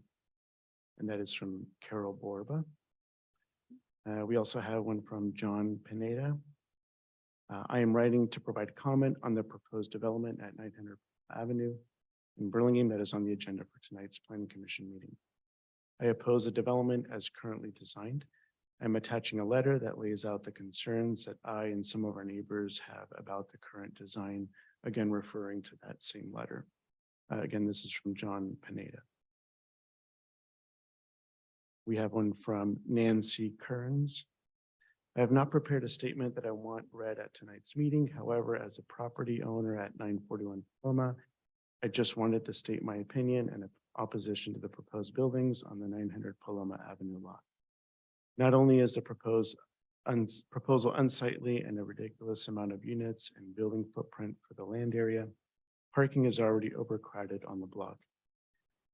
And that is from Carol Borba. We also have one from John Pineda. I am writing to provide comment on the proposed development at 900 Avenue in Burlingame that is on the agenda for tonight's Planning Commission meeting. I oppose the development as currently designed. I'm attaching a letter that lays out the concerns that I and some of our neighbors have about the current design, again, referring to that same letter. Again, this is from John Pineda. We have one from Nancy Kearns. I have not prepared a statement that I want read at tonight's meeting. However, as a property owner at 941 Paloma, I just wanted to state my opinion and opposition to the proposed buildings on the 900 Paloma Avenue lot. Not only is the proposal unsightly and a ridiculous amount of units and building footprint for the land area, parking is already overcrowded on the block.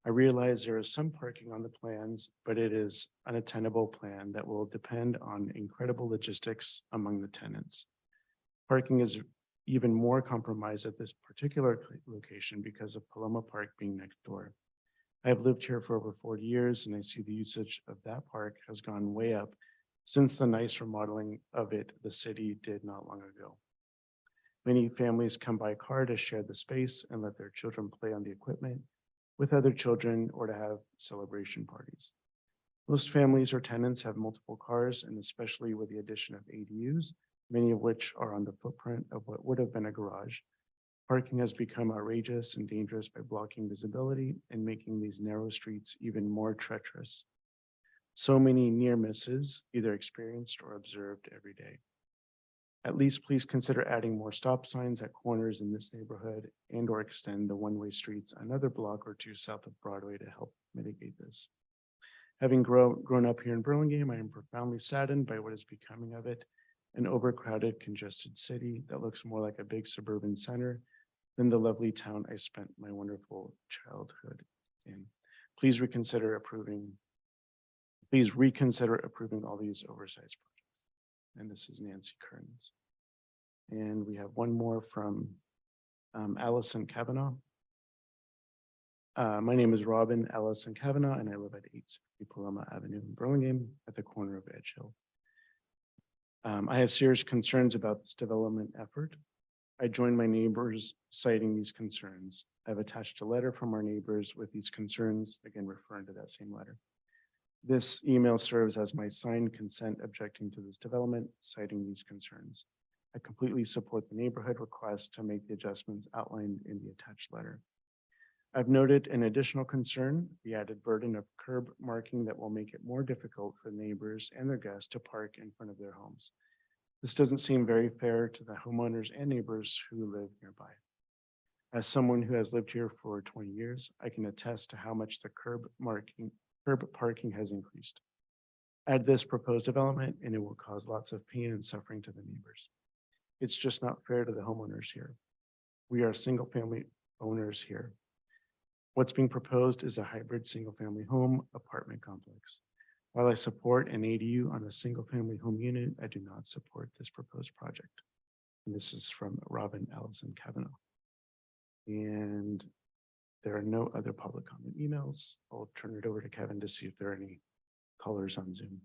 I realize there is some parking on the plans, but it is an unattainable plan that will depend on incredible logistics among the tenants. Parking is even more compromised at this particular location because of Paloma Park being next door. I have lived here for over 40 years and I see the usage of that park has gone way up since the nice remodeling of it the city did not long ago. Many families come by car to share the space and let their children play on the equipment with other children or to have celebration parties. Most families or tenants have multiple cars, and especially with the addition of ADUs, many of which are on the footprint of what would have been a garage. Parking has become outrageous and dangerous by blocking visibility and making these narrow streets even more treacherous. So many near misses, either experienced or observed every day. At least please consider adding more stop signs at corners in this neighborhood and or extend the one-way streets another block or two south of Broadway to help mitigate this. Having grown up here in Burlingame, I am profoundly saddened by what is becoming of it, an overcrowded, congested city that looks more like a big suburban center than the lovely town I spent my wonderful childhood in. Please reconsider approving all these oversized projects. And this is Nancy Kearns. And we have one more from Allison Kavanaugh. My name is Robin Allison Kavanaugh, and I live at 860 Paloma Avenue in Burlingame at the corner of Edge Hill. I have serious concerns about this development effort. I join my neighbors citing these concerns. I've attached a letter from our neighbors with these concerns, again referring to that same letter. This email serves as my signed consent objecting to this development, citing these concerns. I completely support the neighborhood request to make the adjustments outlined in the attached letter. I've noted an additional concern, the added burden of curb marking that will make it more difficult for neighbors and their guests to park in front of their homes. This doesn't seem very fair to the homeowners and neighbors who live nearby. As someone who has lived here for 20 years, I can attest to how much the curb parking has increased. Add this proposed development and it will cause lots of pain and suffering to the neighbors. It's just not fair to the homeowners here. We are single family owners here. What's being proposed is a hybrid single family home apartment complex. While I support an ADU on a single family home unit, I do not support this proposed project. And this is from Robin Allison Kavanaugh. And there are no other public comment emails. I'll turn it over to Kevin to see if there are any callers on Zoom.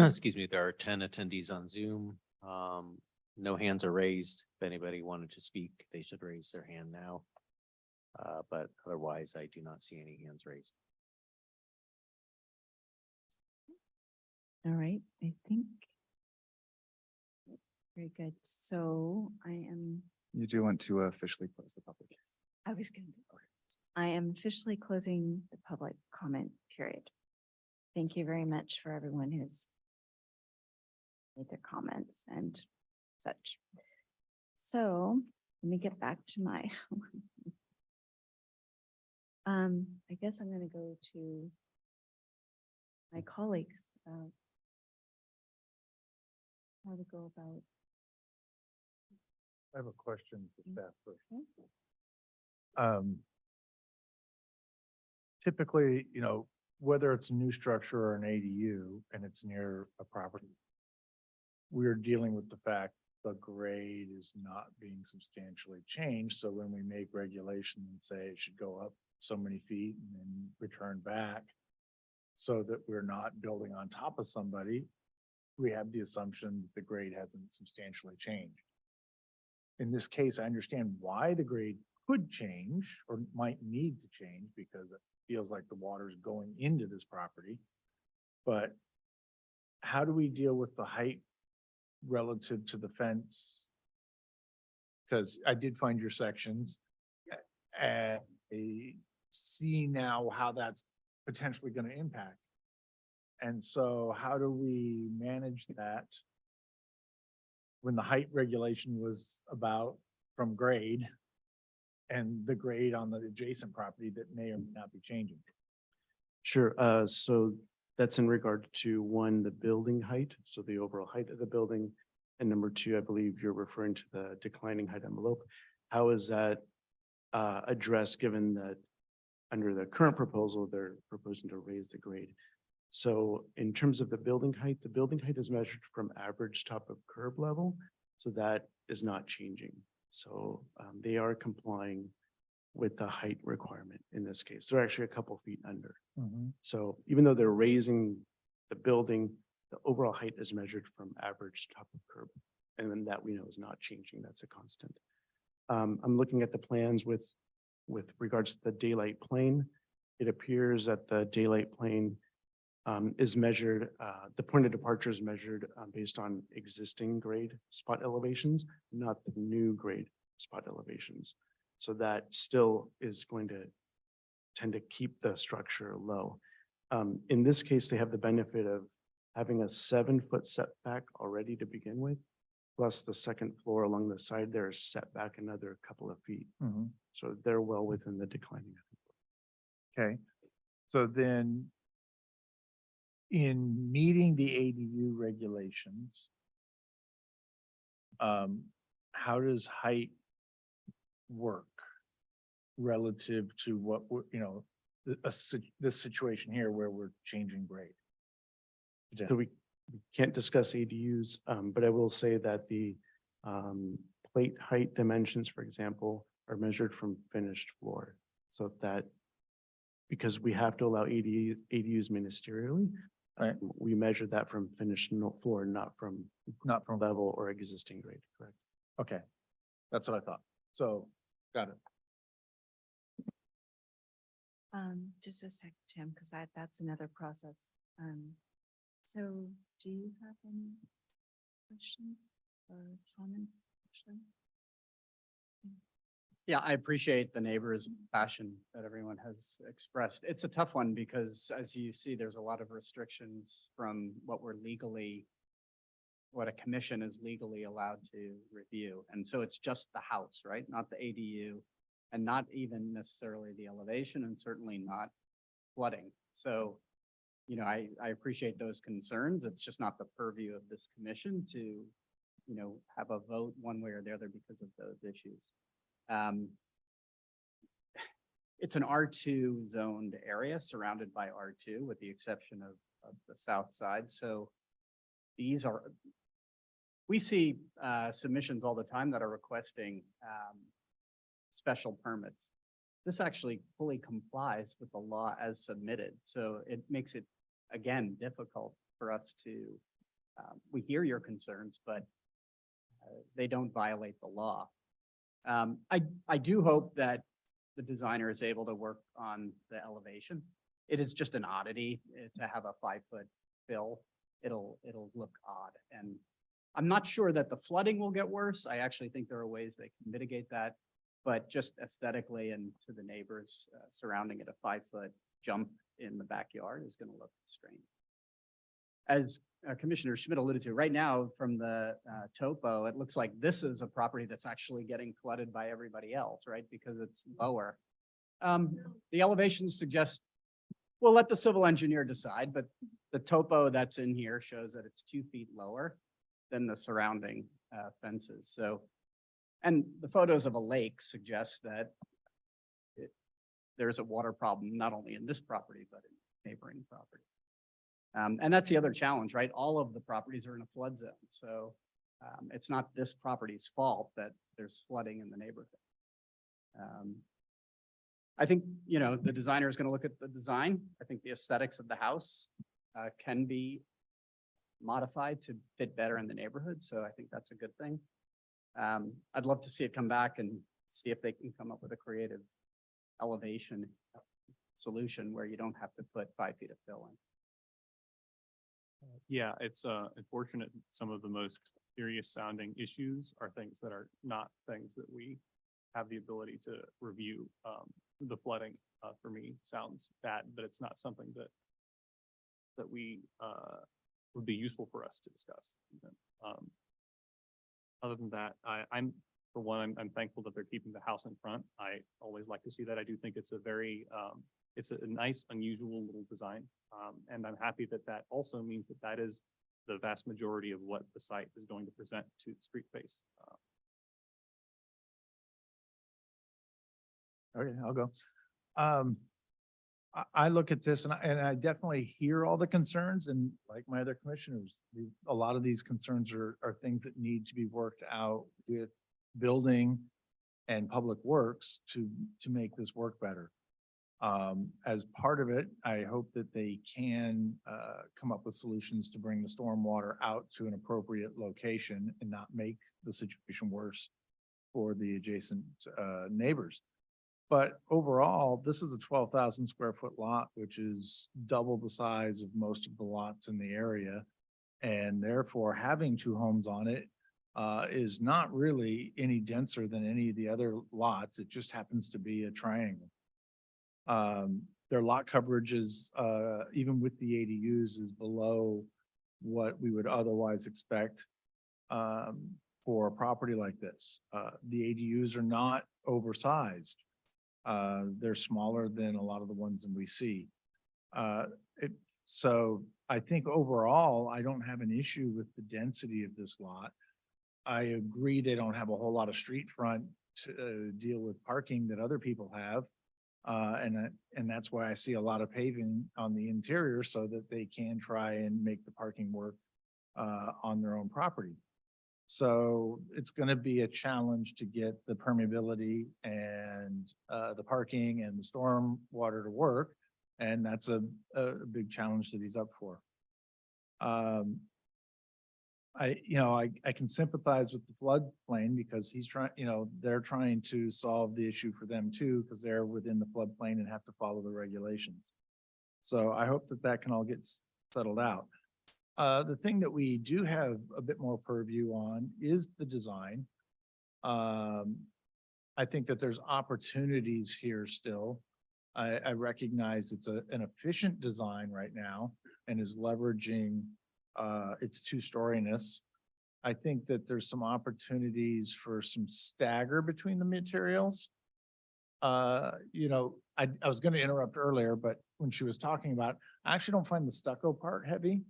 Excuse me, there are 10 attendees on Zoom. No hands are raised. If anybody wanted to speak, they should raise their hand now. But otherwise, I do not see any hands raised. All right, I think. Very good. So You do want to officially close the public. I was going to do. I am officially closing the public comment period. Thank you very much for everyone who's made their comments and such. So let me get back to my I guess I'm going to go to my colleagues about how to go about. I have a question for staff first. Okay. Typically, whether it's a new structure or an ADU and it's near a property, we're dealing with the fact the grade is not being substantially changed. So when we make regulations and say it should go up so many feet and then return back so that we're not building on top of somebody, we have the assumption that the grade hasn't substantially changed. In this case, I understand why the grade could change or might need to change because it feels like the water is going into this property. But how do we deal with the height relative to the fence? Because I did find your sections and I see now how that's potentially going to impact. And so how do we manage that when the height regulation was about from grade and the grade on the adjacent property that may or may not be changing? Sure. So that's in regard to one, the building height, so the overall height of the building. And number two, I believe you're referring to the declining height envelope. How is that addressed given that under the current proposal, they're proposing to raise the grade? So in terms of the building height is measured from average top of curb level. So that is not changing. So they are complying with the height requirement in this case. They're actually a couple feet under. So even though they're raising the building, the overall height is measured from average top of curb. And then that we know is not changing. That's a constant. I'm looking at the plans with regards to the daylight plane. It appears that the daylight plane is measured, the point of departure is measured based on existing grade spot elevations, not the new grade spot elevations. So that still is going to tend to keep the structure low. In this case, they have the benefit of having a 7-foot setback already to begin with, plus the second floor along the side there is set back another couple of feet. So they're well within the declining. Okay, so then in meeting the ADU regulations, how does height work relative to what we're, this situation here where we're changing grade? So we can't discuss ADUs, but I will say that the plate height dimensions, for example, are measured from finished floor. So that, because we have to allow ADUs ministerially, right? We measure that from finished floor, not from level or existing grade, correct? Okay, that's what I thought. So, got it. Just a sec, Tim, because that's another process. So do you have any questions or comments? Ashley? Yeah, I appreciate the neighbors' passion that everyone has expressed. It's a tough one because as you see, there's a lot of restrictions from what a commission is legally allowed to review. And so it's just the house, right? Not the ADU and not even necessarily the elevation and certainly not flooding. So, you know, I appreciate those concerns. It's just not the purview of this commission to, you know, have a vote one way or the other because of those issues. It's an R2 zoned area surrounded by R2 with the exception of the south side. So we see submissions all the time that are requesting special permits. This actually fully complies with the law as submitted. So it makes it, again, difficult for us to, we hear your concerns, but they don't violate the law. I do hope that the designer is able to work on the elevation. It is just an oddity to have a 5-foot fill. It'll look odd. And I'm not sure that the flooding will get worse. I actually think there are ways they can mitigate that, but just aesthetically and to the neighbors surrounding it, a 5-foot jump in the backyard is going to look strange. As Commissioner Schmidt alluded to, right now from the topo, it looks like this is a property that's actually getting flooded by everybody else, right? Because it's lower. The elevations suggest, we'll let the civil engineer decide, but the topo that's in here shows that it's 2 feet lower than the surrounding fences. So, and the photos of a lake suggest that there's a water problem, not only in this property, but in neighboring property. And that's the other challenge, right? All of the properties are in a flood zone. So it's not this property's fault that there's flooding in the neighborhood. I think, you know, the designer is going to look at the design. I think the aesthetics of the house can be modified to fit better in the neighborhood. So I think that's a good thing. I'd love to see it come back and see if they can come up with a creative elevation solution where you don't have to put 5 feet of fill in. Yeah, it's unfortunate. Some of the most serious sounding issues are things that are not things that we have the ability to review. The flooding for me sounds bad, but it's not something that we would be useful for us to discuss. Other than that, I'm for one, I'm thankful that they're keeping the house in front. I always like to see that. I do think it's a very it's a nice, unusual little design. And I'm happy that that also means that that is the vast majority of what the site is going to present to the street face. Okay, I'll go. I look at this and I definitely hear all the concerns, and like my other commissioners, a lot of these concerns are things that need to be worked out with building and public works to make this work better. As part of it, I hope that they can come up with solutions to bring the stormwater out to an appropriate location and not make the situation worse for the adjacent neighbors. But overall, this is a 12,000 square foot lot, which is double the size of most of the lots in the area. And therefore, having 2 homes on it is not really any denser than any of the other lots. It just happens to be a triangle. Their lot coverage is, even with the ADUs, is below what we would otherwise expect for a property like this. The ADUs are not oversized. They're smaller than a lot of the ones that we see. So I think overall, I don't have an issue with the density of this lot. I agree they don't have a whole lot of street front to deal with parking that other people have. And that's why I see a lot of paving on the interior so that they can try and make the parking work on their own property. So it's going to be a challenge to get the permeability and the parking and the storm water to work. And that's a big challenge that he's up for. I can sympathize with the floodplain because he's trying, they're trying to solve the issue for them too, because they're within the floodplain and have to follow the regulations. So I hope that that can all get settled out. The thing that we do have a bit more purview on is the design. I think that there's opportunities here still. I recognize it's an efficient design right now and is leveraging its two-storyness. I think that there's some opportunities for some stagger between the materials. I was going to interrupt earlier, but when she was talking about, I actually don't find the stucco part heavy.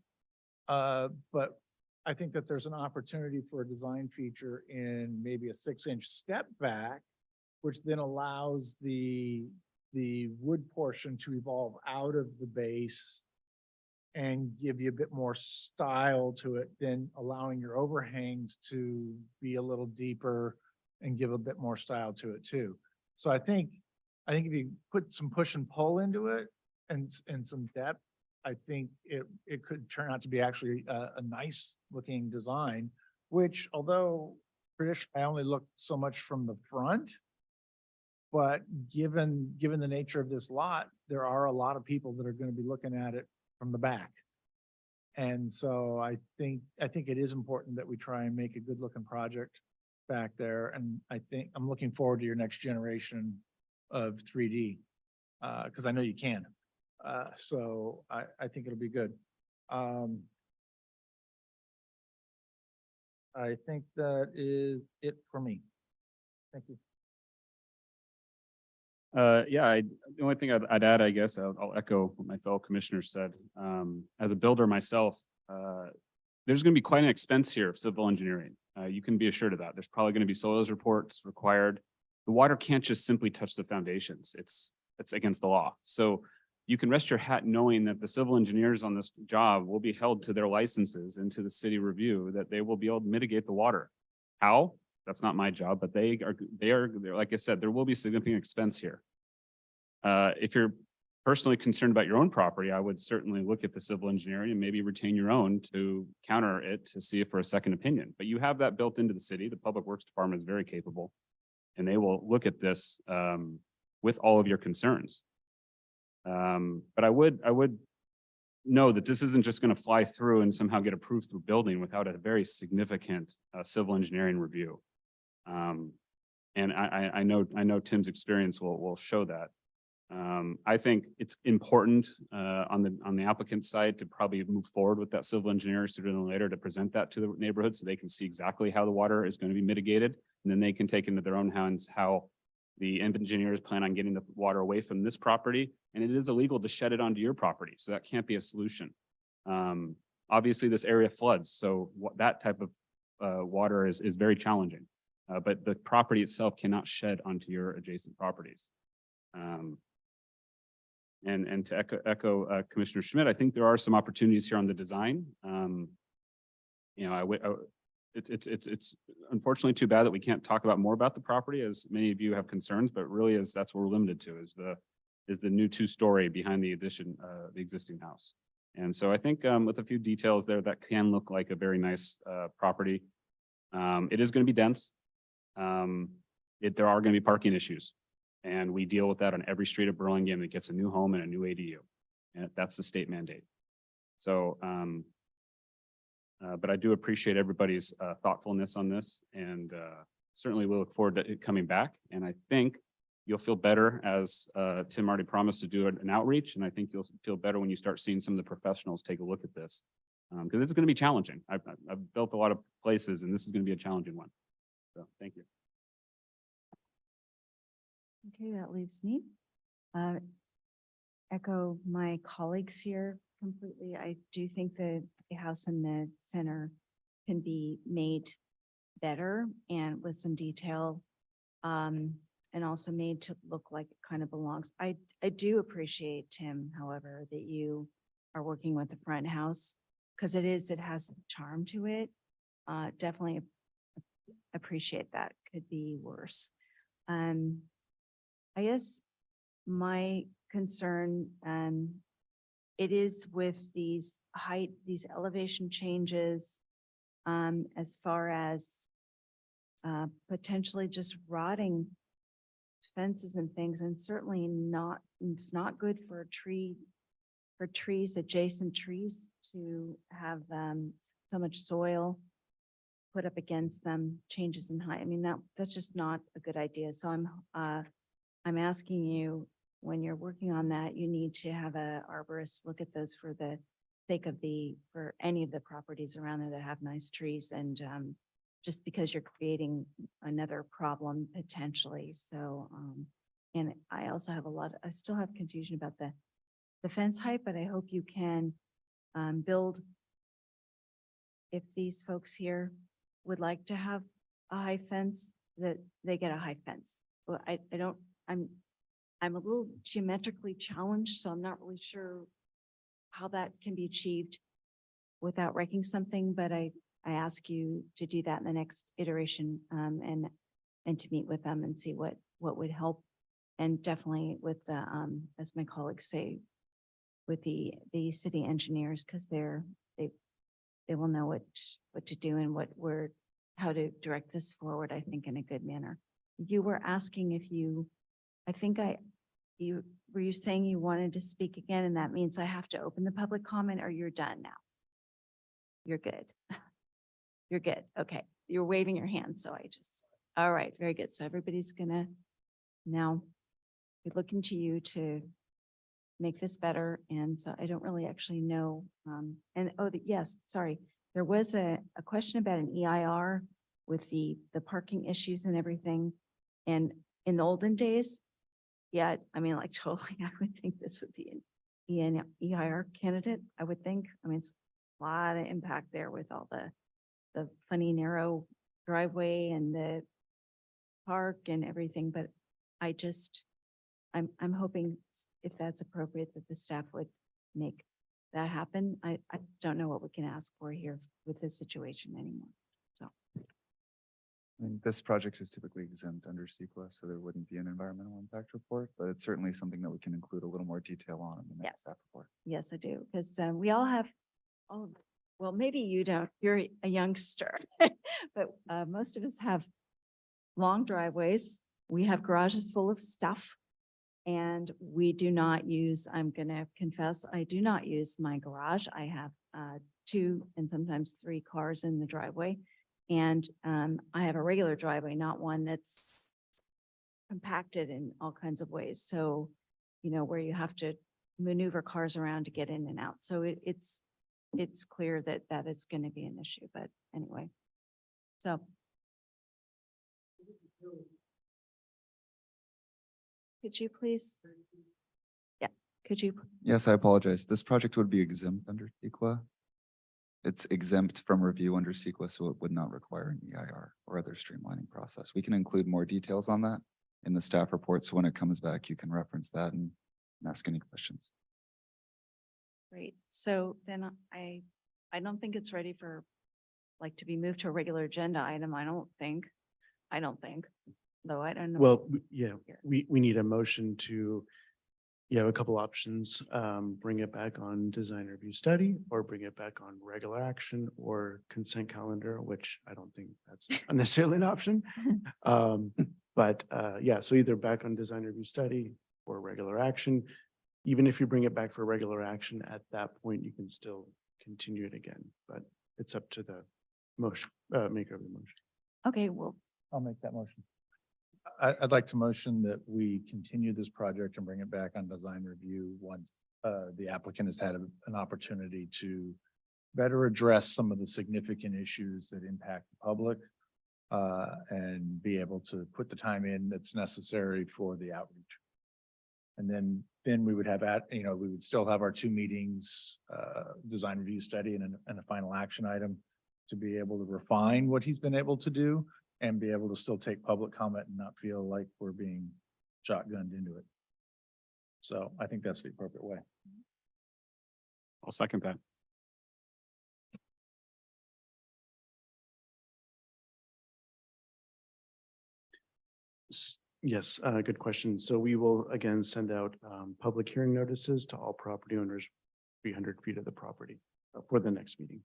But I think that there's an opportunity for a design feature in maybe a 6-inch step back, which then allows the wood portion to evolve out of the base and give you a bit more style to it, than allowing your overhangs to be a little deeper and give a bit more style to it too. So I think if you put some push and pull into it and some depth, I think it could turn out to be actually a nice looking design, which although traditionally I only look so much from the front, but given the nature of this lot, there are a lot of people that are going to be looking at it from the back. And so I think it is important that we try and make a good looking project back there. And I think I'm looking forward to your next generation of 3D, because I know you can. So I think it'll be good. I think that is it for me. Thank you. The only thing I'd add, I guess, I'll echo what my fellow commissioners said. As a builder myself, there's going to be quite an expense here of civil engineering. You can be assured of that. There's probably going to be soils reports required. The water can't just simply touch the foundations. It's against the law. So you can rest your hat knowing that the civil engineers on this job will be held to their licenses and to the city review, that they will be able to mitigate the water. How? That's not my job, but they are, like I said, there will be significant expense here. If you're personally concerned about your own property, I would certainly look at the civil engineering and maybe retain your own to counter it, to see if for a second opinion. But you have that built into the city. The Public Works Department is very capable, and they will look at this with all of your concerns. But I would know that this isn't just going to fly through and somehow get approved through building without a very significant civil engineering review. And I know Tim's experience will show that. I think it's important on the applicant side to probably move forward with that civil engineer sooner than later, to present that to the neighborhood so they can see exactly how the water is going to be mitigated. And then they can take into their own hands how the engineers plan on getting the water away from this property. And it is illegal to shed it onto your property, so that can't be a solution. Obviously, this area floods, so that type of water is very challenging. But the property itself cannot shed onto your adjacent properties. And to echo Commissioner Schmidt, I think there are some opportunities here on the design. It's unfortunately too bad that we can't talk about more about the property, as many of you have concerns, but really that's what we're limited to, is the new 2-story behind the addition, the existing house. And so I think with a few details there, that can look like a very nice property. It is going to be dense. There are going to be parking issues, and we deal with that on every street of Burlingame that gets a new home and a new ADU, and that's the state mandate. So, but I do appreciate everybody's thoughtfulness on this, and certainly we look forward to it coming back. And I think you'll feel better, as Tim already promised to do an outreach, and I think you'll feel better when you start seeing some of the professionals take a look at this, because it's going to be challenging. I've built a lot of places, and this is going to be a challenging one. So thank you. Okay, that leaves me. Echo my colleagues here completely. I do think that the house in the center can be made better and with some detail, and also made to look like it kind of belongs. I do appreciate, Tim, however, that you are working with the front house, because it has charm to it. Definitely appreciate that. Could be worse. I guess my concern, it is with these elevation changes as far as potentially just rotting fences and things, and certainly not, it's not good for a tree, for trees, adjacent trees to have so much soil put up against them, changes in height. I mean, that's just not a good idea. So I'm asking you, when you're working on that, you need to have a arborist look at those for the sake of for any of the properties around there that have nice trees, and just because you're creating another problem potentially. So, and I also have I still have confusion about the fence height, but I hope you can build, if these folks here would like to have a high fence, that they get a high fence. So I'm a little geometrically challenged, so I'm not really sure how that can be achieved without wrecking something, but I ask you to do that in the next iteration, and to meet with them and see what would help. And definitely with the, as my colleagues say, with the city engineers, because they will know what to do and how to direct this forward, I think, in a good manner. You were asking if were you saying you wanted to speak again, and that means I have to open the public comment, or you're done now? You're good. You're good. Okay. You're waving your hand, so all right, very good. So everybody's gonna now be looking to you to make this better. And so I don't really actually know. Yes, sorry. There was a question about an EIR with the parking issues and everything. And in the olden days, yeah, I mean, like totally, I would think this would be an EIR candidate, I would think. I mean, it's a lot of impact there with all the funny narrow driveway and the park and everything, but I'm hoping, if that's appropriate, that the staff would make that happen. I don't know what we can ask for here with this situation anymore. So. I mean, this project is typically exempt under CEQA, so there wouldn't be an environmental impact report, but it's certainly something that we can include a little more detail on in the next Yes. staff report. Yes, I do, because we all have, well, maybe you don't, you're a youngster, but most of us have long driveways. We have garages full of stuff, and we do not use, I'm going to confess, I do not use my garage. I have 2 and sometimes 3 cars in the driveway. And I have a regular driveway, not one that's compacted in all kinds of ways. So, where you have to maneuver cars around to get in and out. So it's clear that is going to be an issue, but anyway. So. Could you please? Yeah, could you? Yes, I apologize. This project would be exempt under CEQA. It's exempt from review under CEQA, so it would not require an EIR or other streamlining process. We can include more details on that in the staff report. So when it comes back, you can reference that and ask any questions. Great. So then I don't think it's ready for to be moved to a regular agenda item. I don't think, though I don't know. Well, yeah, we need a motion to, you have a couple options, bring it back on design review study, or bring it back on regular action or consent calendar, which I don't think that's necessarily an option. But yeah, so either back on design review study or regular action. Even if you bring it back for regular action, at that point, you can still continue it again, but it's up to the motion, maker of the motion. Okay, well, I'll make that motion. I'd like to motion that we continue this project and bring it back on design review once the applicant has had an opportunity to better address some of the significant issues that impact the public and be able to put the time in that's necessary for the outreach. And then we would have we would still have our 2 meetings, design review study and a final action item to be able to refine what he's been able to do and be able to still take public comment and not feel like we're being shotgunned into it. So I think that's the appropriate way. I'll second that. Yes, good question. So we will again send out public hearing notices to all property owners 300 feet of the property for the next meeting.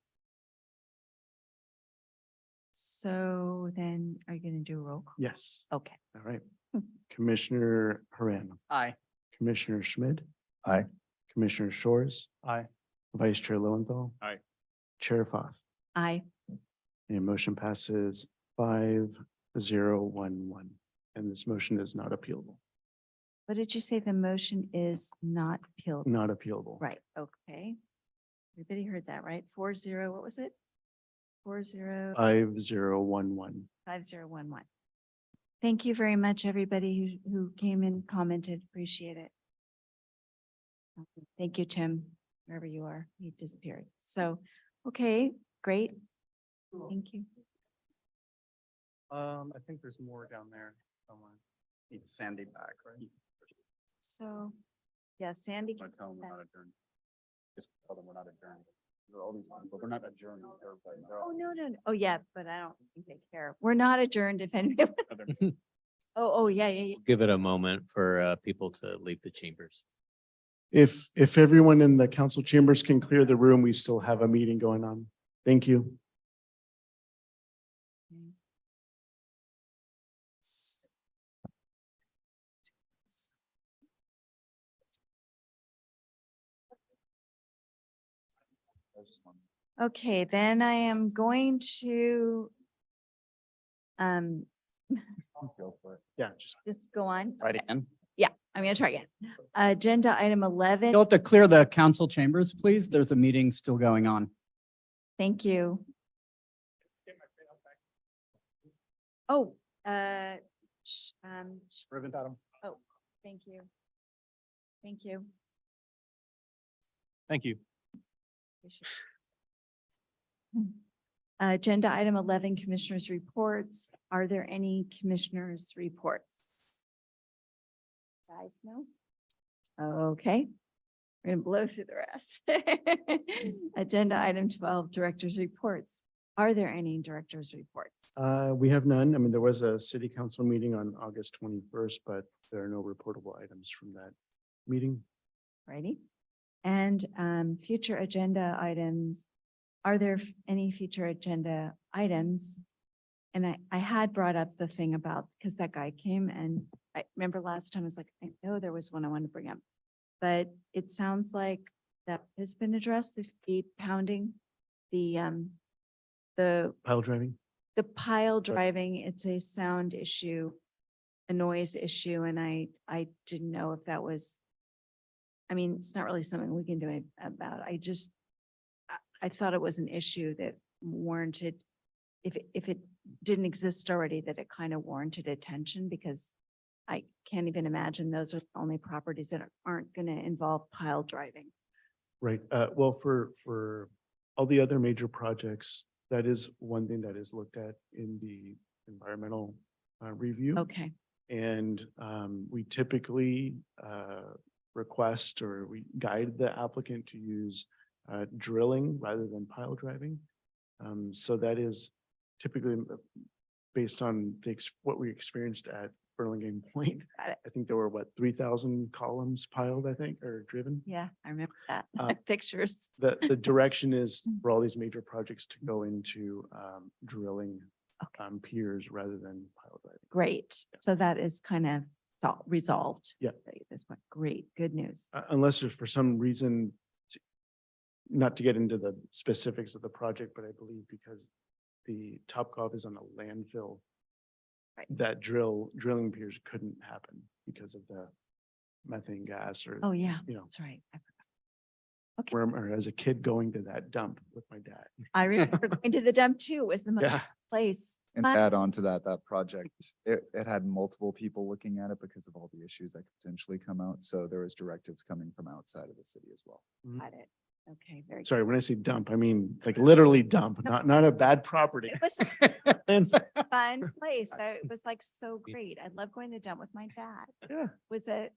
So then are you going to do a roll call? Yes. Okay. All right. Commissioner Haran, Aye. Commissioner Schmidt, Aye. Commissioner Shores, Aye. Vice Chair Lowenthal. Aye. Chair Foth. Aye. And motion passes 5-0-1-1. And this motion is not appealable, What did you say? The motion is not appealed? not appealable. Right, okay. Everybody heard that, right? 4-0, what was it? 4-0. 5-0-1-1. 5011. Thank you very much, everybody who came and commented. Appreciate it. Thank you, Tim, wherever you are. He disappeared. So, okay, great. Thank you. I think there's more down there somewhere. Need Sandy back, right? So, yeah, Sandy. I tell them we're not adjourned. Just tell them we're not adjourned. There are all these, but we're not adjourned. Oh, no. Oh, yeah, but I don't think they care. We're not adjourned if anybody. Oh, yeah. Give it a moment for people to leave the chambers. If everyone in the council chambers can clear the room, we still have a meeting going on. Thank you. Okay, then I am going to Go for it. Yeah, just go on. Right again. Yeah, I'm gonna try again. Agenda item 11. You'll have to clear the council chambers, please. There's a meeting still going on. Thank you. Oh, Ribbon bottom. oh, thank you. Thank you. Thank you. Agenda item 11, commissioners' reports. Are there any commissioners' reports? Guys, no? Okay. We're gonna blow through the rest. Agenda item 12, directors' reports. Are there any directors' reports? We have none. I mean, there was a city council meeting on August 21st, but there are no reportable items from that meeting. Righty. And future agenda items. Are there any future agenda items? And I had brought up the thing about, because that guy came and I remember last time I was like, I know there was one I wanted to bring up. But it sounds like that has been addressed, the pounding, the Pile driving. pile driving, it's a sound issue, a noise issue, and I didn't know if that was, I mean, it's not really something we can do about. I thought it was an issue that warranted, if it didn't exist already, that it kind of warranted attention, because I can't even imagine those are the only properties that aren't going to involve pile driving. Right. Well, for all the other major projects, that is one thing that is looked at in the environmental review. Okay, And we typically request or we guide the applicant to use drilling rather than pile driving. So that is typically based on what we experienced at Burlingame Point. Got it. I think there were 3,000 columns piled, I think, or driven. yeah, I remember that. Uh, Pictures. The direction is for all these major projects to go into drilling piers rather than pile driving. Great. So that is kind of resolved. Yeah. At this point. Great, good news. Unless there's for some reason, not to get into the specifics of the project, but I believe because the Topgolf is on a landfill, Right. that drilling piers couldn't happen because of the methane gas or, Oh, yeah, you know, that's right. where as a kid going to that dump with my dad. I remember going to the dump too, was the most Yeah. place. And Fun. add on to that, that project, it had multiple people looking at it because of all the issues that could potentially come out. So there was directives coming from outside of the city as well. Got it. Okay, very. Sorry, when I say dump, I mean like literally dump, not a bad property. It was And a fun place. It was like so great. I love going to the dump with my dad. yeah, Was an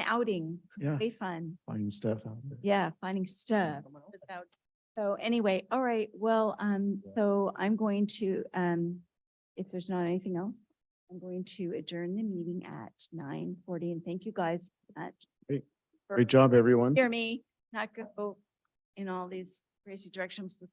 outing, yeah, way fun. finding stuff out there. Yeah, finding stuff. So anyway, all right, well, so I'm going to, if there's not anything else, I'm going to adjourn the meeting at 9:40 and thank you guys much. Great job, everyone. Hear me, not go in all these crazy directions with